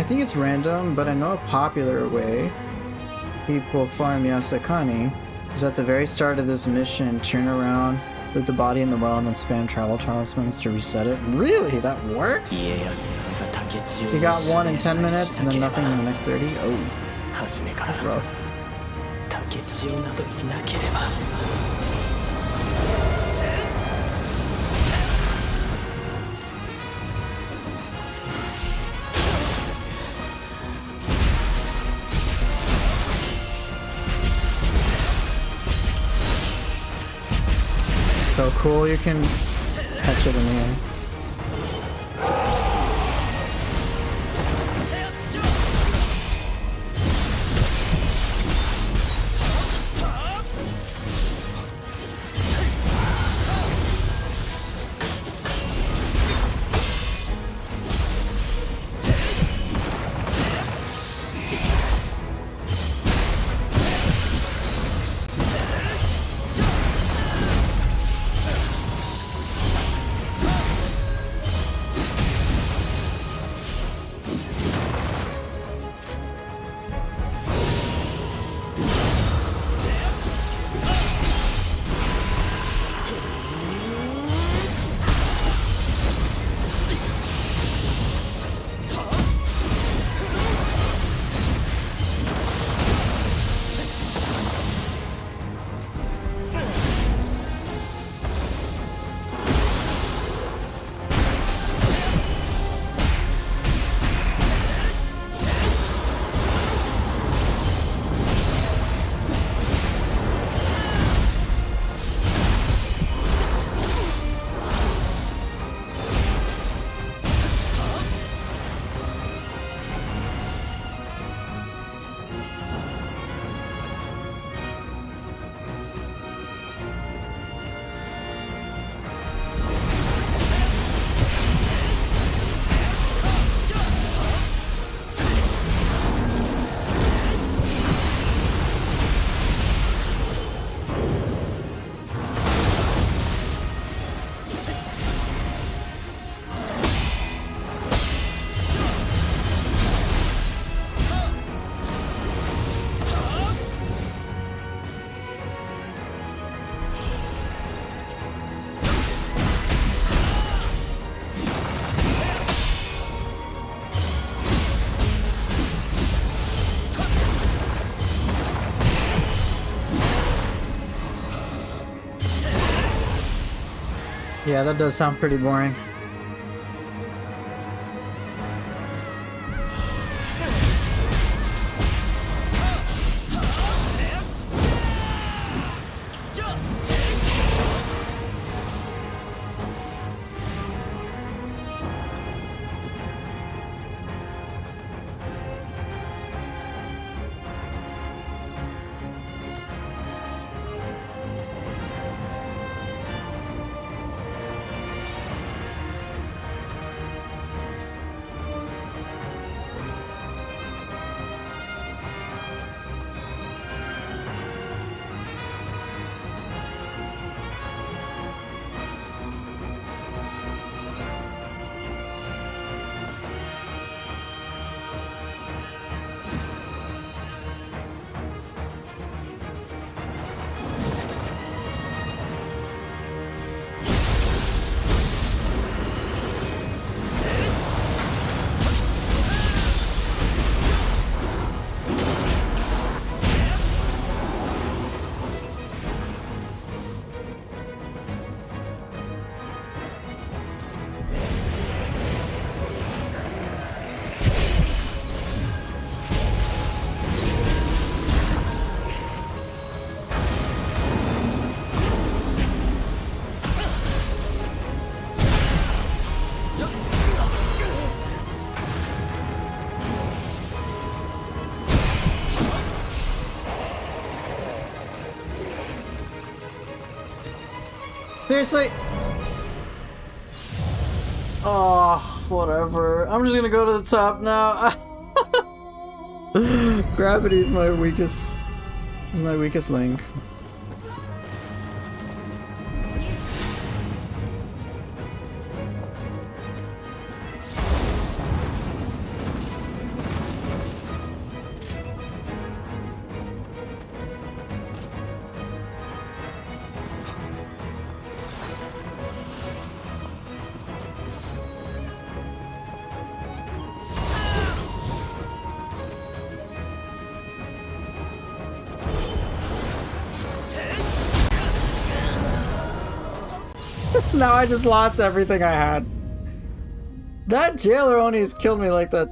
think it's random, but I know a popular way people farm Yasakani is at the very start of this mission, turn around, put the body in the well, and then spam travel talismans to reset it. Really? That works? You got one in 10 minutes and then nothing in the next 30? Oh, that's rough. So cool, you can catch it in the air. Yeah, that does sound pretty boring. Seriously? Oh, whatever. I'm just gonna go to the top now. Gravity is my weakest. Is my weakest link. Now I just lost everything I had. That jailer only has killed me like that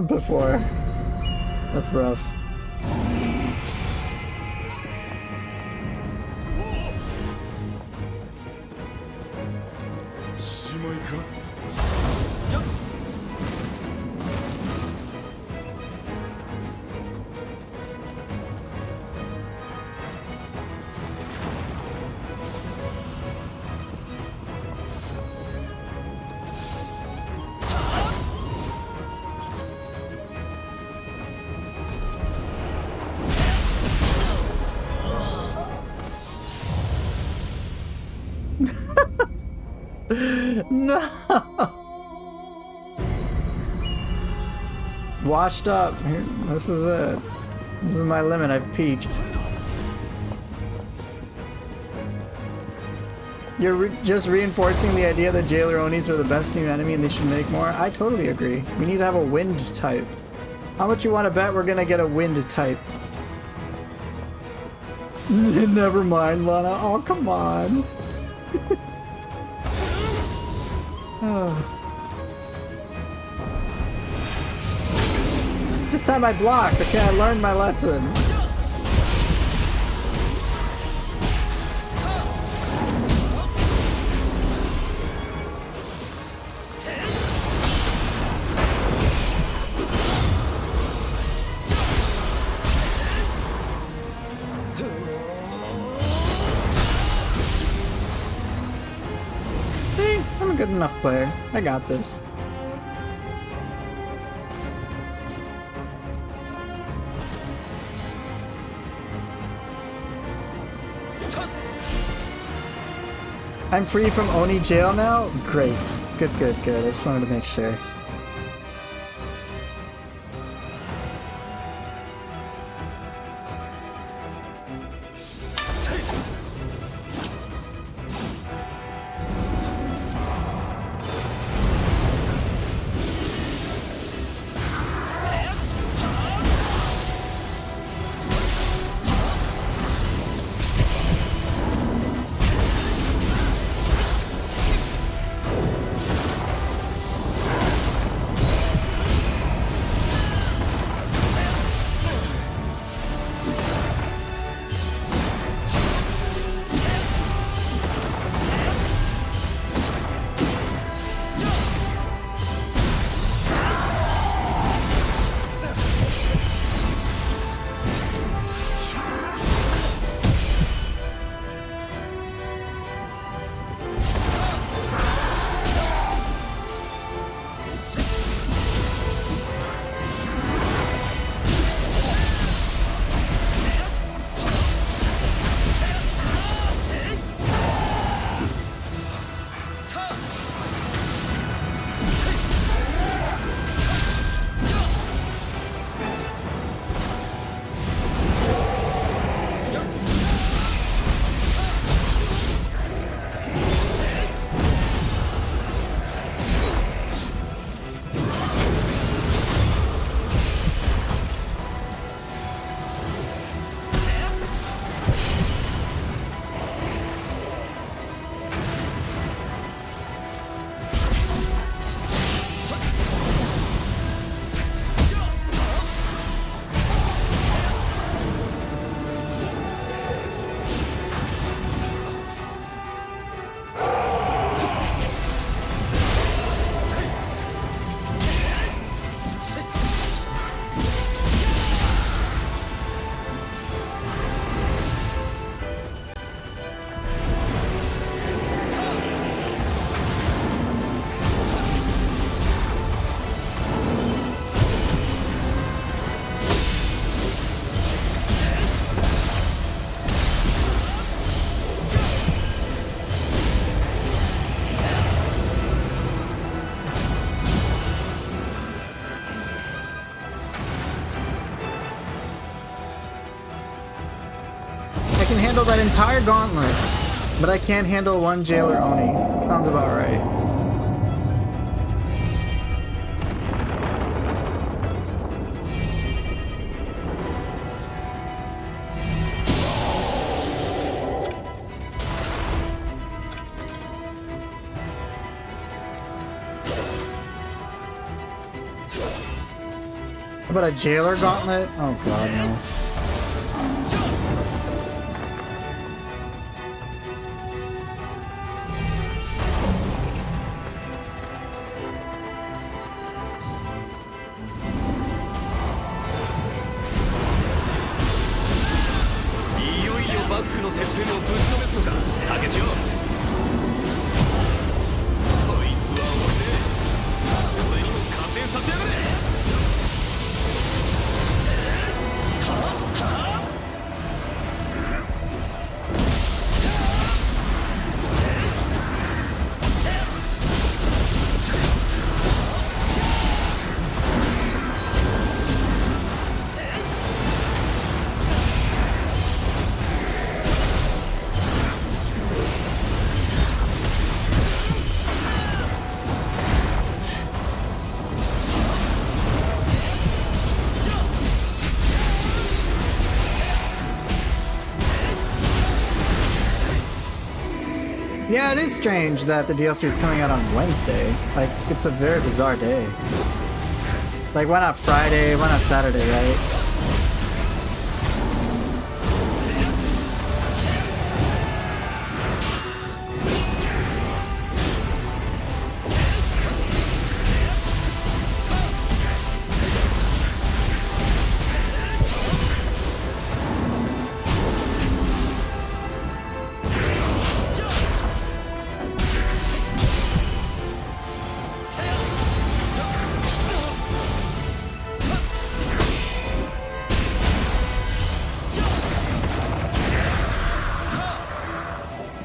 before. That's rough. No! Washed up. Here, this is it. This is my limit. I've peaked. You're just reinforcing the idea that Jailer Onis are the best new enemy and they should make more? I totally agree. We need to have a wind type. How much you want to bet we're gonna get a wind type? Never mind, Lana. Oh, come on. Oh. This time I blocked. Okay, I learned my lesson. See, I'm a good enough player. I got this. I'm free from Oni jail now? Great. Good, good, good. I just wanted to make sure. I can handle that entire gauntlet, but I can't handle one Jailer Oni. Sounds about right. How about a jailer gauntlet? Oh god, no. Yeah, it is strange that the DLC is coming out on Wednesday. Like, it's a very bizarre day. Like, why not Friday? Why not Saturday, right?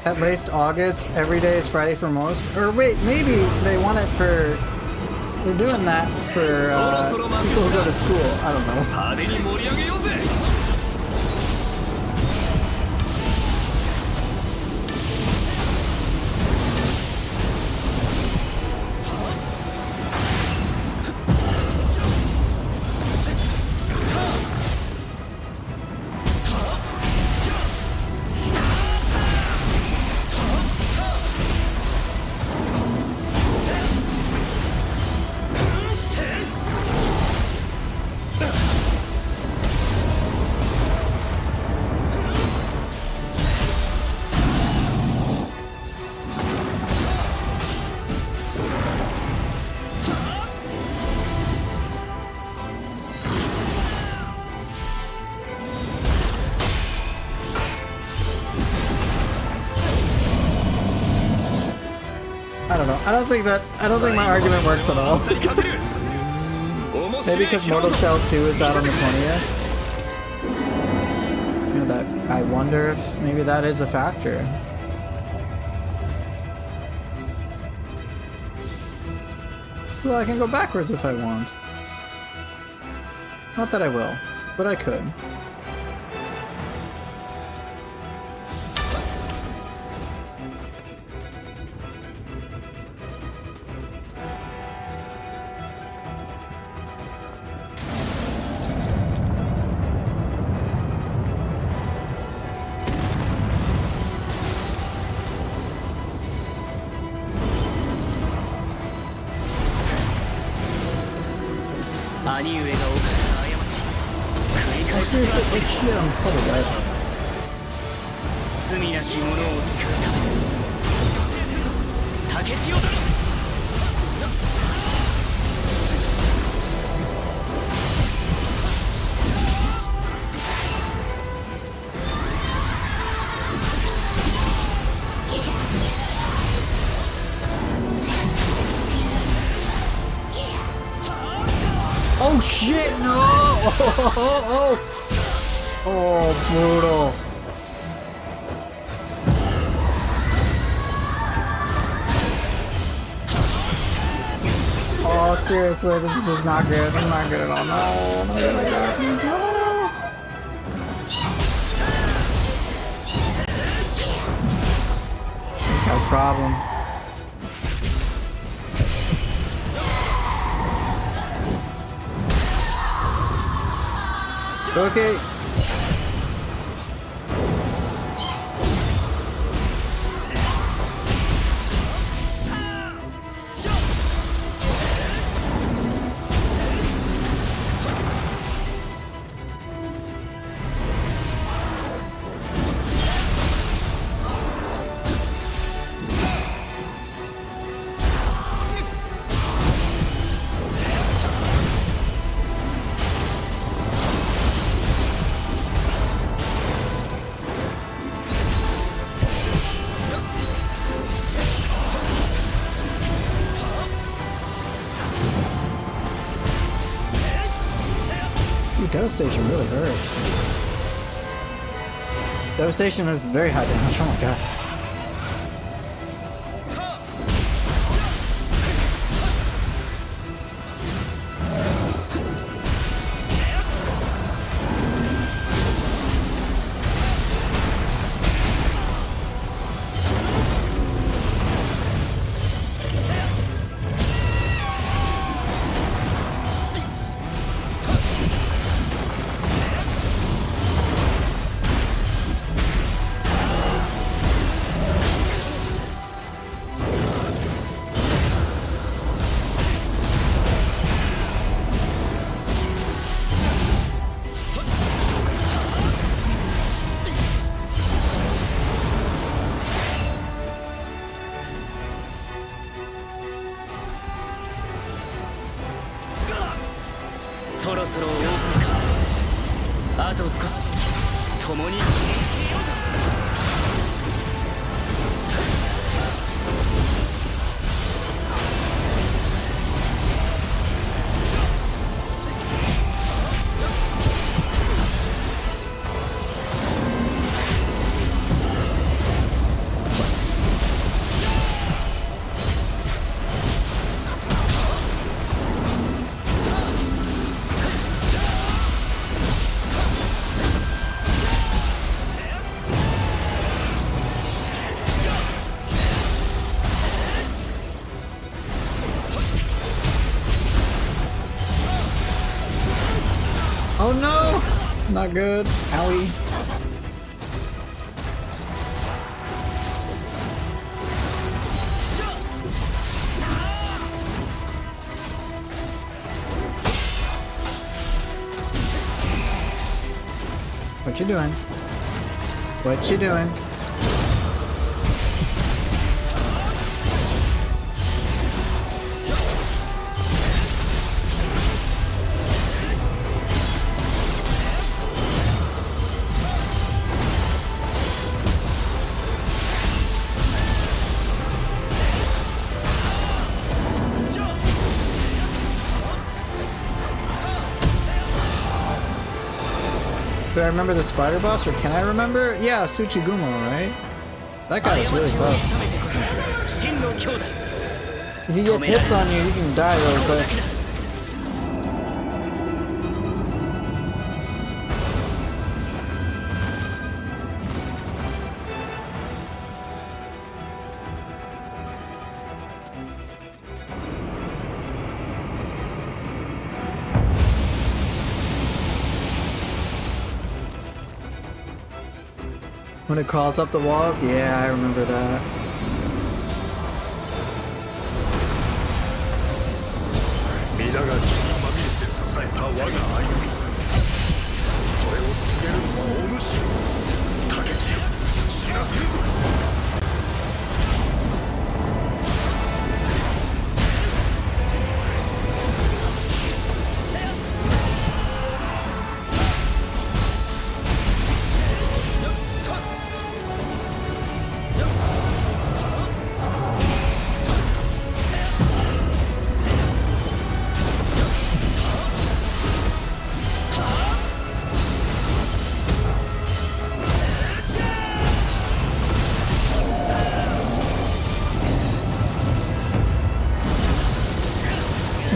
At least August, every day is Friday for most. Or wait, maybe they want it for... They're doing that for people who go to school. I don't know. I don't know. I don't think my argument works at all. Maybe because Mortal Shell 2 is out on the 20th. You know, that I wonder if maybe that is a factor. Well, I can go backwards if I want. Not that I will, but I could. Oh, seriously, like shit, I'm probably right. Oh shit, no! Oh, brutal. Oh, seriously, this is just not good. This is not good at all. No, no, my god, please, no, no. No problem. Okay. Devastation really hurts. Devastation is very high damage. Oh my god. Oh no! Not good. Owie. What you doing? What you doing? Do I remember the spider boss, or can I remember? Yeah, Tsuchigumo, right? That guy was really tough. If he gets hits on you, you can die really quick. When it crawls up the walls? Yeah, I remember that.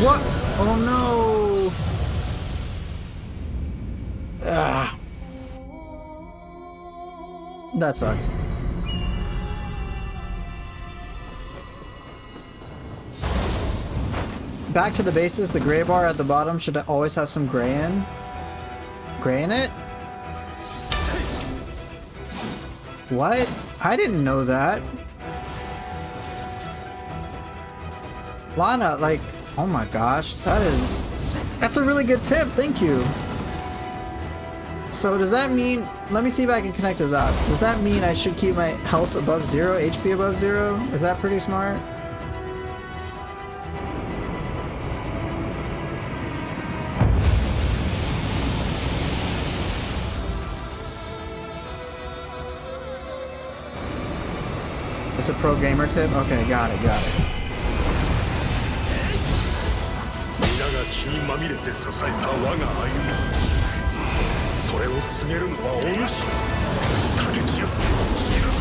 What? Oh no! Ah. That sucked. Back to the bases, the gray bar at the bottom should always have some gray in. Gray in it? What? I didn't know that. Lana, like, oh my gosh, that's a really good tip, thank you. So does that mean, let me see if I can connect the dots. Does that mean I should keep my health above 0, HP above 0? Is that pretty smart? It's a pro gamer tip? Okay, got it, got it. れを告げるのはお主。竹千代、知らぬ。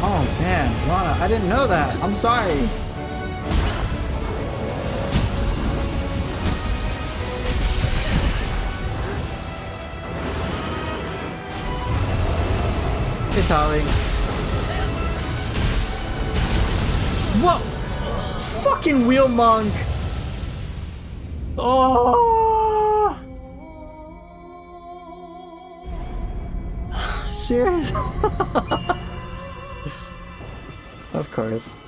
Oh man, Lana, I didn't know that. I'm sorry. Italy. What? Fucking wheel monk. Oh. Serious? Of course.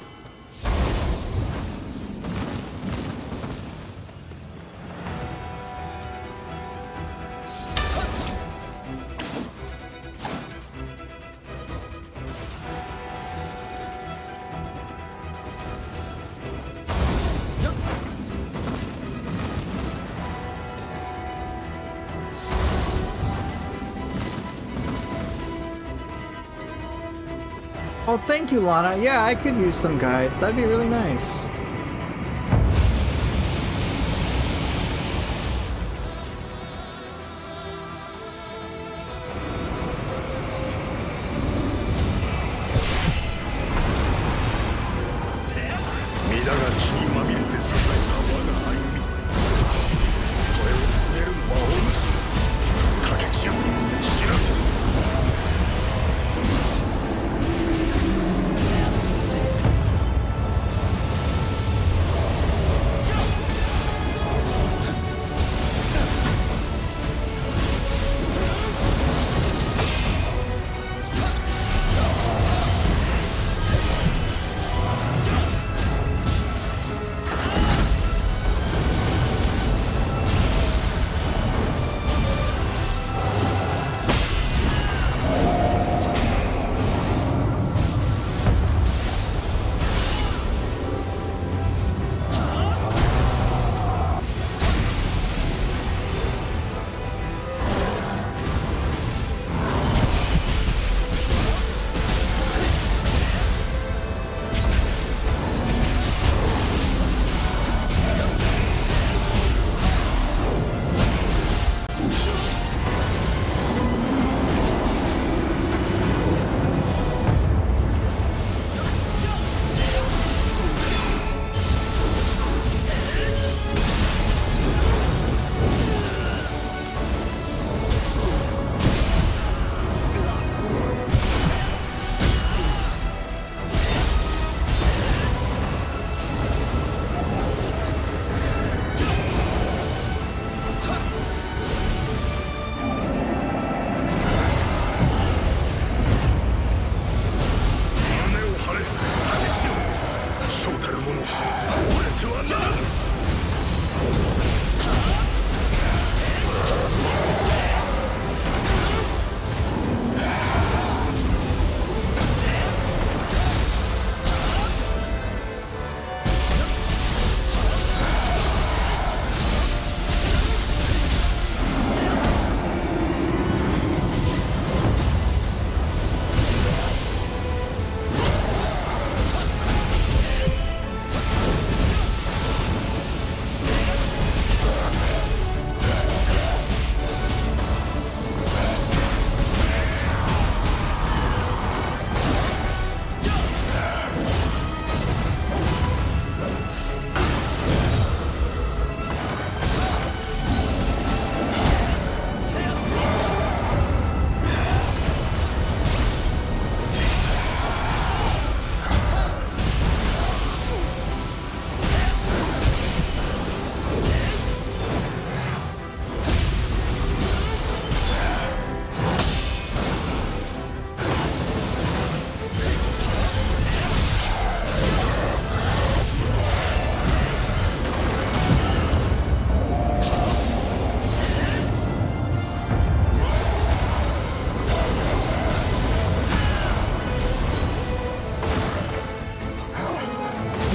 Oh, thank you, Lana. Yeah, I could use some guides. That'd be really nice.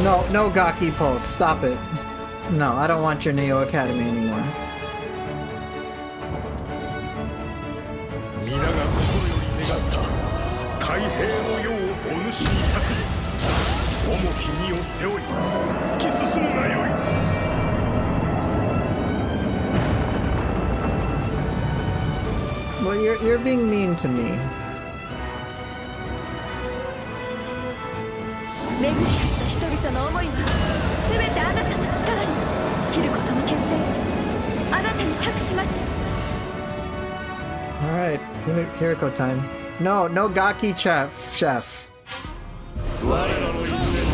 No, no Gaki pulse. Stop it. No, I don't want your Neo Academy anymore. 皆が心より願った太平の世をお主に託す。重き荷を背負い突き進むがよい。Well, you're being mean to me. 巡り合った人々の思いは全てあなたの力に。キルコとの決戦あなたに託します。 All right, Hiriko time. No, no Gaki chef. 我らの因縁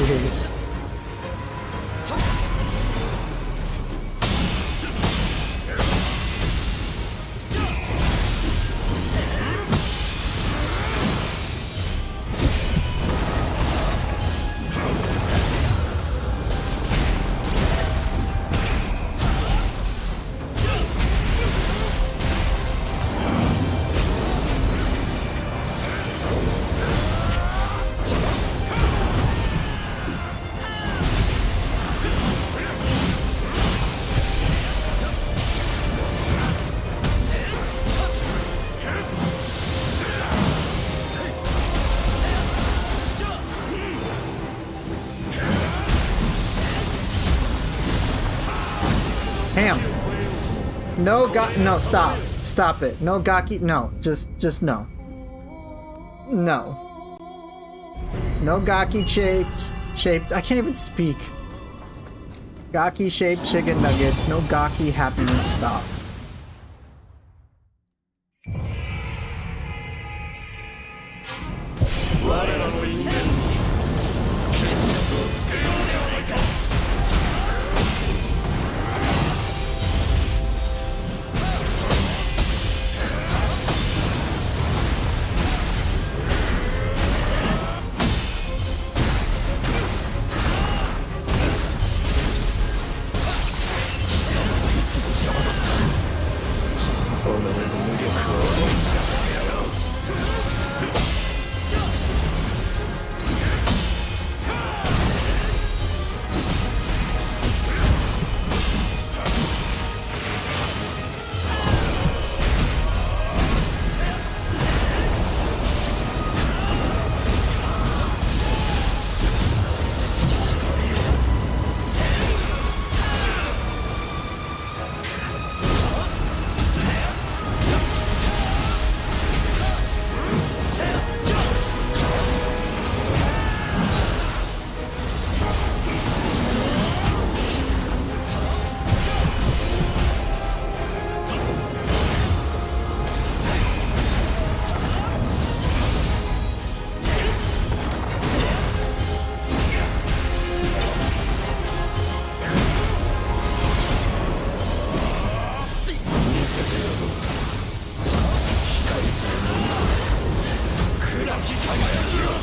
Jeez. Damn. No, stop it. No Gaki, no, just no. No. No Gaki shaped, I can't even speak. Gaki shaped chicken nuggets, no Gaki happy meal, stop.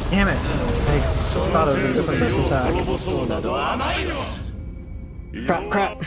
Damn it. I thought it was a different first attack. Crap.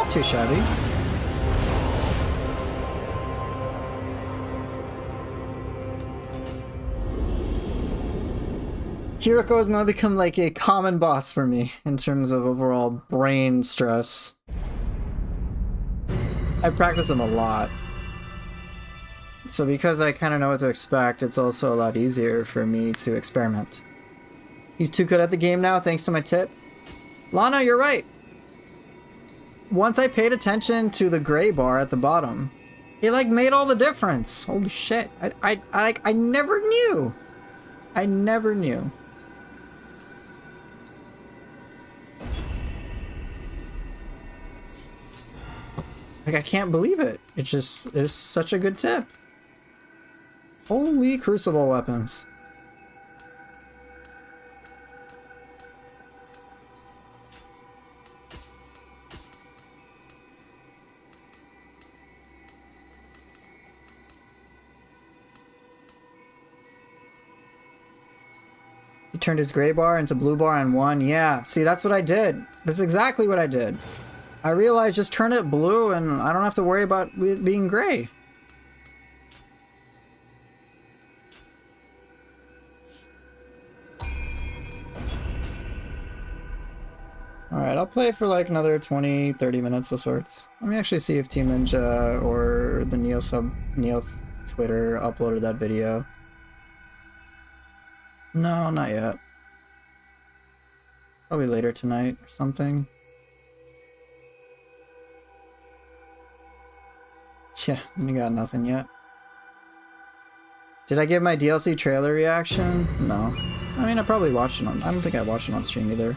Not too shabby. Kiriko has now become like a common boss for me in terms of overall brain stress. I practice him a lot. So because I kind of know what to expect, it's also a lot easier for me to experiment. He's too good at the game now, thanks to my tip. Lana, you're right. Once I paid attention to the gray bar at the bottom, it like made all the difference. Holy shit. I never knew. I never knew. Like, I can't believe it. It's such a good tip. Holy crucible weapons. He turned his gray bar into blue bar in one. Yeah, see, that's what I did. That's exactly what I did. I realized just turn it blue and I don't have to worry about it being gray. Alright, I'll play for like another 20-30 minutes of sorts. Let me actually see if Team Ninja or the Neo Twitter uploaded that video. No, not yet. Probably later tonight or something. Yeah, we got nothing yet. Did I give my DLC trailer reaction? No. I mean, I probably watched it on... I don't think I watched it on stream either.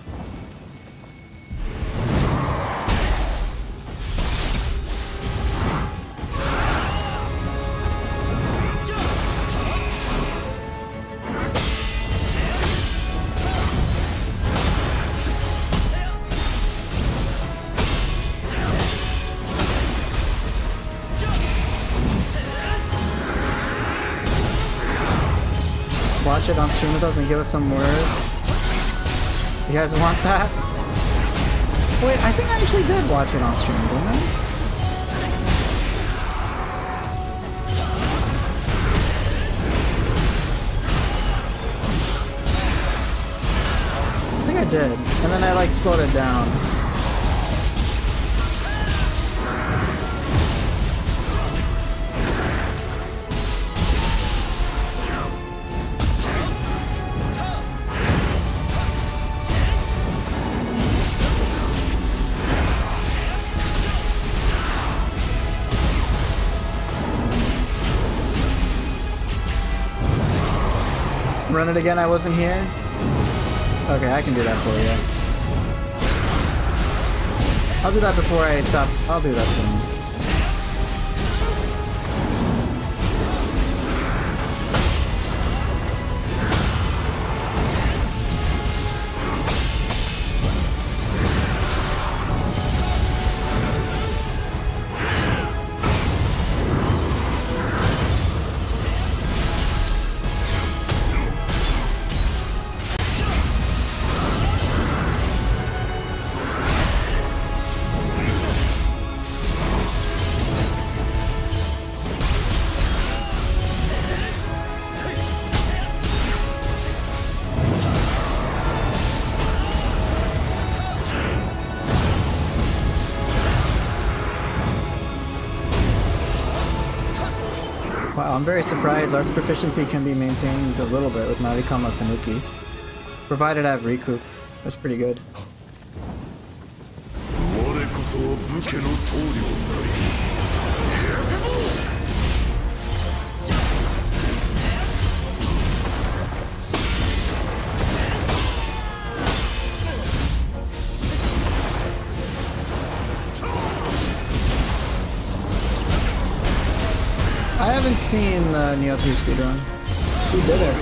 Watch it on stream with us and give us some words. You guys want that? Wait, I think I actually did watch it on stream, didn't I? I think I did. And then I like slowed it down. Run it again, I wasn't here? Okay, I can do that for you. I'll do that before I stop. I'll do that soon. Wow, I'm very surprised Arts Proficiency can be maintained a little bit with Narikama Tanuki. Provided I have Recoup. That's pretty good. 我こそは武家の棟梁なり。 I haven't seen the Neo 3 speedrun. Who did it?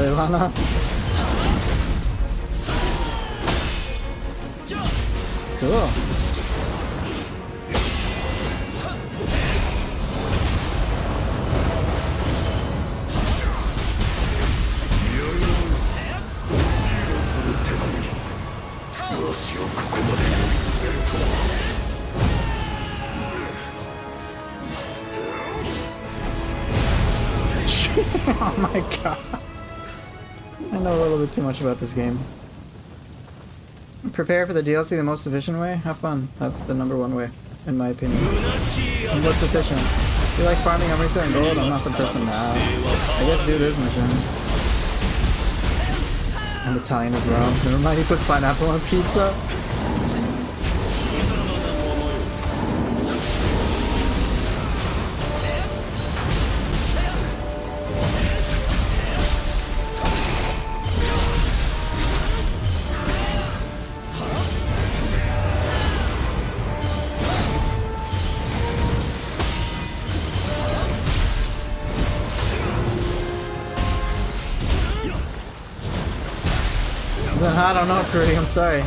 Really, Lana? Cool. Oh my god. I know a little bit too much about this game. Prepare for the DLC the most efficient way? Have fun. That's the #1 way, in my opinion. And what's efficient? If you like farming everything and gold, I'm not the person to ask. I guess do this mission. I'm Italian as well. Never mind, he puts pineapple on pizza. I don't know, Pretty, I'm sorry.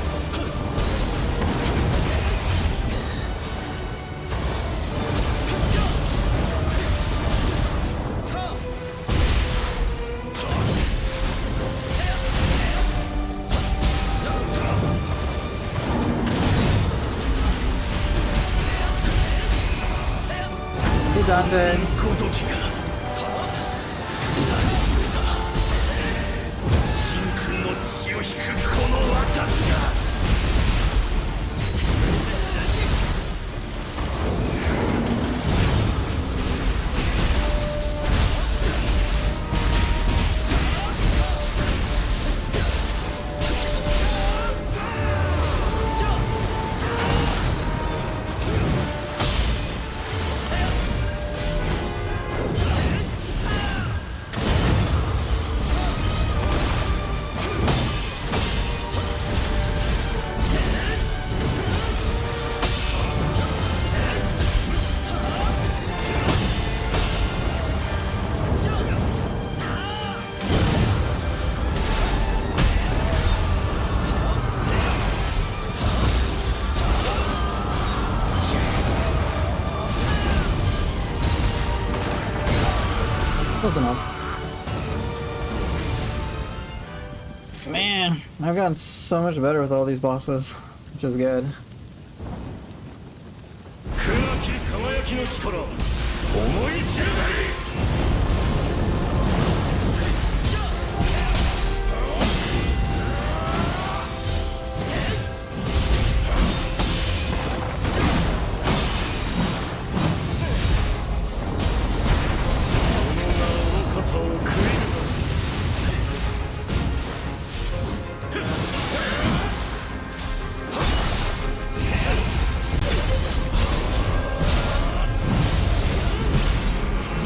Hey, Dante. 血を引くこの私が Close enough. Man, I've gotten so much better with all these bosses, which is good. 暗き輝きの力思い知るがいい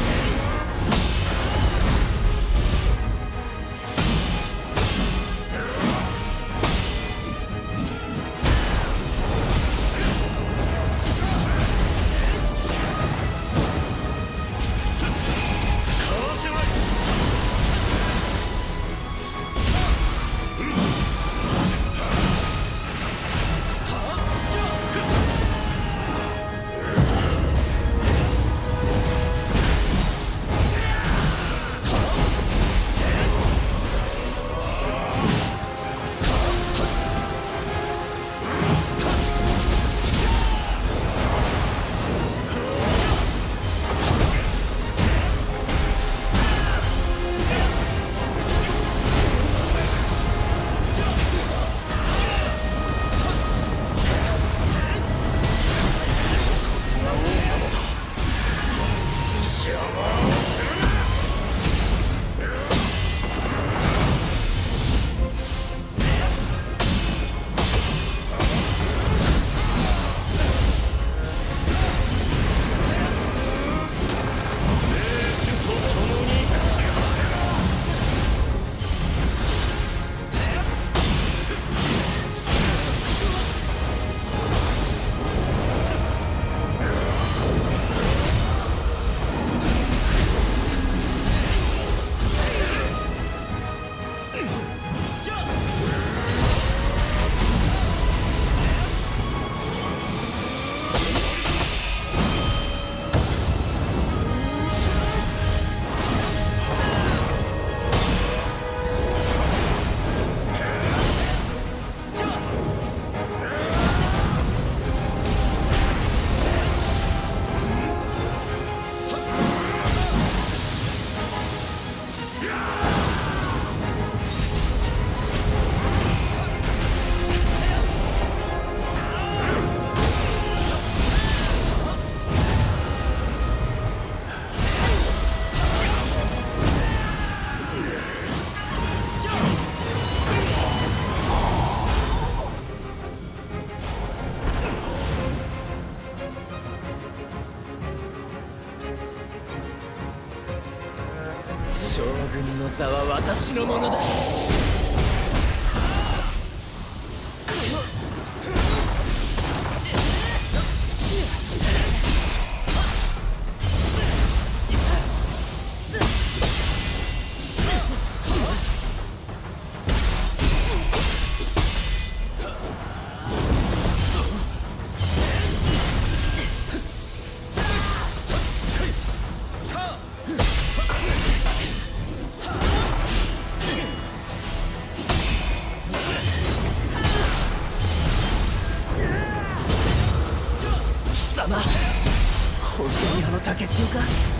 I 私のものだ。貴様、本当にあの竹千代か。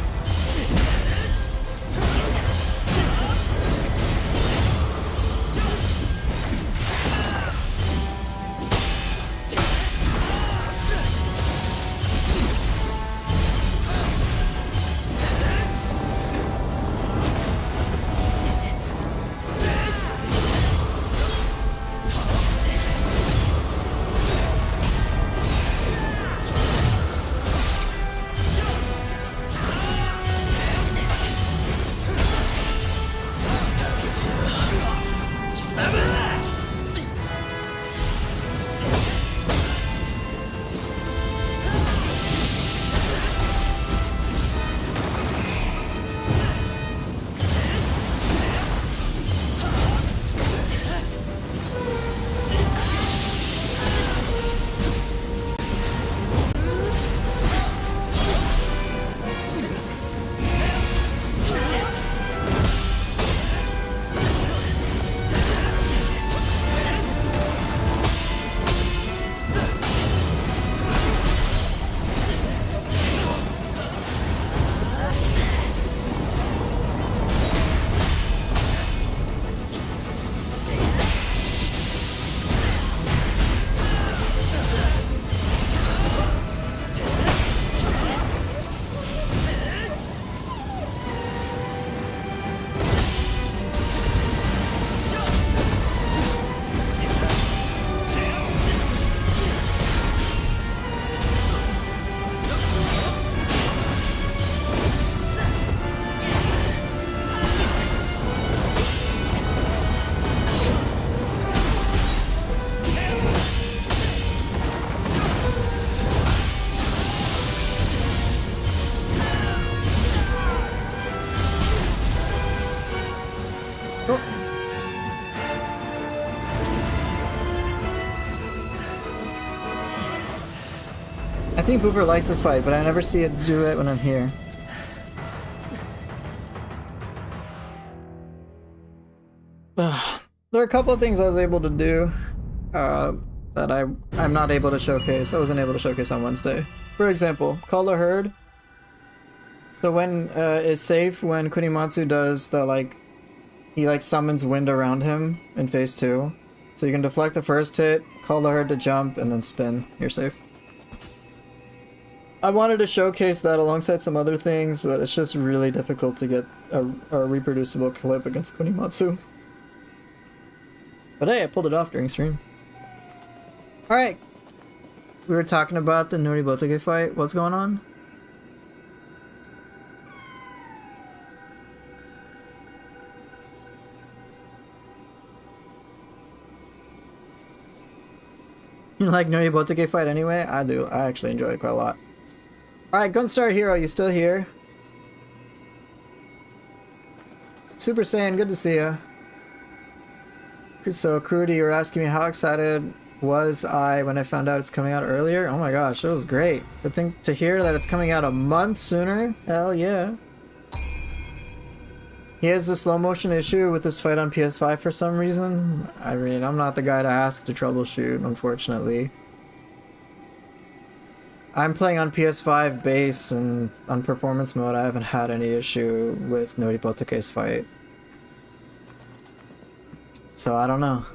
I think Booper likes this fight, but I never see it do it when I'm here. There are a couple of things I was able to do that I'm not able to showcase. I wasn't able to showcase on Wednesday. For example, Call the Herd. So when it's safe when Kunimatsu does the he summons wind around him in phase 2. So you can deflect the first hit, call the herd to jump, and then spin. You're safe. I wanted to showcase that alongside some other things, but it's just really difficult to get a reproducible clip against Kunimatsu. But hey, I pulled it off during stream. Alright. We were talking about the Noribotake fight. What's going on? You like Noribotake fight anyway? I do. I actually enjoy it quite a lot. Alright, Gunstar Hero, you still here? Super Saiyan, good to see ya. So, Crudy, you were asking me how excited was I when I found out it's coming out earlier? Oh my gosh, it was great. To hear that it's coming out a month sooner? Hell yeah. He has a slow motion issue with this fight on PS5 for some reason. I mean, I'm not the guy to ask to troubleshoot, unfortunately. I'm playing on PS5 base and on performance mode. I haven't had any issue with Noribotake's fight. So I don't know.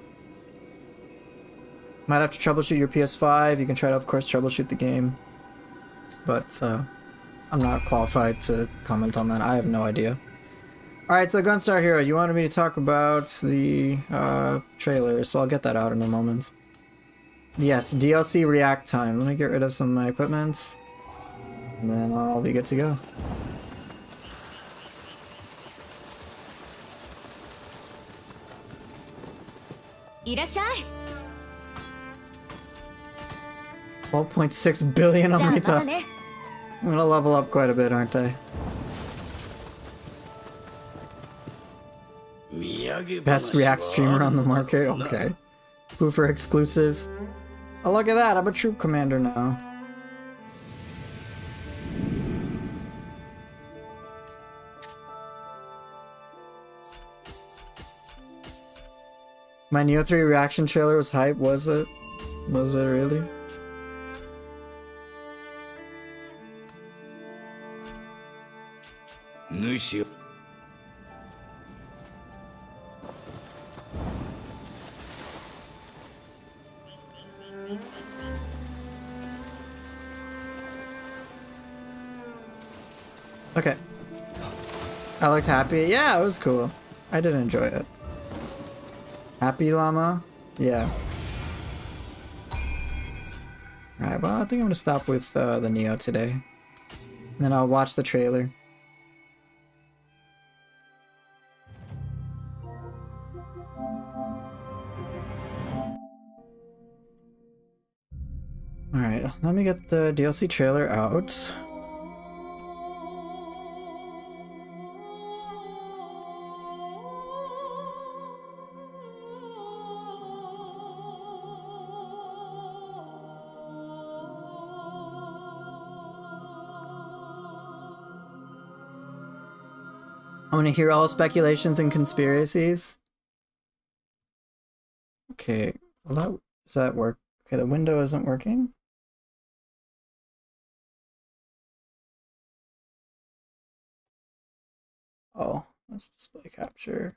Might have to troubleshoot your PS5. You can try to, of course, troubleshoot the game. But I'm not qualified to comment on that. I have no idea. Alright, so Gunstar Hero, you wanted me to talk about the trailer, so I'll get that out in a moment. Yes, DLC react time. Let me get rid of some of my equipment, and then I'll be good to go. いらっしゃい。 12.6 billion じゃあま Amrita. たね。 I'm gonna level up quite a bit, aren't I? Best React streamer on the market? Okay. Poofer exclusive. Oh, look at that. I'm a troop commander now. My Neo 3 reaction trailer was hype, was it? Was it really? Okay. I looked happy. Yeah, it was cool. I did enjoy it. Happy llama? Yeah. Alright, well, I think I'm gonna stop with the Neo today. And then I'll watch the trailer. Alright, let me get the DLC trailer out. I want to hear all speculations and conspiracies. Okay, well does that work? Okay, the window isn't working. Oh, let's display capture.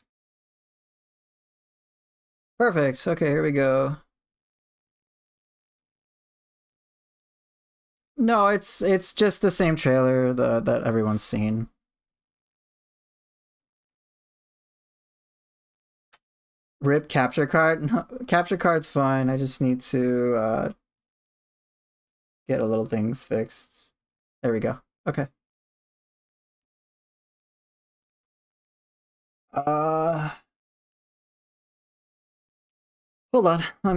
Perfect. Okay, here we go. No, it's just the same trailer that everyone's seen. Rip capture card? No, capture card's fine. I just need to get a little things fixed. There we go. Okay. Hold on. I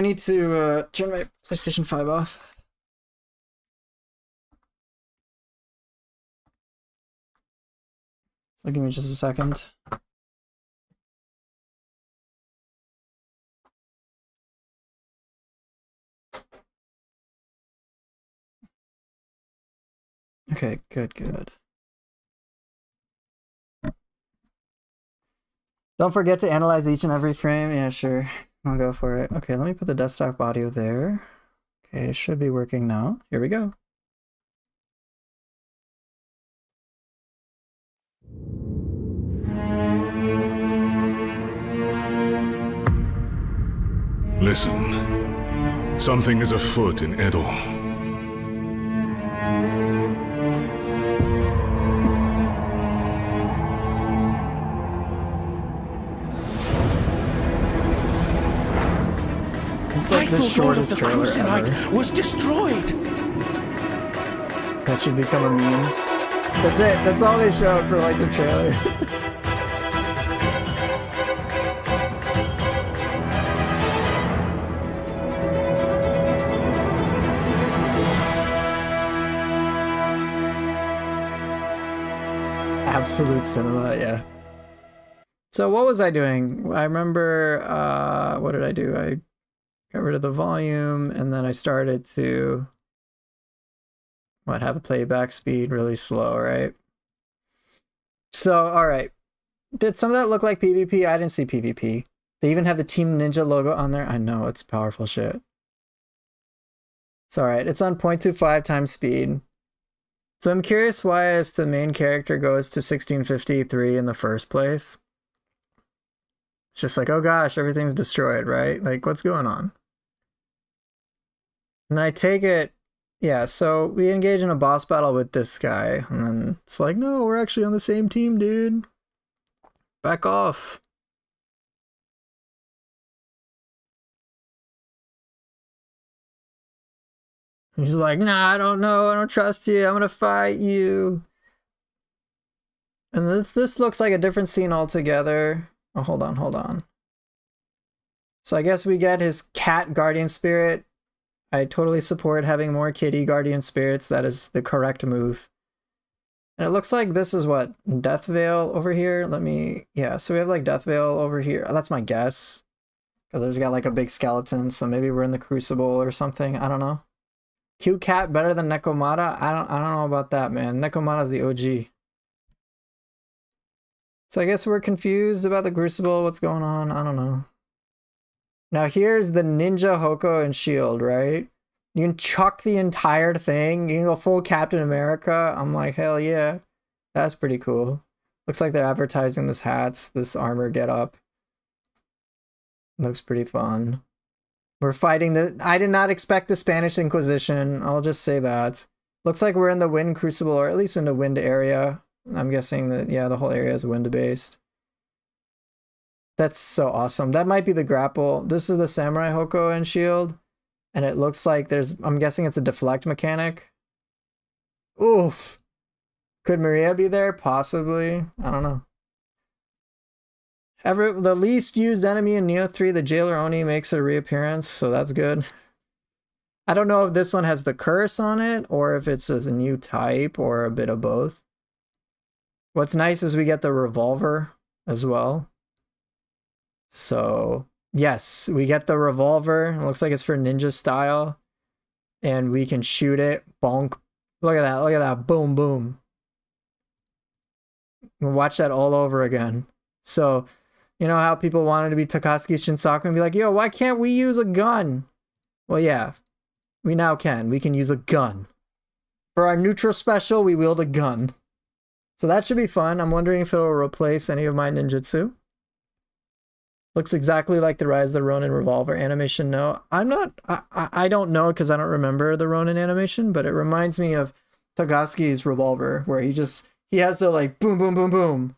need to turn my PlayStation 5 off. So give me just a second. Okay, good. Don't forget to analyze each and every frame. Yeah, sure. I'll go for it. Okay, let me put the desktop audio there. Okay, it should be working now. Here we go. Listen. Something is afoot in Edo. It's like the shortest trailer ever. Was destroyed. That should become a meme. That's it. That's all they showed for like the trailer. Absolute cinema, yeah. So what was I doing? I remember, what did I do? I got rid of the volume, and then I started to, have the playback speed really slow, right? So, alright. Did some of that look like PvP? I didn't see PvP. They even have the Team Ninja logo on there. I know, it's powerful shit. It's alright. It's on 0.25 times speed. So I'm curious why as the main character goes to 1653 in the first place. It's just like, oh gosh, everything's destroyed, right? Like, what's going on? And I take it, yeah, so we engage in a boss battle with this guy, and then it's like, no, we're actually on the same team, dude. Back off. He's like, nah, I don't know, I don't trust you, I'm gonna fight you. And this looks like a different scene altogether. Oh, hold on. So I guess we get his cat guardian spirit. I totally support having more kitty guardian spirits. That is the correct move. And it looks like this is what? Death Veil over here? Yeah, so we have like Death Veil over here. That's my guess. Because there's got like a big skeleton, so maybe we're in the Crucible or something. I don't know. Cute cat better than Nekomata? I don't know about that, man. Nekomata's the OG. So I guess we're confused about the Crucible. What's going on? I don't know. Now here's the Ninja Hoko and Shield, right? You can chuck the entire thing. You can go full Captain America. I'm like, hell yeah. That's pretty cool. Looks like they're advertising this this armor get up. Looks pretty fun. We're fighting I did not expect the Spanish Inquisition. I'll just say that. Looks like we're in the Wind Crucible, or at least in the Wind area. I'm guessing that, yeah, the whole area is wind-based. That's so awesome. That might be the grapple. This is the Samurai Hoko and Shield. And it looks like I'm guessing it's a deflect mechanic. Oof. Could Maria be there? Possibly. I don't know. The least used enemy in Neo 3, the Jailer Oni, makes a reappearance, so that's good. I don't know if this one has the curse on it, or if it's a new type, or a bit of both. What's nice is we get the revolver as well. So, yes, we get the revolver. It looks like it's for ninja style. And we can shoot it. Bonk. Look at that. Look at that. Boom, boom. We'll watch that all over again. So, you know how people wanted to be Takashi Shinsaku and be like, yo, why can't we use a gun? Well, yeah. We now can. We can use a gun. For our neutral special, we wield a gun. So that should be fun. I'm wondering if it'll replace any of my ninjutsu. Looks exactly like the Rise of the Ronin revolver animation. No, I don't know because I don't remember the Ronin animation, but it reminds me of Takashi's revolver where he has to like boom, boom, boom, boom.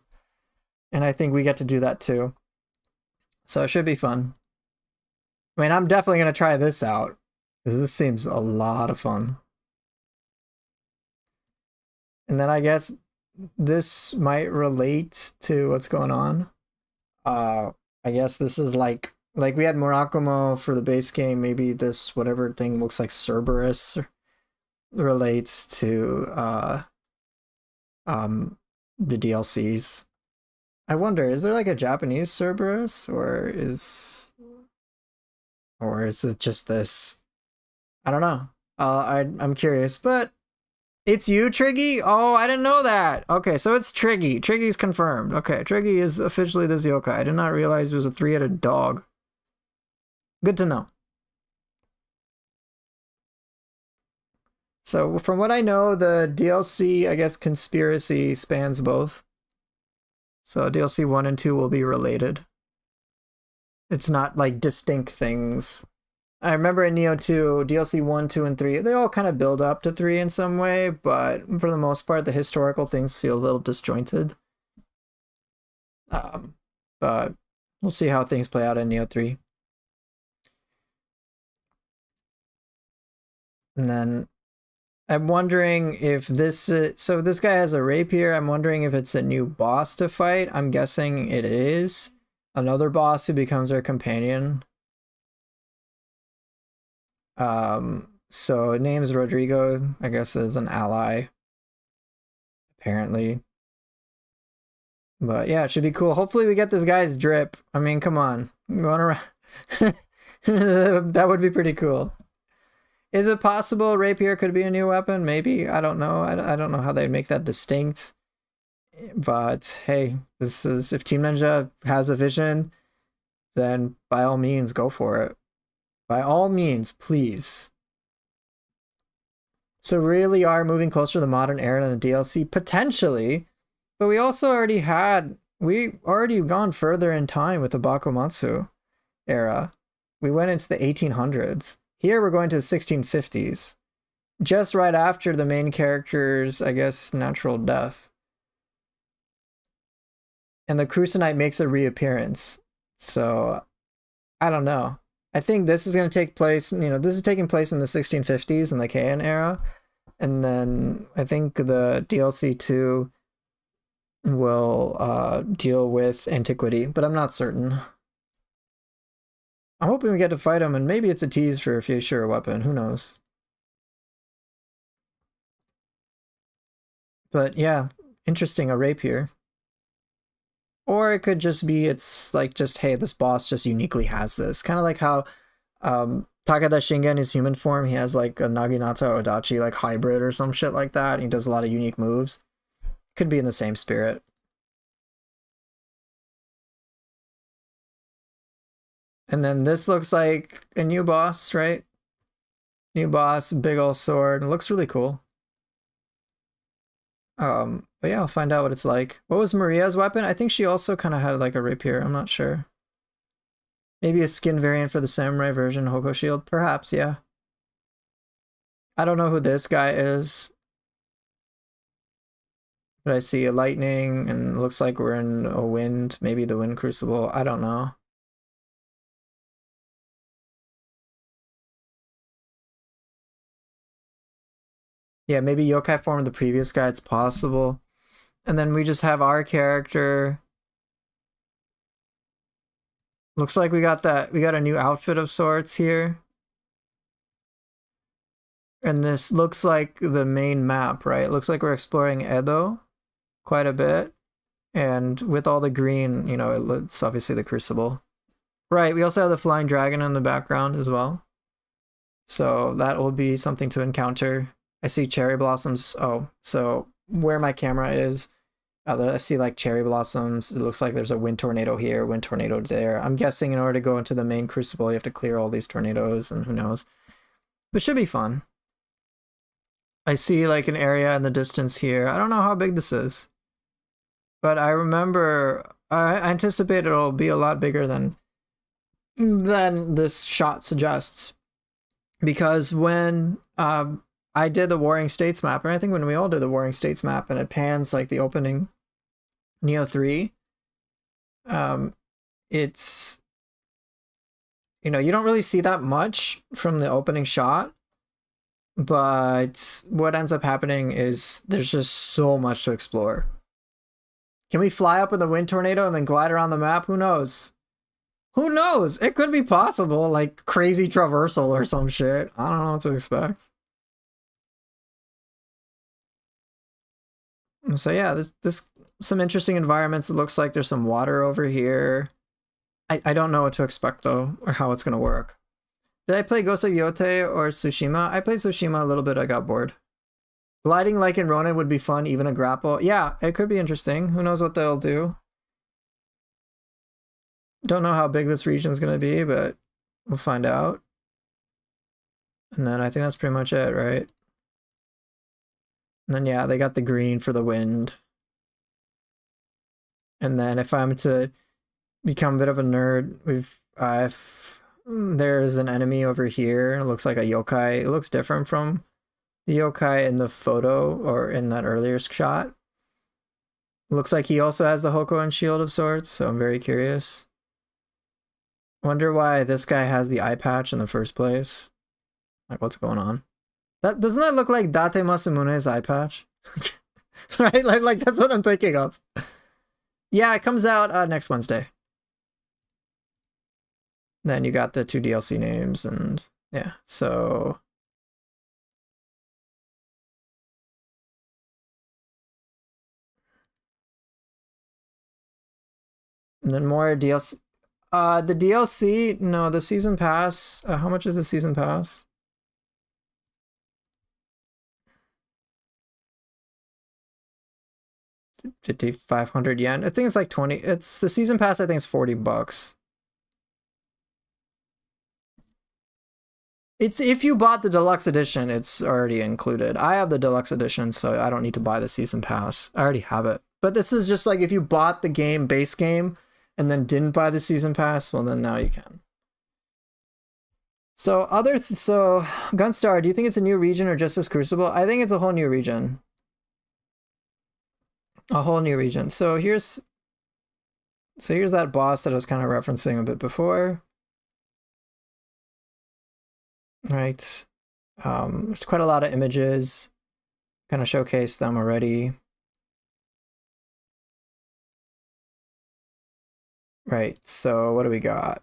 And I think we get to do that too. So it should be fun. I mean, I'm definitely going to try this out because this seems a lot of fun. And then I guess this might relate to what's going on. I guess this is like we had Murakumo for the base game. Maybe this whatever thing looks like Cerberus relates to the DLCs. I wonder, is there like a Japanese Cerberus or is it just this? I don't know. I'm curious, but it's you, Triggy? Oh, I didn't know that. Okay, so it's Triggy. Triggy's confirmed. Okay, Triggy is officially this yokai. I did not realize it was a 3-headed dog. Good to know. So from what I know, the DLC, I guess, conspiracy spans both. So DLC 1 and 2 will be related. It's not like distinct things. I remember in Neo 2, DLC 1, 2, and 3, they all kind of build up to 3 in some way, but for the most part, the historical things feel a little disjointed. But we'll see how things play out in Neo 3. And then I'm wondering if this guy has a rapier. I'm wondering if it's a new boss to fight. I'm guessing it is. Another boss who becomes our companion. So name's Rodrigo, I guess is an ally. Apparently. But yeah, it should be cool. Hopefully we get this guy's drip. I mean, come on. I'm going around. That would be pretty cool. Is it possible rapier could be a new weapon? Maybe. I don't know. I don't know how they'd make that distinct. But hey, this is, if Team Ninja has a vision, then by all means, go for it. By all means, please. So really are moving closer to the modern era in the DLC? Potentially. But we also already gone further in time with the Bakumatsu era. We went into the 1800s. Here we're going to the 1650s. Just right after the main character's, I guess, natural death. And the Crucenite makes a reappearance. So, I don't know. I think this is going to take place, this is taking place in the 1650s in the Heian era. And then I think the DLC 2 will deal with antiquity, but I'm not certain. I'm hoping we get to fight him, and maybe it's a tease for a future weapon. Who knows? But yeah, interesting, a rapier. Or it could just be, it's like just, hey, this boss just uniquely has this. Kind of like how Takeda Shingen is human form. He has like a Naginata Odachi like hybrid or some shit like that. He does a lot of unique moves. Could be in the same spirit. And then this looks like a new boss, right? New boss, big old sword. It looks really cool. But yeah, I'll find out what it's like. What was Maria's weapon? I think she also kind of had like a rapier. I'm not sure. Maybe a skin variant for the samurai version, Hoko Shield. Perhaps, yeah. I don't know who this guy is. But I see a lightning, and it looks like we're in a wind. Maybe the Wind Crucible. I don't know. Yeah, maybe yokai formed the previous guy. It's possible. And then we just have our character. Looks like we got a new outfit of sorts here. And this looks like the main map, right? It looks like we're exploring Edo quite a bit. And with all the green, you know, it's obviously the Crucible. Right, we also have the flying dragon in the background as well. So that will be something to encounter. I see cherry blossoms. Oh, so where my camera is, I see like cherry blossoms. It looks like there's a wind tornado here, wind tornado there. I'm guessing in order to go into the main Crucible, you have to clear all these tornadoes, and who knows. But it should be fun. I see like an area in the distance here. I don't know how big this is, but I remember I anticipate it'll be a lot bigger than this shot suggests. Because when I did the Warring States map, and I think when we all did the Warring States map, and it pans like the opening Neo 3, it's, you know, you don't really see that much from the opening shot, but what ends up happening is there's just so much to explore. Can we fly up in the wind tornado and then glide around the map? Who knows? Who knows? It could be possible, like crazy traversal or some shit. I don't know what to expect. So yeah, this some interesting environments. It looks like there's some water over here. I don't know what to expect though, or how it's gonna work. Did I play Ghost of Yote or Tsushima? I played Tsushima a little bit, I got bored. Gliding like in Ronin would be fun, even a grapple. Yeah, it could be interesting. Who knows what they'll do. Don't know how big this region is gonna be, but we'll find out. And then I think that's pretty much it, right? And then yeah, they got the green for the wind. And then if I'm to become a bit of a nerd, there's an enemy over here. It looks like a yokai. It looks different from the yokai in the photo or in that earlier shot. It looks like he also has the Hoko and shield of sorts, so I'm very curious. Wonder why this guy has the eye patch in the first place. Like, what's going on? Doesn't that look like Date Masamune's eye patch? Right? Like that's what I'm thinking of. Yeah, it comes out next Wednesday. Then you got the 2 DLC names, and yeah, so and then more DLC. The DLC, no, the season pass. How much is the season pass? $5,500 I think it's like 20. It's the season pass. I think it's $40. It's if you bought the deluxe edition, it's already included. I have the deluxe edition, so I don't need to buy the season pass. I already have it. But this is just like if you bought the game, base game, and then didn't buy the season pass, well then now you can. So so Gunstar, do you think it's a new region or just as Crucible? I think it's a whole new region. A whole new region. So here's that boss that I was kind of referencing a bit before. Right. There's quite a lot of images. Kind of showcase them already. Right, so what do we got?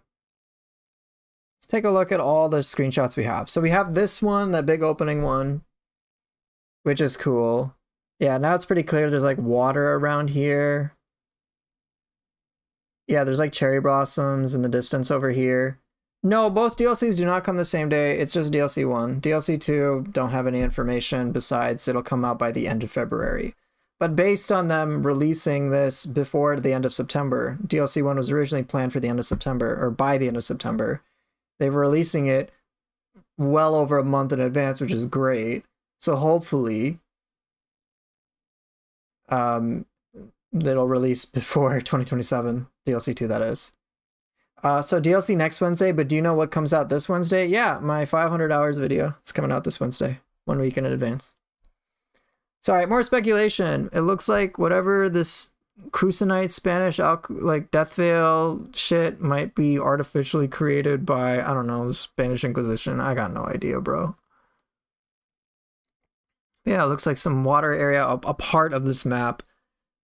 take a look at all the screenshots we have. So we have this one, that big opening one, which is cool. Yeah, now it's pretty clear there's like water around here. Yeah, there's like cherry blossoms in the distance over here. No, both DLCs do not come the same day. It's just DLC 1. DLC 2 don't have any information besides it'll come out by the end of February. But based on them releasing this before the end of September, DLC 1 was originally planned for the end of September, or by the end of September. They were releasing it well over a month in advance, which is great. So hopefully, that'll release before 2027, DLC 2 that is. So DLC next Wednesday, but do you know what comes out this Wednesday? Yeah, my 500 hours video is coming out this Wednesday, 1 week in advance. So, all right, more speculation. It looks like whatever this Crucenite Spanish like Death Veil shit might be artificially created by, I don't know, the Spanish Inquisition. I got no idea, bro. Yeah, it looks like some water area, a part of this map.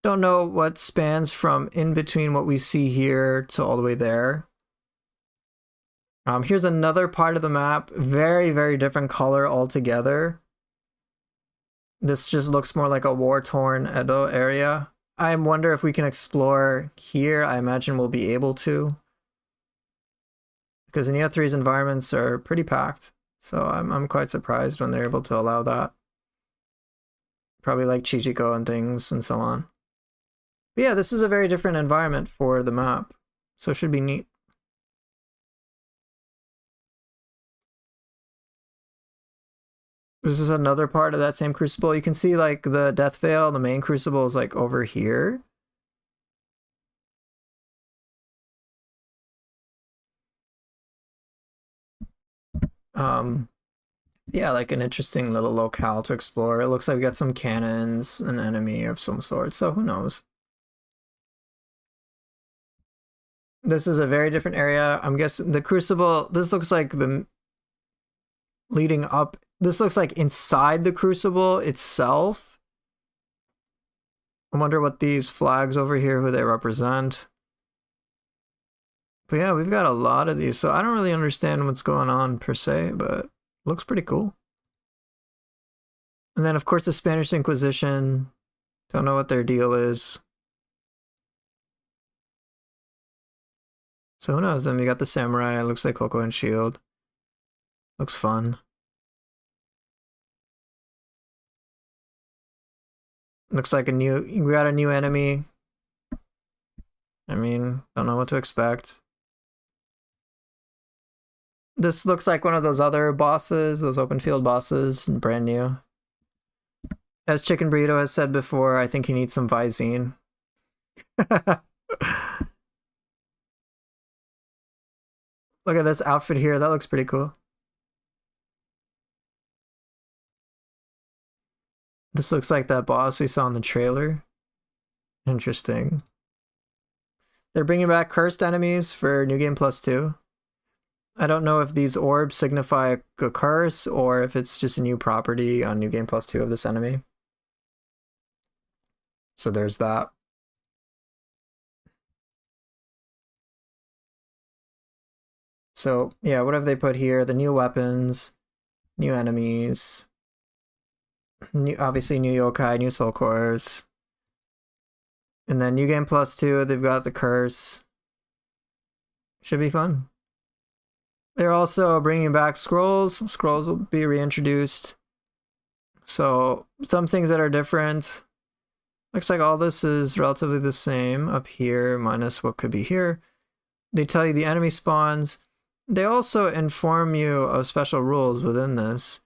Don't know what spans from in between what we see here to all the way there. Here's another part of the map. Very, very different color altogether. This just looks more like a war-torn Edo area. I wonder if we can explore here. I imagine we'll be able to. Because Neo 3's environments are pretty packed. So I'm quite surprised when they're able to allow that. Probably like Chichiko and things and so on. But yeah, this is a very different environment for the map, so it should be neat. This is another part of that same crucible. You can see like the Death Veil, the main crucible is like over here. Yeah, like an interesting little locale to explore. It looks like we got some cannons, an enemy of some sort, so who knows? This is a very different area. I'm guessing the Crucible, this looks like the leading up. This looks like inside the Crucible itself. I wonder what these flags over here, who they represent. But yeah, we've got a lot of these, so I don't really understand what's going on per se, but looks pretty cool. And then of course the Spanish Inquisition. Don't know what their deal is. So who knows? Then we got the samurai. It looks like Koko and Shield. Looks fun. Looks like we got a new enemy. I mean, don't know what to expect. This looks like one of those other bosses, those open field bosses, brand new. As Chicken Burrito has said before, I think he needs some Visine. Look at this outfit here. That looks pretty cool. This looks like that boss we saw in the trailer. Interesting. They're bringing back cursed enemies for New Game Plus 2. I don't know if these orbs signify a curse or if it's just a new property on New Game Plus 2 of this enemy. So there's that. So yeah, what have they put here? The new weapons, new enemies, obviously new yokai, new soul cores. And then New Game Plus 2, they've got the curse. Should be fun. They're also bringing back scrolls. Scrolls will be reintroduced. So some things that are different. Looks like all this is relatively the same up here, minus what could be here. They tell you the enemy spawns. They also inform you of special rules within this.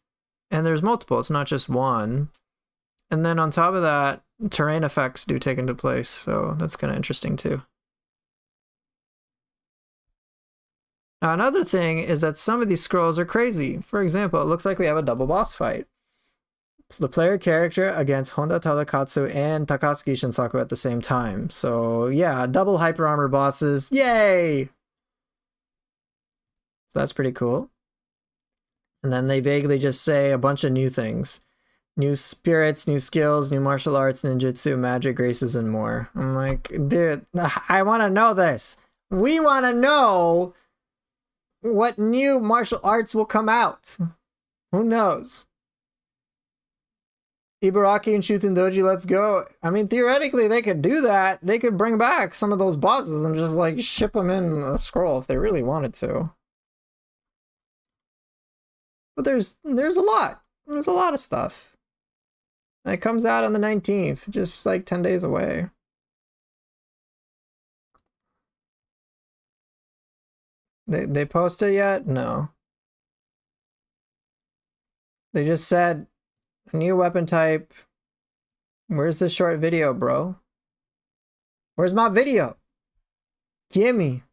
And there's multiple, it's not just one. And then on top of that, terrain effects do take into place, so that's kind of interesting too. Now another thing is that some of these scrolls are crazy. For example, it looks like we have a double boss fight. The player character against Honda Tadakatsu and Takatsuki Shinsaku at the same time. So yeah, double hyper armor bosses, yay! So that's pretty cool. And then they vaguely just say a bunch of new things. New spirits, new skills, new martial arts, ninjutsu, magic, graces, and more. I'm like, dude, I want to know this. We want to know what new martial arts will come out. Who knows? Ibaraki and Shuten Doji, let's go. I mean, theoretically, they could do that. They could bring back some of those bosses and just, like, ship them in a scroll if they really wanted to. But there's a lot. There's a lot of stuff. And it comes out on the 19th, just, like, 10 days away. They posted yet? No. They just said, a new weapon type. Where's the short video, bro? Where's my video? Gimme.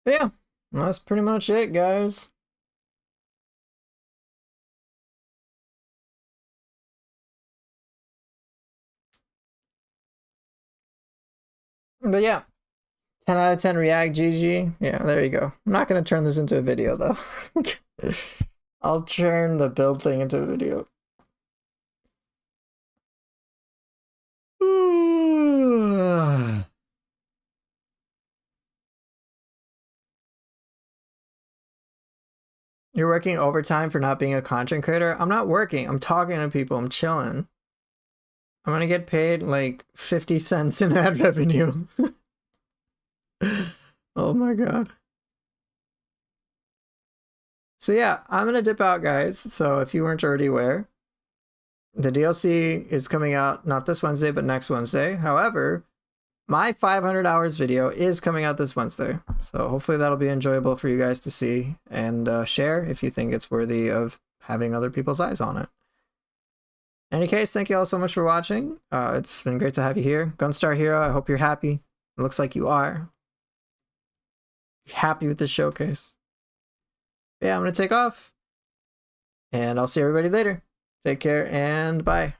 But yeah, that's pretty much it, guys. But yeah, 10 out of 10 React GG. Yeah, there you go. I'm not going to turn this into a video, though. I'll turn the build thing into a video. You're working overtime for not being a content creator? I'm not working. I'm talking to people. I'm chilling. I'm gonna get paid like 50 cents in ad revenue. Oh my god. So yeah, I'm gonna dip out, guys. So if you weren't already aware, the DLC is coming out not this Wednesday, but next Wednesday. However, my 500 hours video is coming out this Wednesday. So hopefully that'll be enjoyable for you guys to see and share if you think it's worthy of having other people's eyes on it. In any case, thank you all so much for watching. It's been great to have you here. Gunstar Hero, I hope you're happy. It looks like you are. You're happy with this showcase. Yeah, I'm going to take off. And I'll see everybody later. Take care and bye.